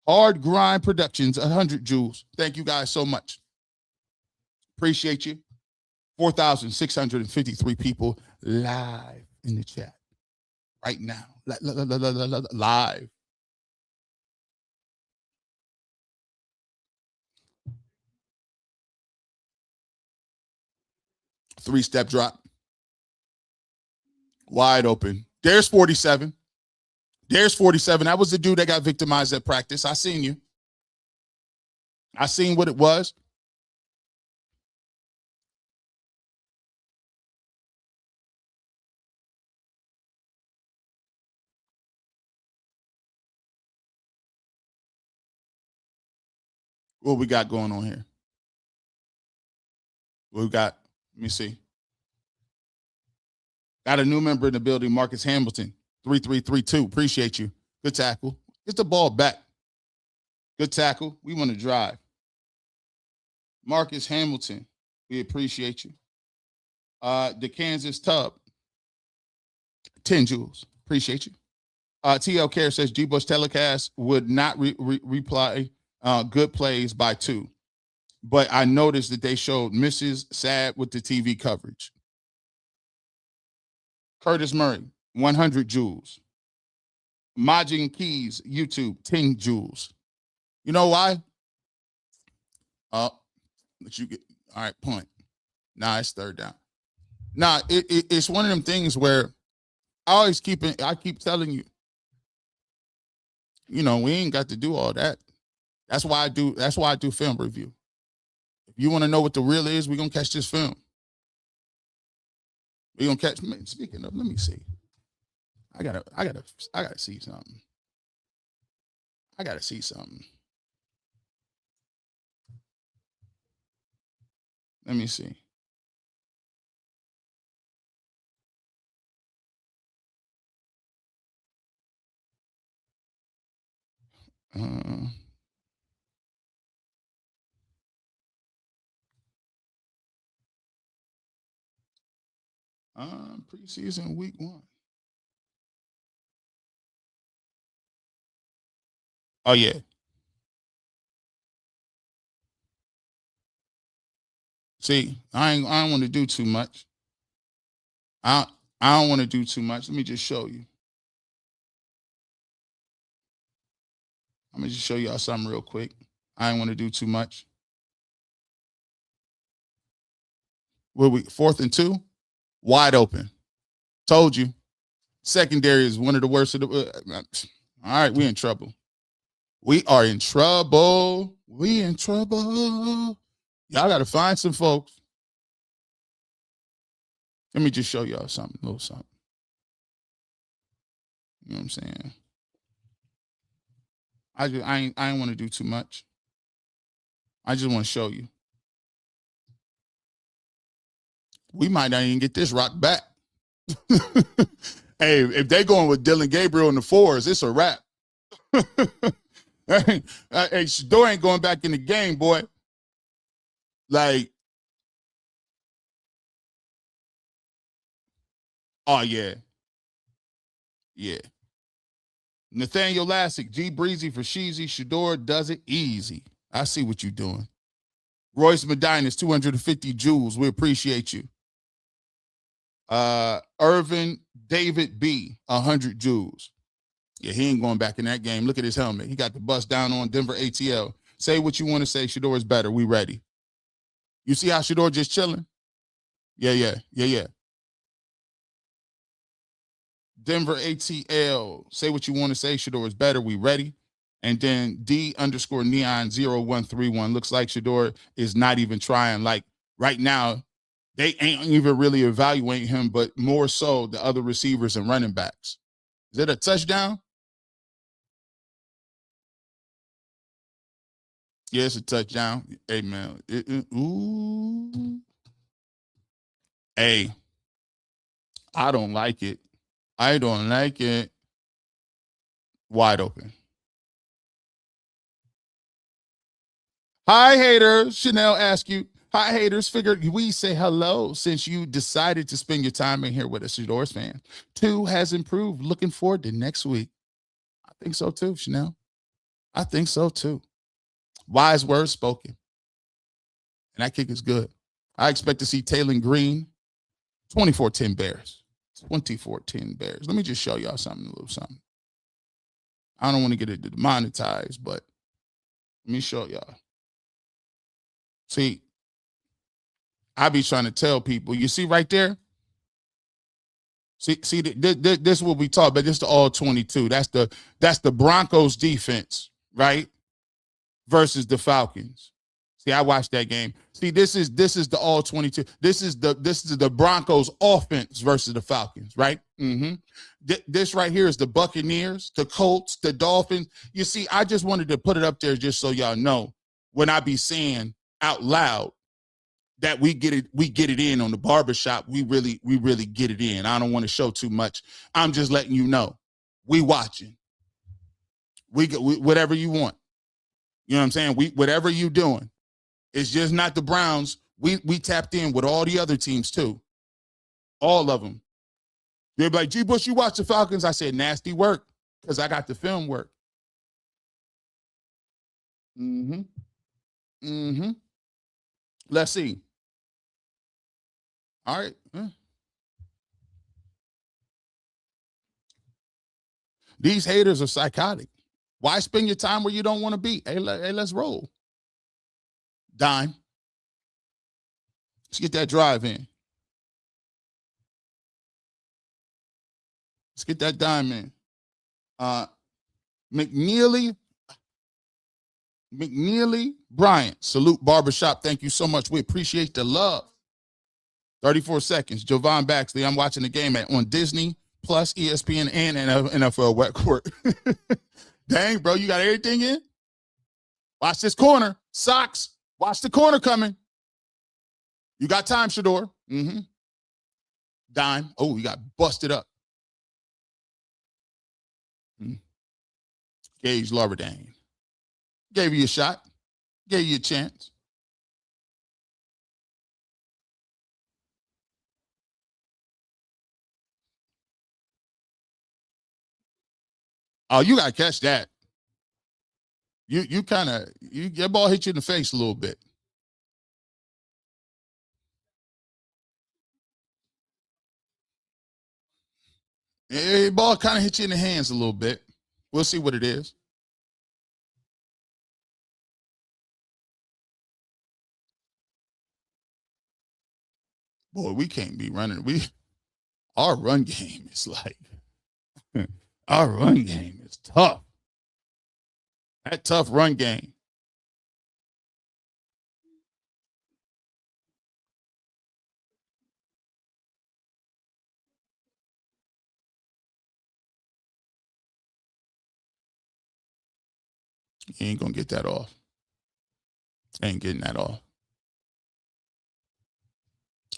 Hard Grind Productions, 100 joules. Thank you guys so much. Appreciate you. 4,653 people live in the chat right now. Live. Three-step drop. Wide open. There's 47. There's 47. That was the dude that got victimized at practice. I seen you. I seen what it was. What we got going on here? What we got? Let me see. Got a new member in the building, Marcus Hamilton, 3332. Appreciate you. Good tackle. Get the ball back. Good tackle. We want to drive. Marcus Hamilton, we appreciate you. The Kansas Tub, 10 joules. Appreciate you. TL Care says G-Bush telecast would not reply good plays by 2. But I noticed that they showed Mrs. Sad with the TV coverage. Curtis Murray, 100 joules. Majin Keys, YouTube, 10 joules. You know why? But you get, all right, point. Nah, it's third down. Nah, it's one of them things where I keep telling you, you know, we ain't got to do all that. That's why I do film review. If you want to know what the real is, we're gonna catch this film. We're gonna catch. Speaking of, let me see. I gotta see something. I gotta see something. Let me see. Preseason week 1. Oh yeah. See, I don't want to do too much. I don't want to do too much. Let me just show you. I'm gonna just show y'all something real quick. I don't want to do too much. Will we 4th and 2? Wide open. Told you. Secondary is one of the worst of the. All right, we in trouble. We are in trouble. We in trouble. Y'all got to find some folks. Let me just show y'all something, a little something. You know what I'm saying? I ain't want to do too much. I just want to show you. We might not even get this rock back. Hey, if they going with Dylan Gabriel in the 4s, it's a wrap. Hey, Shedeur ain't going back in the game, boy. Like, oh yeah. Yeah. Nathaniel Lassick, G Breezy for Sheezy. Shedeur does it easy. I see what you're doing. Royce Medina's 250 joules. We appreciate you. Irvin David B, 100 joules. Yeah, he ain't going back in that game. Look at his helmet. He got the bust down on Denver ATL. Say what you want to say. Shedeur is better. We ready. You see how Shedeur just chilling? Yeah. Denver ATL. Say what you want to say. Shedeur is better. We ready. And then D_neon0131. Looks like Shedeur is not even trying. Like right now, they ain't even really evaluating him, but more so the other receivers and running backs. Is it a touchdown? Yeah, it's a touchdown. Hey, man. Ooh. Hey, I don't like it. I don't like it. Wide open. Hi, haters. Chanel asked you. Hi, haters. Figured we say hello since you decided to spend your time in here with us, Shedeur's fan. 2 has improved. Looking forward to next week. I think so too, Chanel. I think so too. Wise words spoken. And that kick is good. I expect to see Taylor Green, 24-10 Bears. 24-10 Bears. Let me just show y'all something, a little something. I don't want to get it demonetized, but let me show y'all. See, I be trying to tell people, you see right there? See, this is what we talk about. This is the all 22. That's the Broncos defense, right? Versus the Falcons. See, I watched that game. See, this is the all 22. This is the Broncos offense versus the Falcons, right? Mm-hmm. This right here is the Buccaneers, the Colts, the Dolphins. You see, I just wanted to put it up there just so y'all know when I be saying out loud that we get it in on the barbershop. We really get it in. I don't want to show too much. I'm just letting you know. We watching. We whatever you want. You know what I'm saying? Whatever you doing. It's just not the Browns. We tapped in with all the other teams too. All of them. They're like, G-Bush, you watch the Falcons? I said, nasty work, because I got the film work. Let's see. All right. These haters are psychotic. Why spend your time where you don't want to be? Hey, let's roll. Dime. Let's get that drive in. Let's get that dime in. McNeely Bryant, salute Barbershop. Thank you so much. We appreciate the love. 34 seconds. Jovan Baxley, I'm watching the game on Disney Plus, ESPN, and NFL Wet Court. Dang, bro, you got everything in? Watch this corner. Socks. Watch the corner coming. You got time, Shedeur. Dime. Oh, you got busted up. Gage Larverdane. Gave you a shot. Gave you a chance. Oh, you got to catch that. Your ball hit you in the face a little bit. Your ball kind of hit you in the hands a little bit. We'll see what it is. Boy, we can't be running. Our run game is like, our run game is tough. That tough run game. You ain't going to get that off. Ain't getting that off.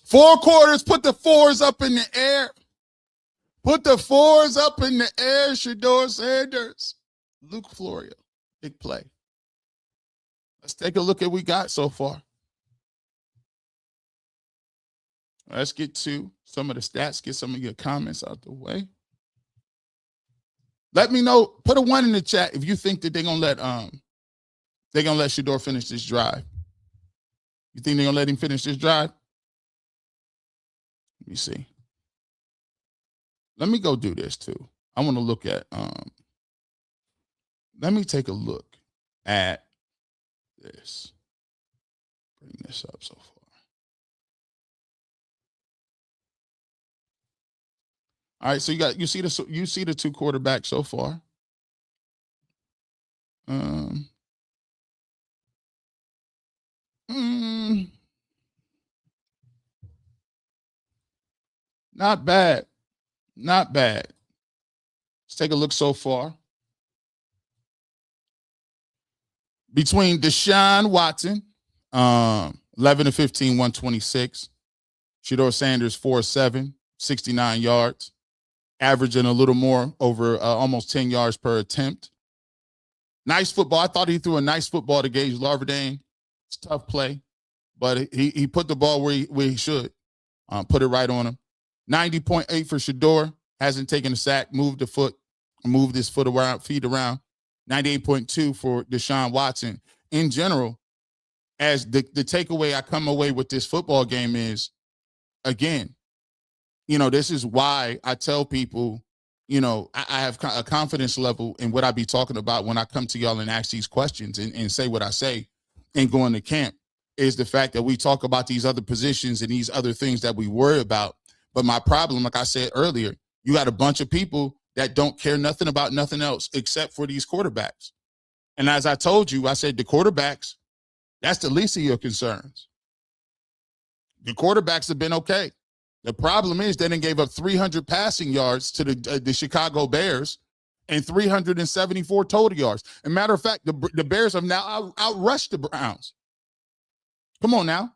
4 quarters, put the 4s up in the air. Put the 4s up in the air, Shedeur Sanders. Luke Florio, big play. Let's take a look at what we got so far. Let's get to some of the stats, get some of your comments out the way. Let me know, put a 1 in the chat if you think that they're gonna let Shedeur finish this drive. You think they're gonna let him finish this drive? Let me see. Let me go do this too. I want to look at let me take a look at this. Bring this up so far. All right, so you see the 2 quarterbacks so far. Not bad. Not bad. Let's take a look so far. Between Deshaun Watson, 11 of 15, 126. Shedeur Sanders, 4-7, 69 yards. Averaging a little more, over almost 10 yards per attempt. Nice football. I thought he threw a nice football to Gage Larverdane. It's a tough play, but he put the ball where he should. Put it right on him. 90.8 for Shedeur. Hasn't taken a sack, moved his foot around, feet around. 98.2 for Deshaun Watson. In general, as the takeaway I come away with this football game is, again, this is why I tell people, I have a confidence level in what I be talking about when I come to y'all and ask these questions and say what I say and go into camp, is the fact that we talk about these other positions and these other things that we worry about. But my problem, like I said earlier, you got a bunch of people that don't care nothing about nothing else except for these quarterbacks. And as I told you, I said the quarterbacks, that's the least of your concerns. The quarterbacks have been okay. The problem is they done gave up 300 passing yards to the Chicago Bears and 374 total yards. As a matter of fact, the Bears have now outrushed the Browns. Come on now.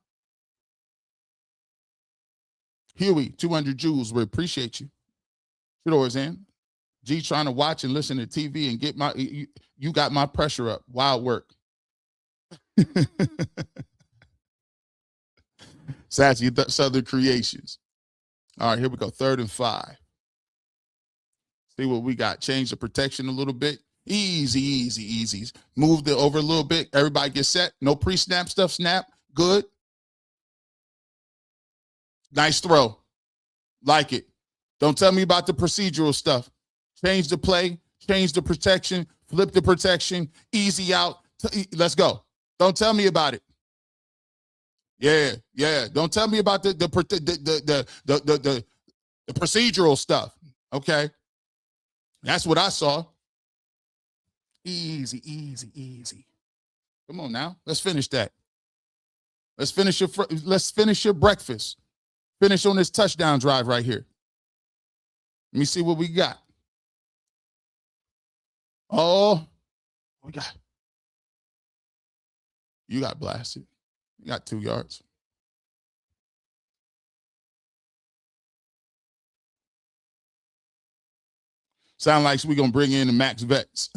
Huey, 200 Joules, we appreciate you. Shedeur Sanders. G trying to watch and listen to TV and get my, you got my pressure up. Wild work. Sassy Southern Creations. All right, here we go. 3rd and 5. See what we got. Change the protection a little bit. Easy. Move it over a little bit. Everybody get set. No pre-snap stuff. Snap. Good. Nice throw. Like it. Don't tell me about the procedural stuff. Change the play. Change the protection. Flip the protection. Easy out. Let's go. Don't tell me about it. Yeah. Don't tell me about the procedural stuff. Okay. That's what I saw. Easy. Come on now. Let's finish that. Let's finish your breakfast. Finish on this touchdown drive right here. Let me see what we got. Oh, we got. You got blasted. You got 2 yards. Sound like we're going to bring in the Max Vets.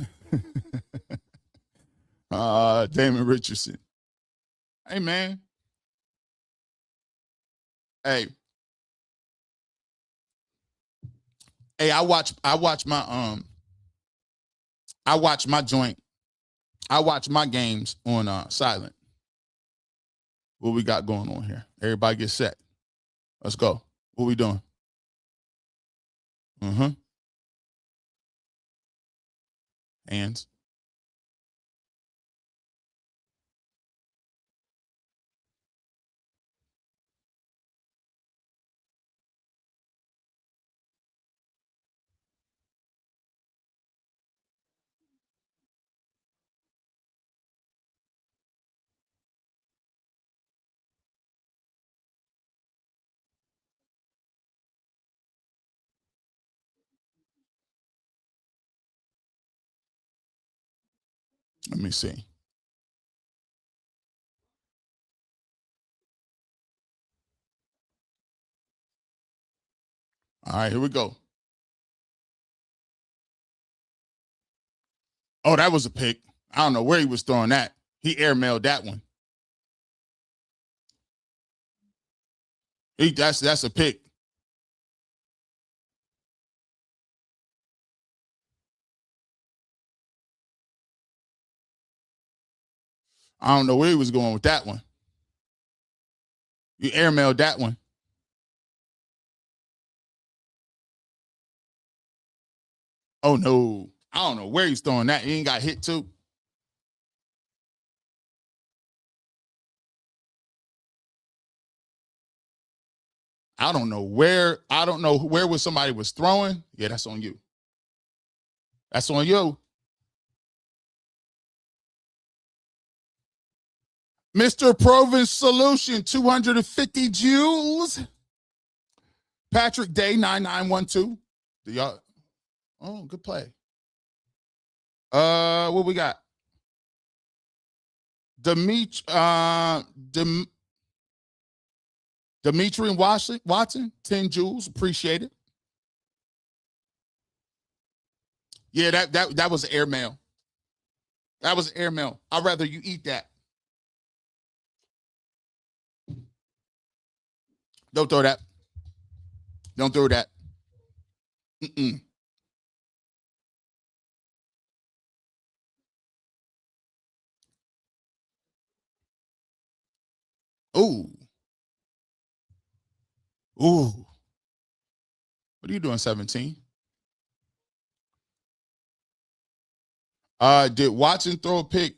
Damon Richardson. Hey, man. Hey, I watch my games on silent. What we got going on here? Everybody get set. Let's go. What we doing? Hands. Let me see. All right, here we go. Oh, that was a pick. I don't know where he was throwing that. He airmailed that one. That's a pick. I don't know where he was going with that one. You airmailed that one. Oh, no. I don't know where he's throwing that. He ain't got hit, too. I don't know where was somebody was throwing. Yeah, that's on you. That's on you. Mr. Proven Solution, 250 Joules. Patrick Day, 9912. Y'all. Oh, good play. What we got? Dimitri and Watson, 10 Joules. Appreciate it. Yeah, that was airmail. That was airmail. I'd rather you eat that. Don't throw that. Don't throw that. Ooh. What are you doing, 17? Did Watson throw a pick?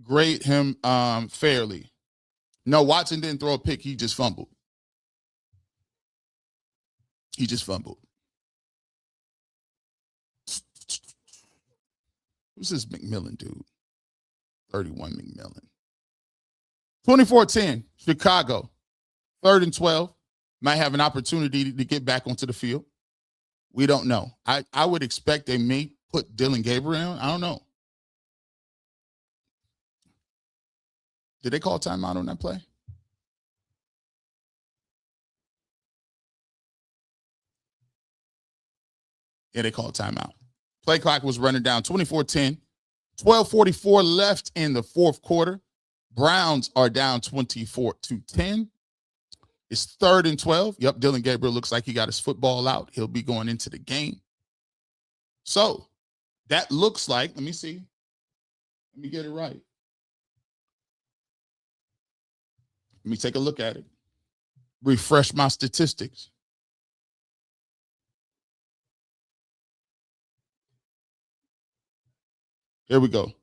Grade him fairly. No, Watson didn't throw a pick. He just fumbled. Who's this McMillan dude? 31 McMillan. 24-10, Chicago. 3rd and 12. Might have an opportunity to get back onto the field. We don't know. I would expect they may put Dylan Gabriel in? I don't know. Did they call timeout on that play? Yeah, they called timeout. Play clock was running down 24-10. 12:44 left in the fourth quarter. Browns are down 24-10. It's 3rd and 12. Yep, Dylan Gabriel looks like he got his football out. He'll be going into the game. So that looks like, let me see. Let me get it right. Let me take a look at it. Refresh my statistics. Here we go.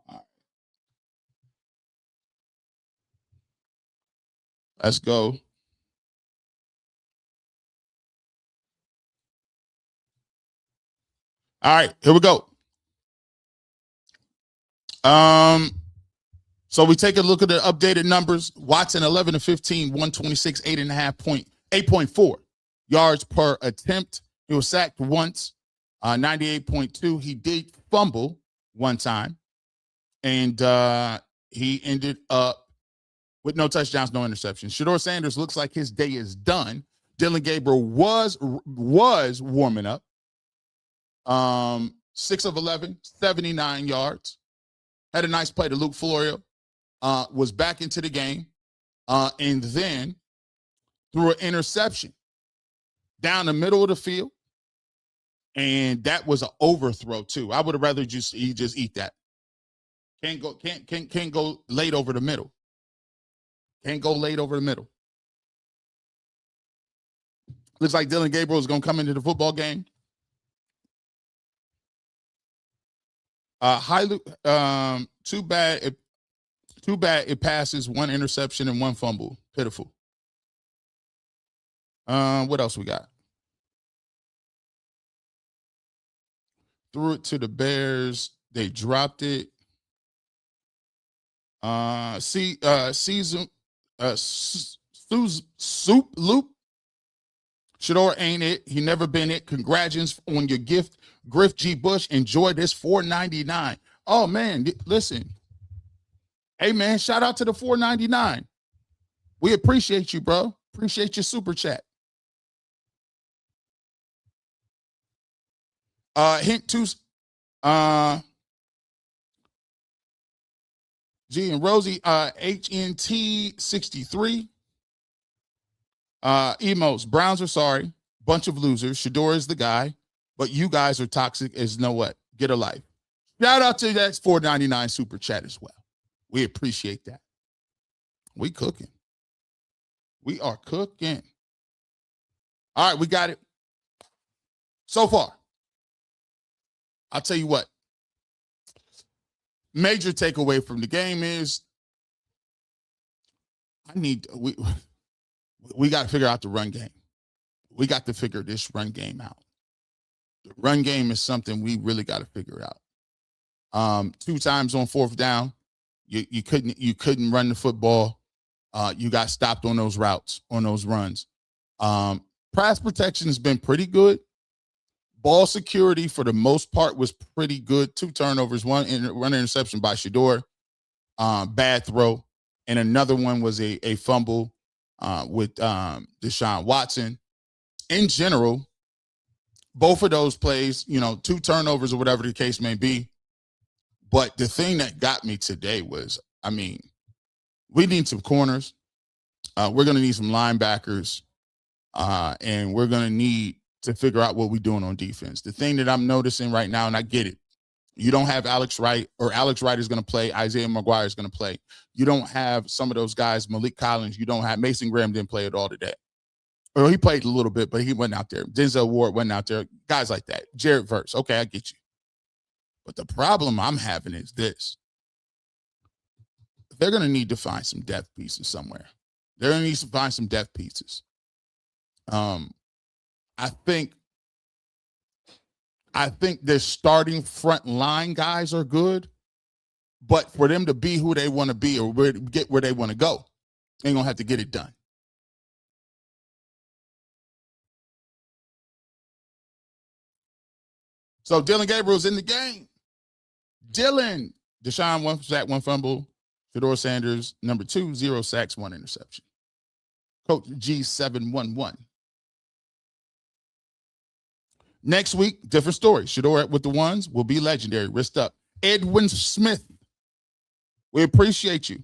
All right. Let's go. All right, here we go. So we take a look at the updated numbers. Watson 11 of 15, 126, 8.4 yards per attempt. He was sacked once, 98.2. He did fumble one time, and he ended up with no touchdowns, no interceptions. Shedeur Sanders looks like his day is done. Dylan Gabriel was warming up. 6 of 11, 79 yards. Had a nice play to Luke Florio. Was back into the game, and then threw an interception down the middle of the field, and that was an overthrow too. I would have rather just eat that. Can't go late over the middle. Can't go late over the middle. Looks like Dylan Gabriel is going to come into the football game. Too bad it passes, 1 interception and 1 fumble. Pitiful. What else we got? Threw it to the Bears. They dropped it. Season soup loop. Shedeur ain't it. He never been it. Congratulations on your gift, Griff G-Bush. Enjoy this $4.99. Oh man, listen. Hey, man, shout out to the $4.99. We appreciate you, bro. Appreciate your super chat. Hint two. G and Rosie, HNT 63. Emos, Browns are sorry. Bunch of losers. Shedeur is the guy, but you guys are toxic as know what. Get a life. Shout out to that $4.99 super chat as well. We appreciate that. We cooking. We are cooking. All right, we got it. So far, I'll tell you what. Major takeaway from the game is we got to figure out the run game. We got to figure this run game out. The run game is something we really got to figure out. 2 times on 4th down. You couldn't run the football. You got stopped on those routes, on those runs. Pass protection has been pretty good. Ball security for the most part was pretty good. 2 turnovers, one interception by Shedeur, bad throw, and another one was a fumble with Deshaun Watson. In general, both of those plays, 2 turnovers or whatever the case may be. But the thing that got me today was, we need some corners. We're going to need some linebackers. And we're going to need to figure out what we're doing on defense. The thing that I'm noticing right now, and I get it, you don't have Alex Wright, or Alex Wright is going to play. Isaiah McGuire is going to play. You don't have some of those guys, Malik Collins. You don't have Mason Graham didn't play at all today. Or he played a little bit, but he wasn't out there. Denzel Ward wasn't out there. Guys like that. Jared Verse. Okay, I get you. But the problem I'm having is this. They're going to need to find some depth pieces somewhere. They're going to need to find some depth pieces. I think I think their starting front line guys are good, but for them to be who they want to be or get where they want to go, they're going to have to get it done. So Dylan Gabriel's in the game. Dylan, Deshaun, 1 sack, 1 fumble. Shedeur Sanders, number 2, 0 sacks, 1 interception. Coach G711. Next week, different story. Shedeur with the ones will be legendary. Wrist up. Edwin Smith, we appreciate you.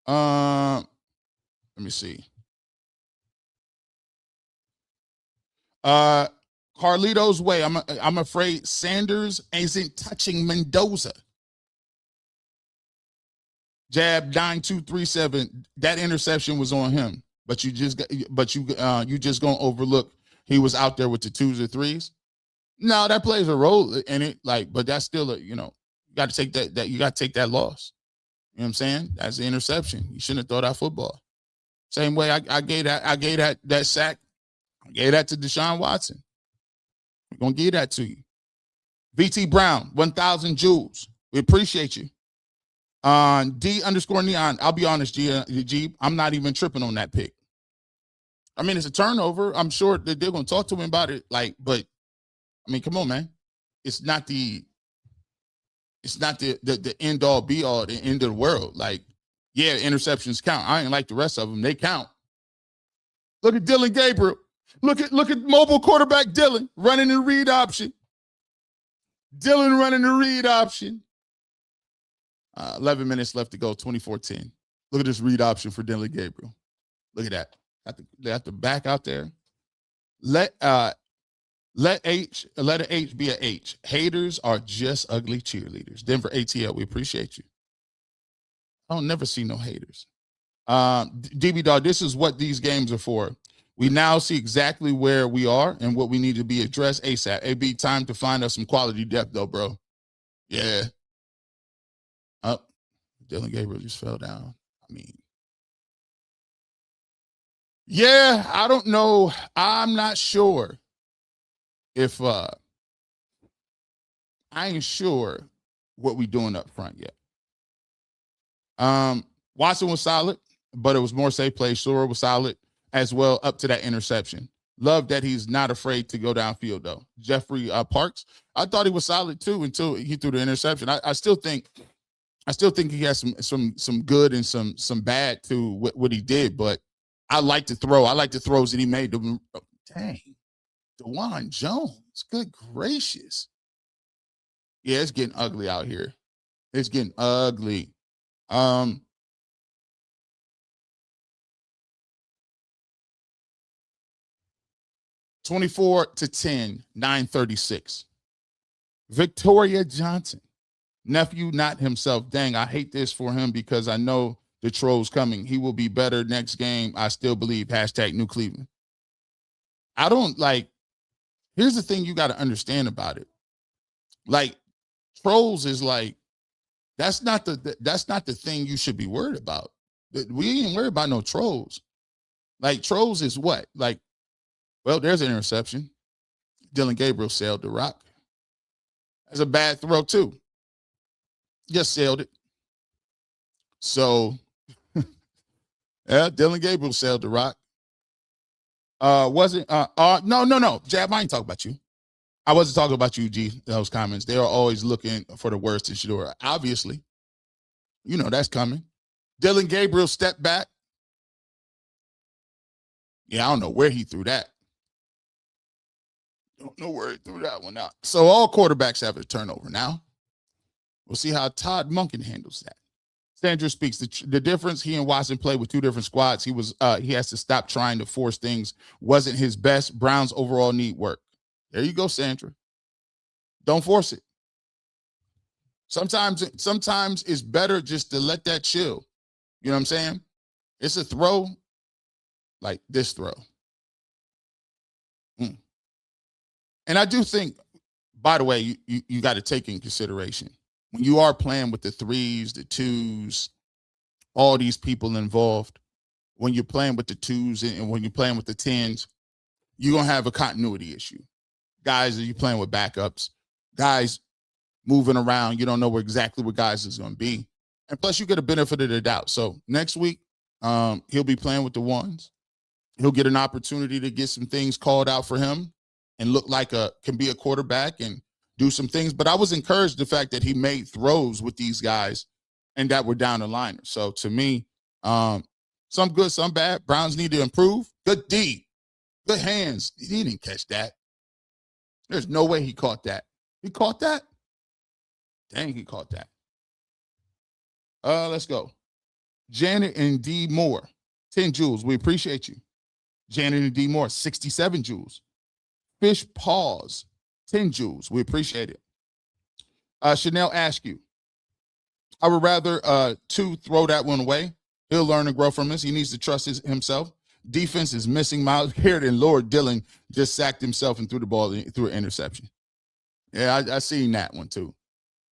Let me see. Carlito's way. I'm afraid Sanders isn't touching Mendoza. Jab 9237. That interception was on him, but you just gonna overlook he was out there with the 2s or 3s. No, that plays a role in it. Like, but that's still you got to take that you got to take that loss. You know what I'm saying? That's an interception. You shouldn't have thrown that football. Same way I gave that sack. I gave that to Deshaun Watson. We're gonna give that to you. VT Brown, 1,000 joules. We appreciate you. D_neon. I'll be honest, G. I'm not even tripping on that pick. I mean, it's a turnover. I'm sure that they're gonna talk to him about it. Like, but I mean, come on, man. It's not the end all be all, the end of the world. Like, yeah, interceptions count. I ain't like the rest of them. They count. Look at Dylan Gabriel. Look at mobile quarterback Dylan running the read option. Dylan running the read option. 11 minutes left to go, 24-10. Look at this read option for Dylan Gabriel. Look at that. Got the back out there. Let an H be a H. Haters are just ugly cheerleaders. Denver ATL, we appreciate you. I don't never see no haters. DB Dog, this is what these games are for. We now see exactly where we are and what we need to be addressed ASAP. AB, time to find us some quality depth, though, bro. Yeah. Dylan Gabriel just fell down. I mean, yeah, I don't know. I'm not sure if I ain't sure what we doing up front yet. Watson was solid, but it was more safe play. Shore was solid as well up to that interception. Love that he's not afraid to go downfield, though. Jeffrey Parks, I thought he was solid, too, until he threw the interception. I still think he has some good and some bad to what he did, but I like to throw. I like the throws that he made. Dang, DeJuan Jones, good gracious. Yeah, it's getting ugly out here. It's getting ugly. 24-10, 9:36. Victoria Johnson. Nephew, not himself. Dang, I hate this for him because I know the troll's coming. He will be better next game. I still believe. #New Cleveland. I don't like. Here's the thing you got to understand about it. Like, trolls is like, that's not the thing you should be worried about. We ain't worried about no trolls. Like, trolls is what? Like, well, there's an interception. Dylan Gabriel sailed the rock. That's a bad throw, too. Just sailed it. So, yeah, Dylan Gabriel sailed the rock. No. Jab, I ain't talking about you. I wasn't talking about you, G, those comments. They are always looking for the worst in Shedeur. Obviously. You know that's coming. Dylan Gabriel stepped back. Yeah, I don't know where he threw that. Don't know where he threw that one out. So all quarterbacks have a turnover now. We'll see how Todd Monken handles that. Sanders speaks. The difference, he and Watson played with 2 different squads. He has to stop trying to force things. Wasn't his best. Browns overall need work. There you go, Sandra. Don't force it. Sometimes it's better just to let that chill. You know what I'm saying? It's a throw like this throw. And I do think, by the way, you got to take in consideration when you are playing with the 3s, the 2s, all these people involved, when you're playing with the 2s and when you're playing with the 10s, you're going to have a continuity issue. guys, are you playing with backups? Guys moving around. You don't know exactly what guys is going to be. And plus, you get a benefit of the doubt. So next week, he'll be playing with the ones. He'll get an opportunity to get some things called out for him and look like can be a quarterback and do some things. But I was encouraged the fact that he made throws with these guys and that were down the liner. So to me, some good, some bad. Browns need to improve. Good D. Good hands. He didn't catch that. There's no way he caught that. He caught that? Dang, he caught that. Let's go. Janet and D. Moore, 10 jewels. We appreciate you. Janet and D. Moore, 67 jewels. Fish Paws, 10 jewels. We appreciate it. Chanel Askew. I would rather two throw that one away. He'll learn and grow from this. He needs to trust himself. Defense is missing Miles Garrett, and Lord Dillon just sacked himself and threw the ball through an interception. Yeah, I seen that one too.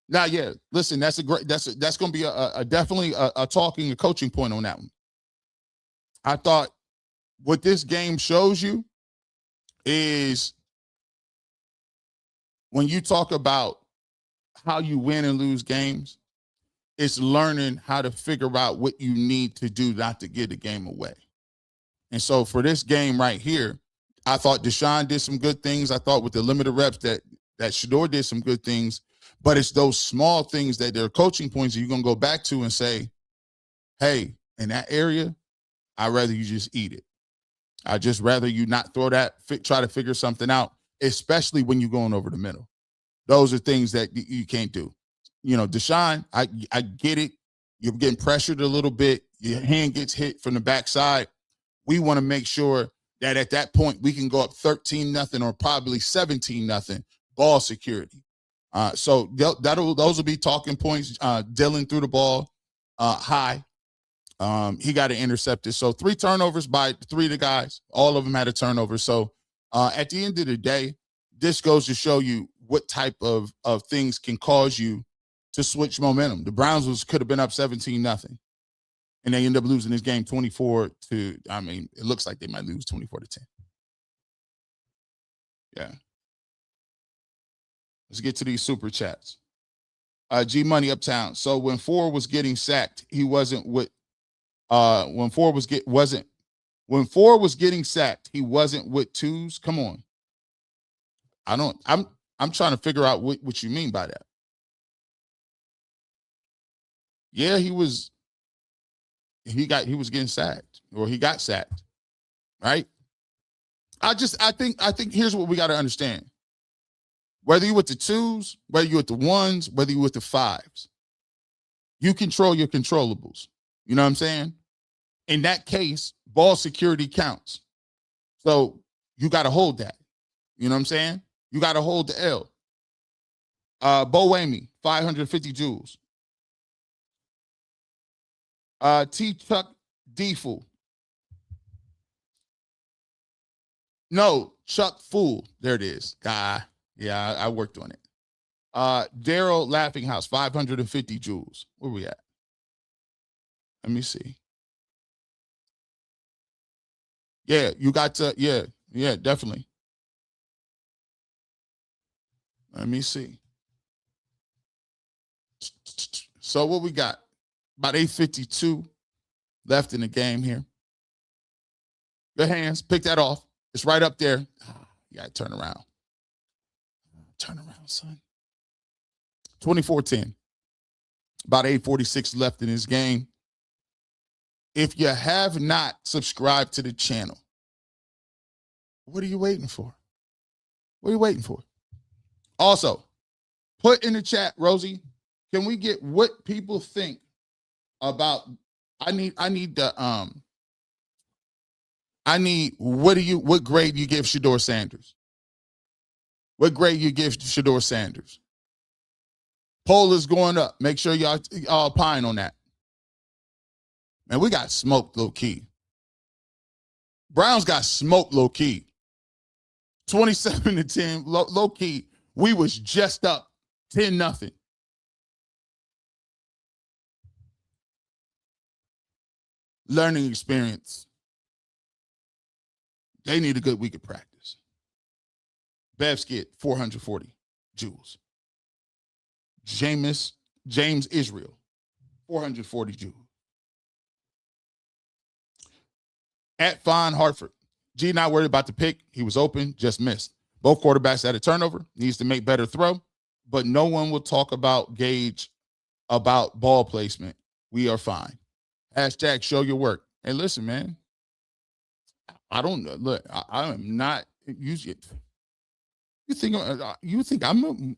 Now, yeah, listen, that's going to be definitely a talking, a coaching point on that one. I thought what this game shows you is when you talk about how you win and lose games, it's learning how to figure out what you need to do not to give the game away. And so for this game right here, I thought Deshaun did some good things. I thought with the limited reps that Shedeur did some good things, but it's those small things that they're coaching points that you're going to go back to and say, hey, in that area, I'd rather you just eat it. I'd just rather you not throw that, try to figure something out, especially when you're going over the middle. Those are things that you can't do. You know, Deshaun, I get it. You're getting pressured a little bit. Your hand gets hit from the backside. We want to make sure that at that point we can go up 13-0 or probably 17-0 ball security. So those will be talking points. Dillon threw the ball high. He got it intercepted. So 3 turnovers by 3 of the guys. All of them had a turnover. So at the end of the day, this goes to show you what type of things can cause you to switch momentum. The Browns could have been up 17-0. And they end up losing this game 24 to, I mean, it looks like they might lose 24-10. Yeah. Let's get to these super chats. G Money Uptown. So when Ford was getting sacked, he wasn't with when Ford was getting sacked, he wasn't with twos. Come on. I'm trying to figure out what you mean by that. Yeah, he was getting sacked, or he got sacked, right? I think here's what we got to understand. Whether you're with the twos, whether you're with the ones, whether you're with the fives, you control your controllables. You know what I'm saying? In that case, ball security counts. So you got to hold that. You know what I'm saying? You got to hold the L. Bo Wamey, 550 joules. T. Chuck Deeful. No, Chuck Fool. There it is. Yeah, I worked on it. Daryl Laughing House, 550 joules. Where we at? Let me see. Yeah, you got to, yeah, definitely. Let me see. So what we got? About 8:52 left in the game here. Good hands. Pick that off. It's right up there. You got to turn around. Turn around, son. 24-10. About 8:46 left in this game. If you have not subscribed to the channel, what are you waiting for? What are you waiting for? Also, put in the chat, Rosie, can we get what people think about what grade you give Shedeur Sanders? What grade you give Shedeur Sanders? Poll is going up. Make sure y'all pine on that. Man, we got smoked low key. Browns got smoked low key. 27-10 low key. We was just up 10-0. Learning experience. They need a good week of practice. Bev Skid, 440 joules. James Israel, 440 joules. At Fon Hartford, G not worried about the pick. He was open, just missed. Both quarterbacks had a turnover. Needs to make better throw, but no one will talk about Gage about ball placement. We are fine. Hashtag show your work. Hey, listen, man. I don't know. Look, I am not. You think I'm?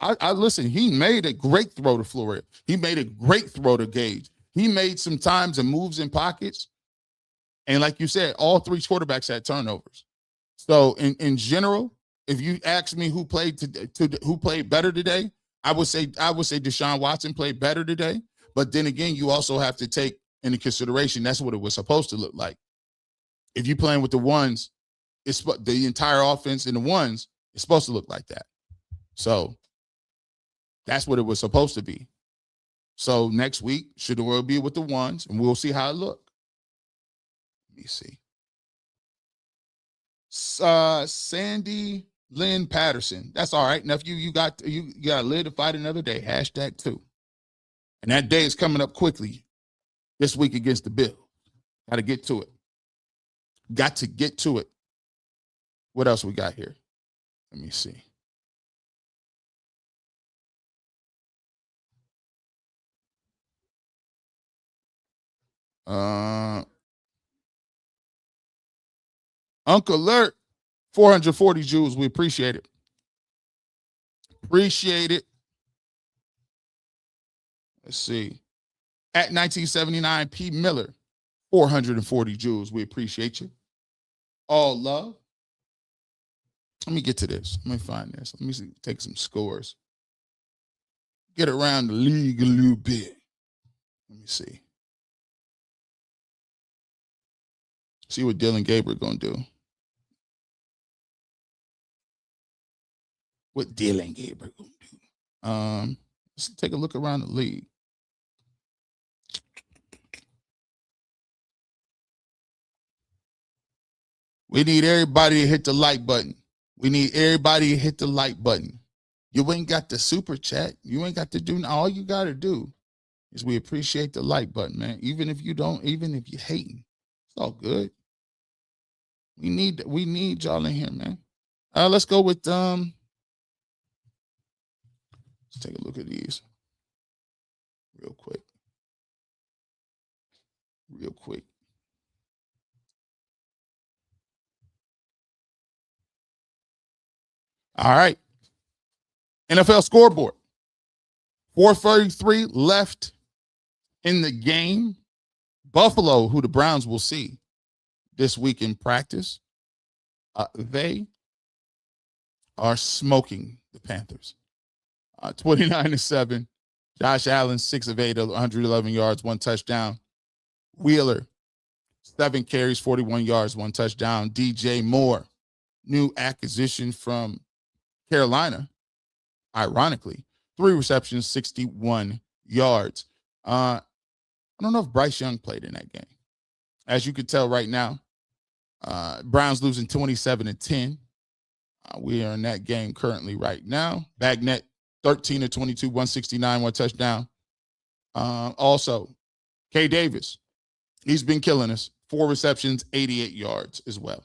I listen. He made a great throw to Florida. He made a great throw to Gage. He made some times and moves in pockets. And like you said, all three quarterbacks had turnovers. So in general, if you ask me who played who played better today, I would say Deshaun Watson played better today. But then again, you also have to take into consideration that's what it was supposed to look like. If you're playing with the ones, it's the entire offense in the ones is supposed to look like that. So that's what it was supposed to be. So next week, Shedeur be with the ones, and we'll see how it looks. Let me see. Sandy Lynn Patterson. That's all right. Nephew, you got to live to fight another day. Hashtag 2. And that day is coming up quickly this week against the Bills. Got to get to it. Got to get to it. What else we got here? Let me see. Uncle Alert, 440 joules. We appreciate it. Appreciate it. Let's see. At 1979, P. Miller, 440 joules. We appreciate you. All love. Let me get to this. Let me find this. Let me see, take some scores. Get around the league a little bit. Let me see. See what Dylan Gabriel going to do. What Dylan Gabriel going to do. Let's take a look around the league. We need everybody to hit the like button. We need everybody to hit the like button. You ain't got the super chat. You ain't got to do. All you got to do is we appreciate the like button, man. Even if you don't, even if you're hating, it's all good. We need y'all in here, man. Let's go with let's take a look at these real quick. Real quick. All right. NFL scoreboard. 4:33 left in the game. Buffalo, who the Browns will see this week in practice, they are smoking the Panthers. 29-7. Josh Allen, 6 of 8, 111 yards, 1 touchdown. Wheeler, 7 carries, 41 yards, 1 touchdown. DJ Moore, new acquisition from Carolina, ironically, 3 receptions, 61 yards. I don't know if Bryce Young played in that game. As you can tell right now, Browns losing 27-10. We are in that game currently right now. Bagnet, 13 of 22, 169, 1 touchdown. Also, K. Davis, he's been killing us. 4 receptions, 88 yards as well.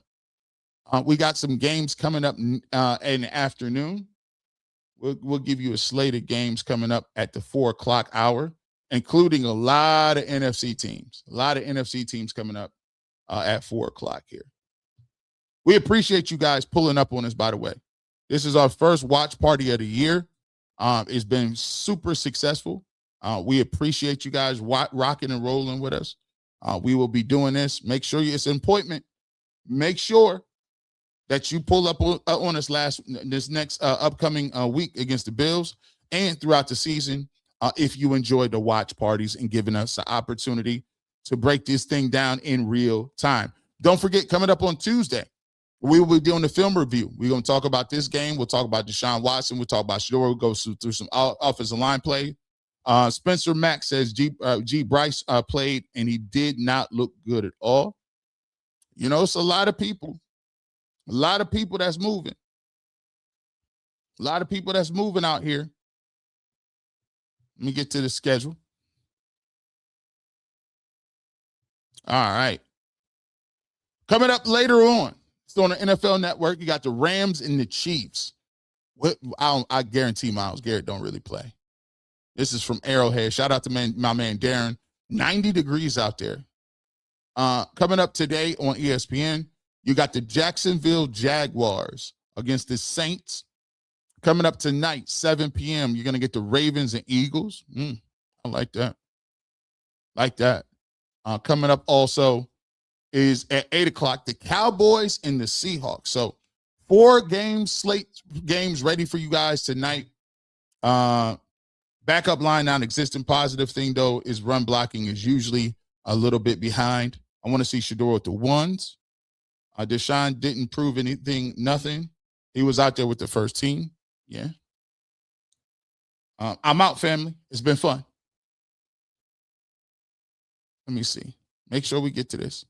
We got some games coming up in the afternoon. We'll give you a slate of games coming up at the 4 o'clock hour, including a lot of NFC teams. A lot of NFC teams coming up at 4 o'clock here. We appreciate you guys pulling up on us, by the way. This is our first watch party of the year. It's been super successful. We appreciate you guys rocking and rolling with us. We will be doing this. Make sure it's an appointment. Make sure that you pull up on us this next upcoming week against the Bills and throughout the season if you enjoyed the watch parties and giving us the opportunity to break this thing down in real time. Don't forget, coming up on Tuesday, we will be doing the film review. We're going to talk about this game. We'll talk about Deshaun Watson. We'll talk about Shedeur. We'll go through some offensive line play. Spencer Mack says G. Bryce played, and he did not look good at all. You know, it's a lot of people that's moving. A lot of people that's moving out here. Let me get to the schedule. All right. Coming up later on, it's on the NFL Network. You got the Rams and the Chiefs. I guarantee Myles Garrett don't really play. This is from Arrowhead. Shout out to my man Darren. 90 degrees out there. Coming up today on ESPN, you got the Jacksonville Jaguars against the Saints. Coming up tonight, 7 p.m., you're going to get the Ravens and Eagles. I like that. Coming up also is at 8 o'clock, the Cowboys and the Seahawks. So 4 slate games ready for you guys tonight. Backup line non-existent. Positive thing, though, is run blocking is usually a little bit behind. I want to see Shedeur with the ones. Deshaun didn't prove anything, nothing. He was out there with the first team. Yeah. I'm out, family. It's been fun. Let me see. Make sure we get to this.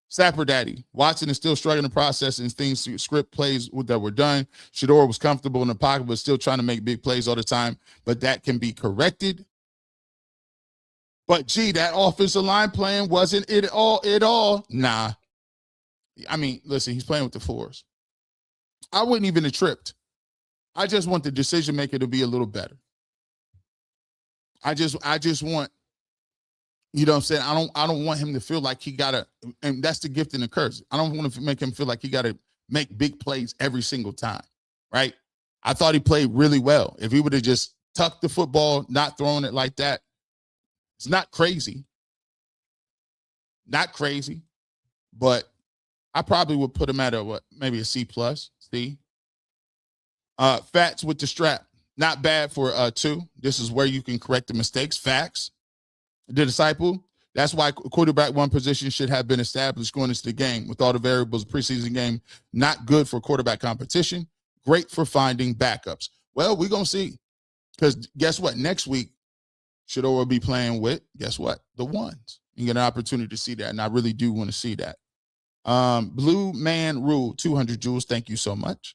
Sapper Daddy. Watson is still struggling to process and things, script plays that were done. Shedeur was comfortable in the pocket, but still trying to make big plays all the time. But that can be corrected. But, gee, that offensive line plan wasn't it all. Nah. I mean, listen, he's playing with the fours. I wouldn't even have tripped. I just want the decision maker to be a little better. I just want, you know what I'm saying? I don't want him to feel like he gotta, and that's the gift and the curse. I don't want to make him feel like he gotta make big plays every single time, right? I thought he played really well. If he would have just tucked the football, not throwing it like that, it's not crazy. Not crazy, but I probably would put him at maybe a C+, C. Fats with the strap. Not bad for 2. This is where you can correct the mistakes. Facts. The disciple. That's why quarterback 1 position should have been established going into the game. With all the variables, preseason game, not good for quarterback competition. Great for finding backups. Well, we're going to see. Because guess what? Next week, Shedeur will be playing with, guess what? The ones. You get an opportunity to see that, and I really do want to see that. Blue Man Rule, 200 joules. Thank you so much.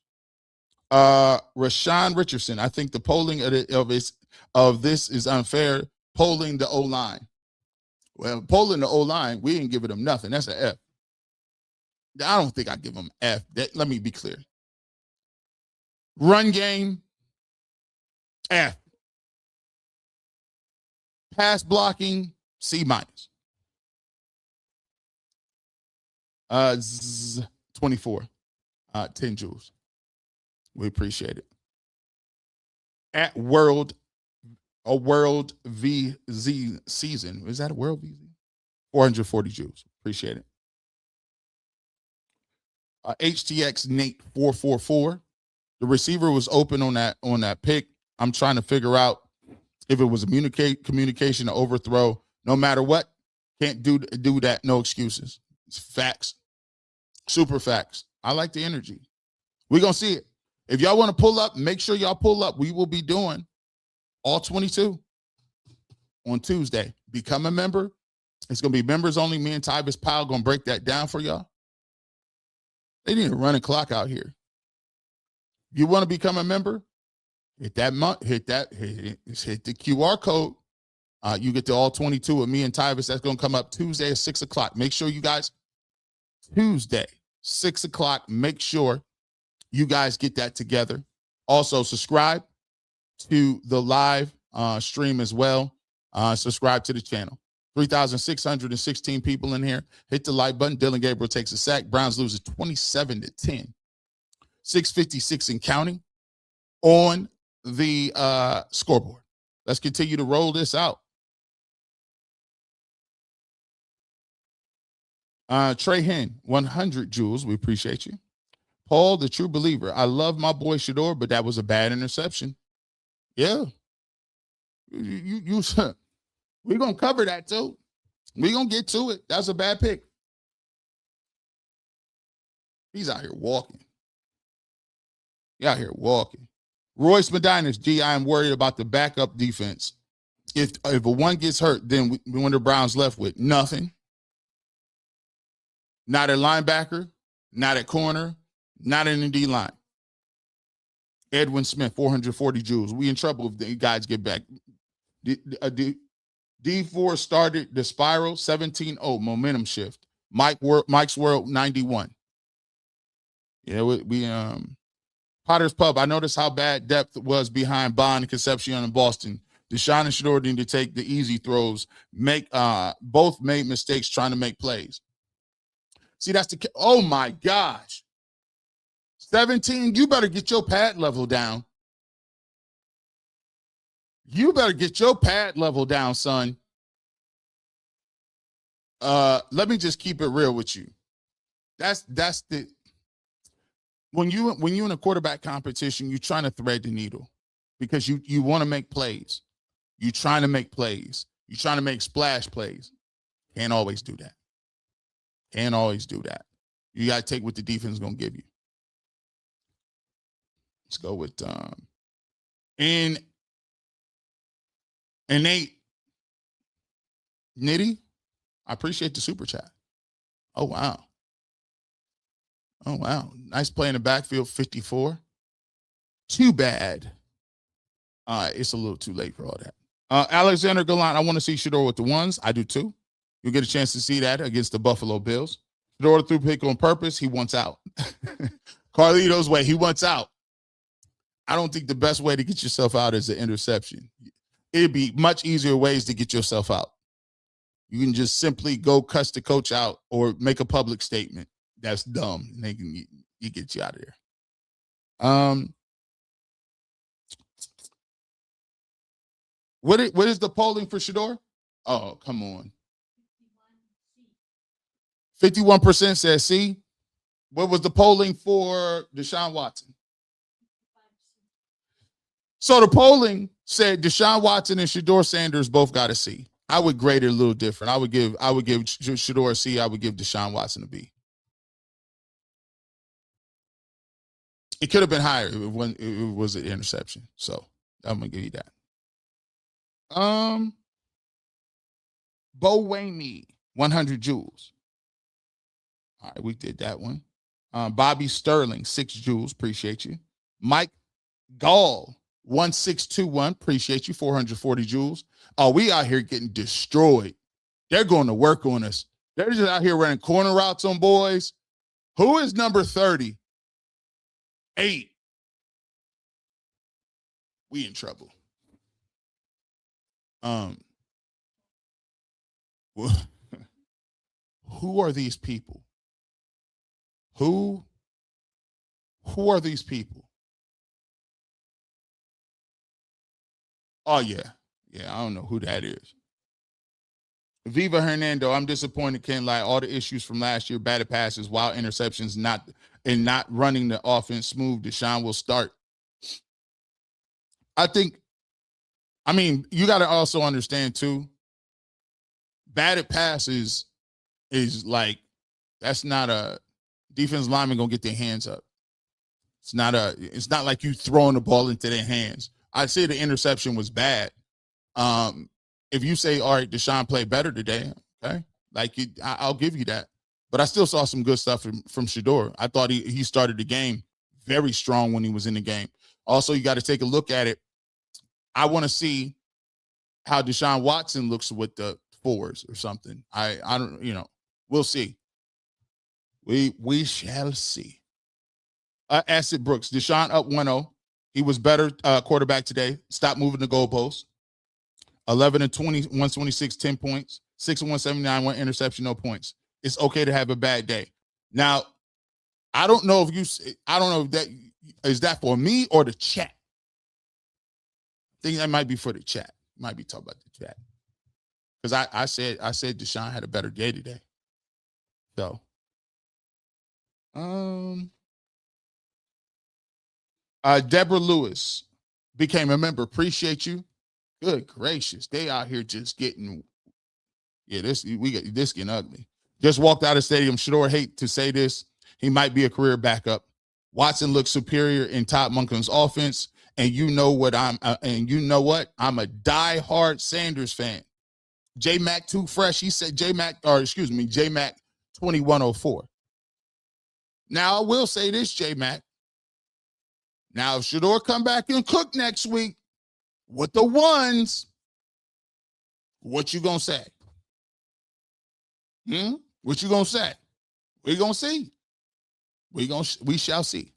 Rashawn Richardson. I think the polling of this is unfair. Polling the O-line. Well, polling the O-line, we ain't giving them nothing. That's an F. I don't think I give them F. Let me be clear. Run game, F. Pass blocking, C-. 24. 10 joules. We appreciate it. At a World VZ season. Is that a World VZ? 440 joules. Appreciate it. HTX Nate 444. The receiver was open on that pick. I'm trying to figure out if it was a communication or overthrow. No matter what, can't do that. No excuses. It's facts. Super facts. I like the energy. We're going to see it. If y'all want to pull up, make sure y'all pull up. We will be doing all 22 on Tuesday. Become a member. It's going to be members only. Me and Tyvis Powell going to break that down for y'all. They need a running clock out here. You want to become a member? Hit the QR code. You get to all 22 of me and Tyvis. That's going to come up Tuesday at 6 o'clock. Make sure you guys, Tuesday, 6 o'clock, make sure you guys get that together. Also, subscribe to the live stream as well. Subscribe to the channel. 3,616 people in here. Hit the like button. Dylan Gabriel takes a sack. Browns loses 27-10. 6:56 and counting on the scoreboard. Let's continue to roll this out. Trey Hen, 100 joules. We appreciate you. Paul, the true believer. I love my boy Shedeur, but that was a bad interception. Yeah. We're going to cover that too. We're going to get to it. That's a bad pick. He's out here walking. He out here walking. Royce Medina's, G, I am worried about the backup defense. If a one gets hurt, then we wonder Browns left with nothing. Not a linebacker, not at corner, not in the D line. Edwin Smith, 440 joules. We in trouble if the guys get back. D4 started the spiral, 17-0, momentum shift. Mike's World, 91. Yeah, we Potter's Pub. I noticed how bad depth was behind Bond, Concepcion, and Boston. Deshaun and Shedeur need to take the easy throws. Both made mistakes trying to make plays. See, that's the oh my gosh. 17, you better get your pad level down. You better get your pad level down, son. Let me just keep it real with you. That's the when you in a quarterback competition, you're trying to thread the needle because you want to make plays. You're trying to make plays. You're trying to make splash plays. Can't always do that. Can't always do that. You got to take what the defense is going to give you. Let's go with Innate Nitty. I appreciate the super chat. Oh, wow. Oh, wow. Nice play in the backfield, 54. Too bad. It's a little too late for all that. Alexander Gallant, I want to see Shedeur with the ones. I do too. You'll get a chance to see that against the Buffalo Bills. Shedeur threw pick on purpose. He wants out. Carlito's way. He wants out. I don't think the best way to get yourself out is an interception. It'd be much easier ways to get yourself out. You can just simply go cuss the coach out or make a public statement. That's dumb. And they can you get you out of there. What is the polling for Shedeur? Oh, come on. 51% says C. What was the polling for Deshaun Watson? So the polling said Deshaun Watson and Shedeur Sanders both got a C. I would grade it a little different. I would give Shedeur a C. I would give Deshaun Watson a B. It could have been higher if it was an interception. So I'm gonna give you that. Bo Wayne, 100 joules. All right, we did that one. Bobby Sterling, 6 joules. Appreciate you. Mike Gall, 1621. Appreciate you, 440 joules. Oh, we out here getting destroyed. They're going to work on us. They're just out here running corner routes on boys. Who is number 30? 8. We in trouble. Who are these people? Who are these people? Oh, yeah. Yeah, I don't know who that is. Viva Hernando, I'm disappointed, can't lie. All the issues from last year, batted passes, wild interceptions, not running the offense smooth. Deshaun will start. I mean, you got to also understand, too, batted passes is like, that's not a defense lineman going to get their hands up. It's not like you throwing the ball into their hands. I'd say the interception was bad. If you say, all right, Deshaun played better today, okay, I'll give you that. But I still saw some good stuff from Shedeur. I thought he started the game very strong when he was in the game. Also, you got to take a look at it. I want to see how Deshaun Watson looks with the 4s or something. I don't, we'll see. We shall see. Asset Brooks, Deshaun up 1-0. He was better quarterback today. Stop moving the goalposts. 11 and 20, 126, 10 points. 6 and 179, 1 interception, no points. It's okay to have a bad day. Now, I don't know if that is that for me or the chat. I think that might be for the chat. Might be talking about the chat. Because I said Deshaun had a better day today. So, Deborah Lewis became a member. Appreciate you. Good gracious. They out here just getting, this getting ugly. Just walked out of the stadium. Shedeur, hate to say this. He might be a career backup. Watson looks superior in Todd Monken's offense. And you know what? I'm a diehard Sanders fan. J-Mac too fresh. He said J-Mac 2104. Now, I will say this, J-Mac. Now, if Shedeur come back and cook next week with the ones, what you gonna say? What you gonna say? We gonna see. We shall see.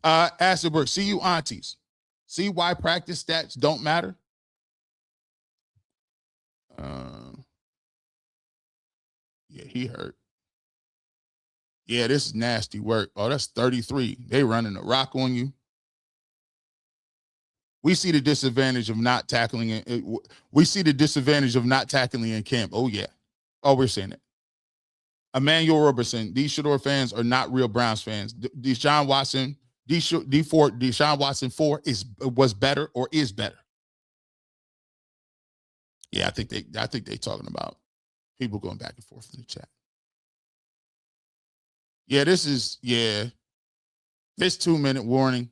Asselberg, see you aunties. See why practice stats don't matter? Yeah, he hurt. Yeah, this is nasty work. Oh, that's 33. They running a rock on you. We see the disadvantage of not tackling it. We see the disadvantage of not tackling in camp. Oh, yeah. Oh, we're saying it. Emmanuel Robertson, these Shedeur fans are not real Browns fans. Deshaun Watson, Deshaun Watson 4 was better or is better. Yeah, I think they talking about people going back and forth in the chat. Yeah, this 2-minute warning.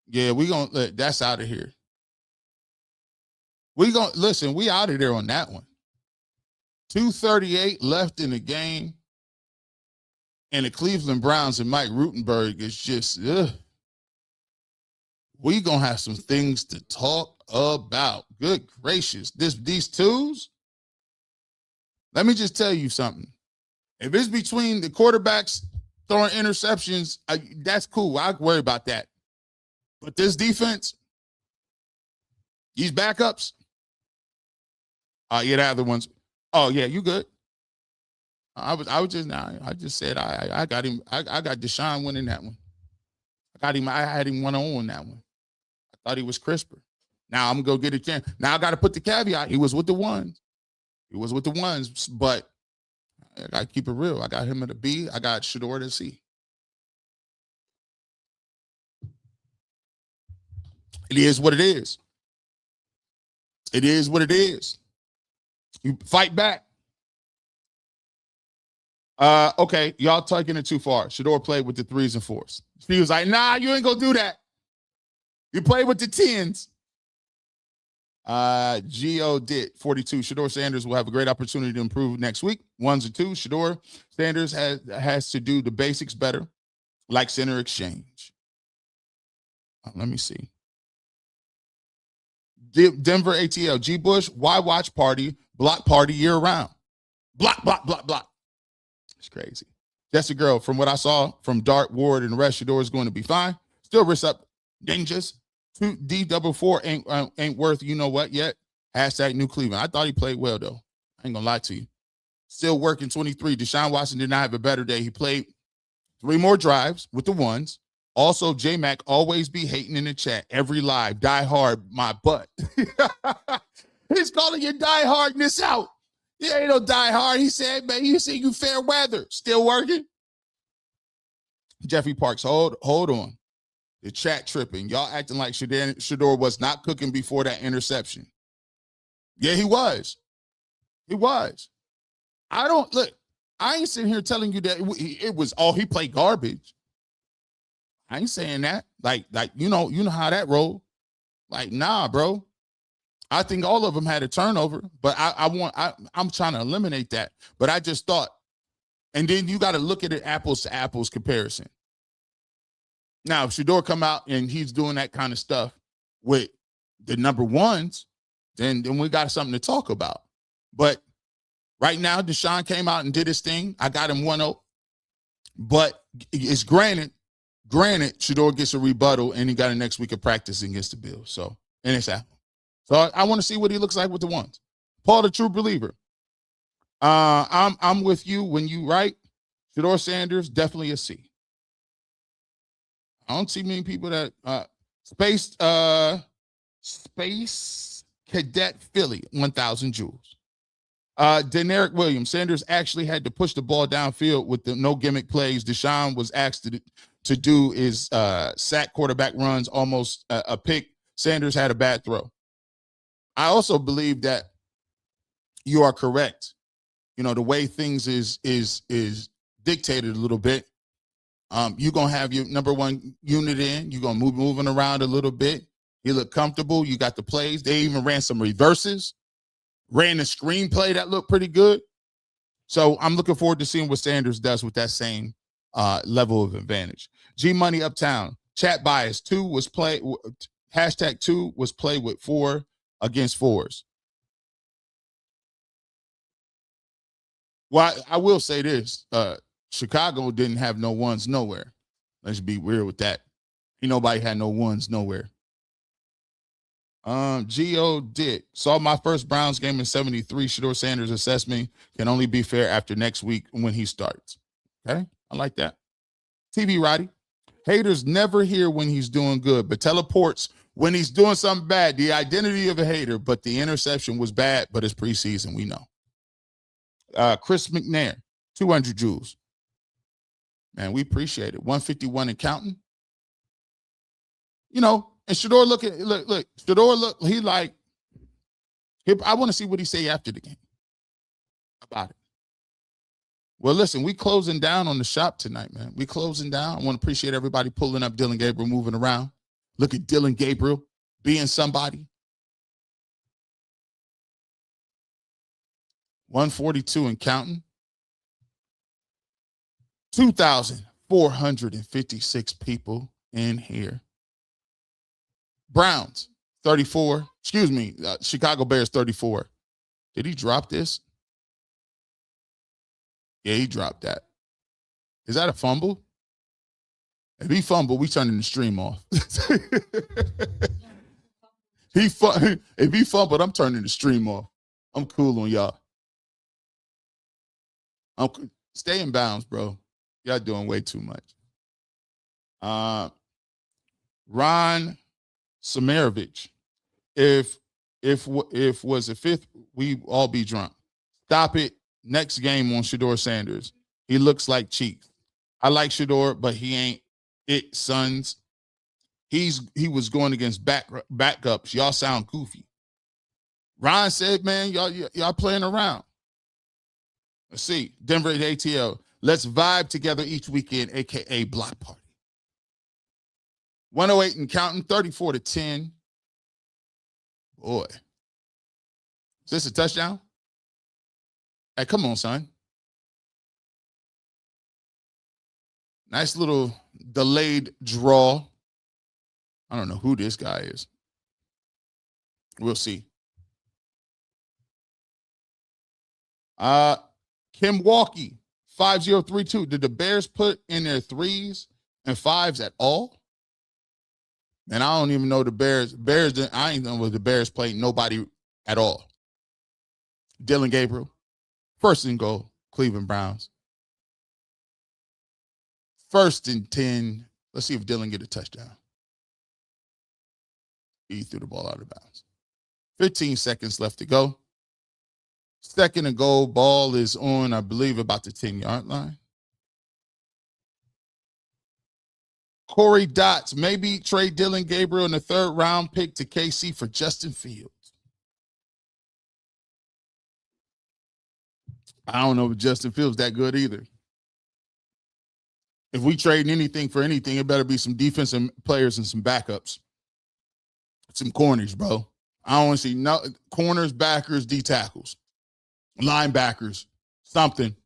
Yeah, that's out of here. We out of there on that one. 2:38 left in the game. And the Cleveland Browns and Mike Rutenberg is just, we gonna have some things to talk about. Good gracious. These twos, let me just tell you something. If it's between the quarterbacks throwing interceptions, that's cool. I worry about that. But this defense, these backups, yeah, the other ones. Oh yeah, you good? I just said I got him. I got Deshaun winning that one. I had him one-on-one that one. I thought he was crisper. Now I'm gonna go get a chance. Now I got to put the caveat. He was with the ones. But I got to keep it real. I got him at a B. I got Shedeur at a C. It is what it is. It is what it is. You fight back. Okay, y'all taking it too far. Shedeur played with the 3s and 4s. He was like, nah, you ain't gonna do that. You played with the 10s. Geo did 42. Shedeur Sanders will have a great opportunity to improve next week. 1s and 2s. Shedeur Sanders has to do the basics better, like center exchange. Let me see. Denver ATL. G-Bush, why watch party? Block party year round. Block. It's crazy. That's a girl. From what I saw from Dart, Ward, and the rest, Shedeur is going to be fine. Still risk up dangerous. 2D44 ain't worth you know what yet. Hashtag New Cleveland. I thought he played well, though. I ain't going to lie to you. Still working 23. Deshaun Watson did not have a better day. He played 3 more drives with the ones. Also, J-Mac always be hating in the chat. Every live. Die hard, my butt. He's calling your die hardness out. Yeah, ain't no die hard. He said, man, you see you fair weather. Still working? Jeffrey Parks, hold on. The chat tripping. Y'all acting like Shedeur was not cooking before that interception. Yeah, he was. He was. I ain't sitting here telling you that it was he played garbage. I ain't saying that. Like you know how that roll. Like, nah, bro. I think all of them had a turnover, but I'm trying to eliminate that. But I just thought, and then you got to look at it apples to apples comparison. Now, if Shedeur come out and he's doing that kind of stuff with the number ones, then we got something to talk about. But right now, Deshaun came out and did his thing. I got him 1-0. But it's granted, Shedeur gets a rebuttal, and he got a next week of practice against the Bills. So, and it's happening. So I want to see what he looks like with the ones. Paul, the true believer. I'm with you when you write. Shedeur Sanders, definitely a C. I don't see many people that Space Cadet Philly, 1,000 joules. Deneric Williams, Sanders actually had to push the ball downfield with the no gimmick plays. Deshaun was asked to do is sack quarterback runs, almost a pick. Sanders had a bad throw. I also believe that you are correct. You know, the way things is dictated a little bit. You're going to have your number one unit in. You're going to moving around a little bit. You look comfortable. You got the plays. They even ran some reverses, ran a screenplay that looked pretty good. So I'm looking forward to seeing what Sanders does with that same level of advantage. G Money Uptown, chat bias, #2 was played with 4 against 4s. Well, I will say this. Chicago didn't have no 1s nowhere. Let's be real with that. Nobody had no 1s nowhere. Geo did. Saw my first Browns game in 73. Shedeur Sanders assessed me. Can only be fair after next week when he starts. Okay, I like that. TV Roddy. Haters never hear when he's doing good, but teleports when he's doing something bad. The identity of a hater, but the interception was bad, but it's preseason, we know. Chris McNair, 200 joules. Man, we appreciate it. 151 and counting. And Shedeur look, Shedeur look, I want to see what he say after the game about it. Well, listen, we closing down on the shop tonight, man. We closing down. I want to appreciate everybody pulling up. Dylan Gabriel moving around. Look at Dylan Gabriel being somebody. 142 and counting. 2,456 people in here. Browns, 34. Excuse me, Chicago Bears, 34. Did he drop this? Yeah, he dropped that. Is that a fumble? If he fumbled, we turning the stream off. If he fumbled, I'm turning the stream off. I'm cool on y'all. Stay in bounds, bro. Y'all doing way too much. Ron Samarovich, if was a 5th, we all be drunk. Stop it. Next game on Shedeur Sanders. He looks like Chief. I like Shedeur, but he ain't it, sons. He was going against backups. Y'all sound goofy. Ron said, man, y'all playing around. Let's see. Denver at ATL. Let's vibe together each weekend, a.k.a. block party. 108 and counting, 34-10. Boy. Is this a touchdown? Hey, come on, son. Nice little delayed draw. I don't know who this guy is. We'll see. Kim Walkie, 5032. Did the Bears put in their 3s and 5s at all? And I don't even know the Bears. I ain't know what the Bears played nobody at all. Dylan Gabriel, 1st and goal, Cleveland Browns. 1st and 10. Let's see if Dylan get a touchdown. He threw the ball out of bounds. 15 seconds left to go. 2nd and goal. Ball is on, I believe, about the 10-yard line. Corey Dots, maybe trade Dylan Gabriel in the 3rd round pick to KC for Justin Fields. I don't know if Justin Fields that good either. If we trade anything for anything, it better be some defensive players and some backups. Some corners, bro. I don't want to see no corners, backers, D tackles, linebackers, something.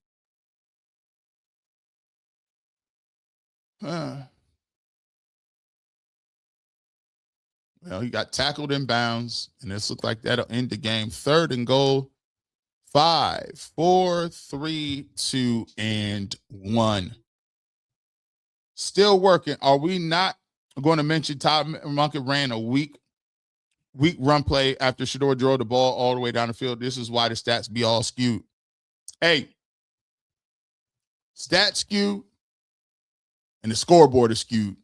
Well, he got tackled in bounds, and this looks like that'll end the game. 3rd and goal. 5, 4, 3, 2, and 1. Still working. Are we not going to mention Todd Monken ran a weak run play after Shedeur drove the ball all the way down the field? This is why the stats be all skewed. Hey, stats skewed, and the scoreboard is skewed.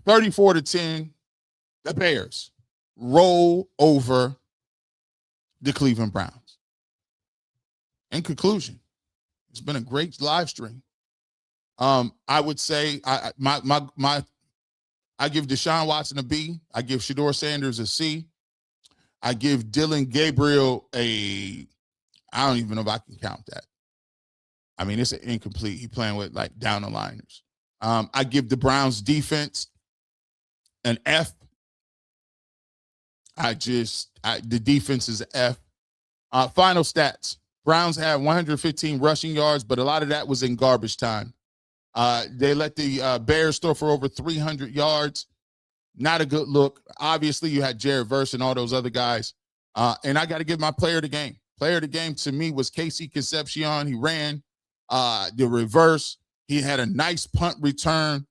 34-10. The Bears roll over the Cleveland Browns. In conclusion, it's been a great live stream. I would say I give Deshaun Watson a B. I give Shedeur Sanders a C. I give Dylan Gabriel I don't even know if I can count that. I mean, it's an incomplete. He playing with like down the liners. I give the Browns defense an F. The defense is F. Final stats. Browns had 115 rushing yards, but a lot of that was in garbage time. They let the Bears throw for over 300 yards. Not a good look. Obviously, you had Jared Verse and all those other guys. And I got to give my player of the game. Player of the game to me was Casey Concepcion. He ran the reverse. He had a nice punt return.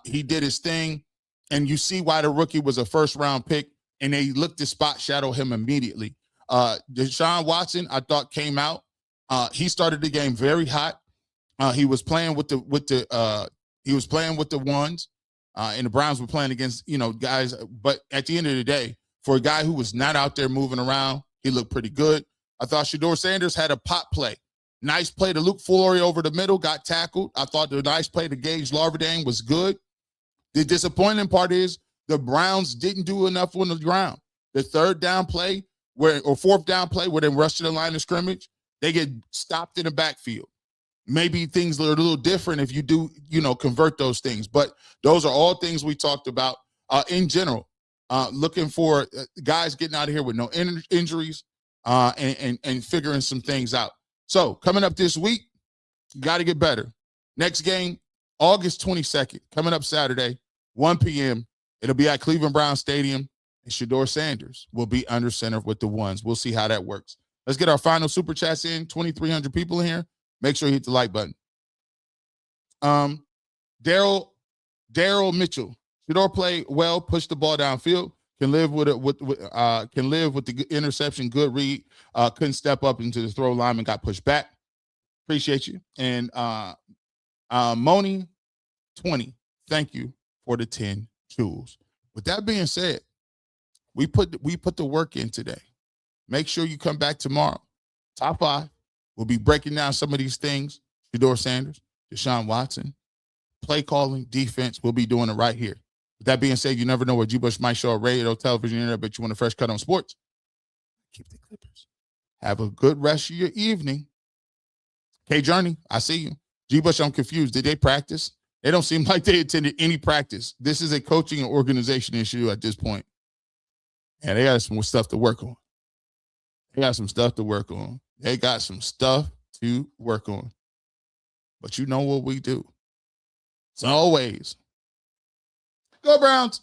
He did his thing. And you see why the rookie was a first-round pick, and they looked to spot shadow him immediately. Deshaun Watson, I thought, came out. He started the game very hot. He was playing with the ones, and the Browns were playing against guys. But at the end of the day, for a guy who was not out there moving around, he looked pretty good. I thought Shedeur Sanders had a pop play. Nice play to Luke Flory over the middle, got tackled. I thought the nice play to Gage Larvadang was good. The disappointing part is the Browns didn't do enough on the ground. The fourth down play where they rush to the line of scrimmage, they get stopped in the backfield. Maybe things are a little different if you do, convert those things. But those are all things we talked about in general. Looking for guys getting out of here with no injuries and figuring some things out. So coming up this week, got to get better. Next game, August 22nd, coming up Saturday, 1 p.m. It'll be at Cleveland Browns Stadium, and Shedeur Sanders will be under center with the ones. We'll see how that works. Let's get our final super chats in. 2,300 people in here. Make sure you hit the like button. Daryl Mitchell. Shedeur play well, push the ball downfield. Can live with the interception. Good read. Couldn't step up into the throw line and got pushed back. Appreciate you. And Moni 20. Thank you for the 10 jewels. With that being said, we put the work in today. Make sure you come back tomorrow. Top 5. We'll be breaking down some of these things. Shedeur Sanders, Deshaun Watson, play calling, defense. We'll be doing it right here. With that being said, you never know where G-Bush might show up, radio, television, internet, but you want a fresh cut on sports. Keep the Clippers. Have a good rest of your evening. K-Journey, I see you. G-Bush, I'm confused. Did they practice? They don't seem like they attended any practice. This is a coaching and organization issue at this point. And they got some stuff to work on. They got some stuff to work on. But you know what we do. As always, go Browns.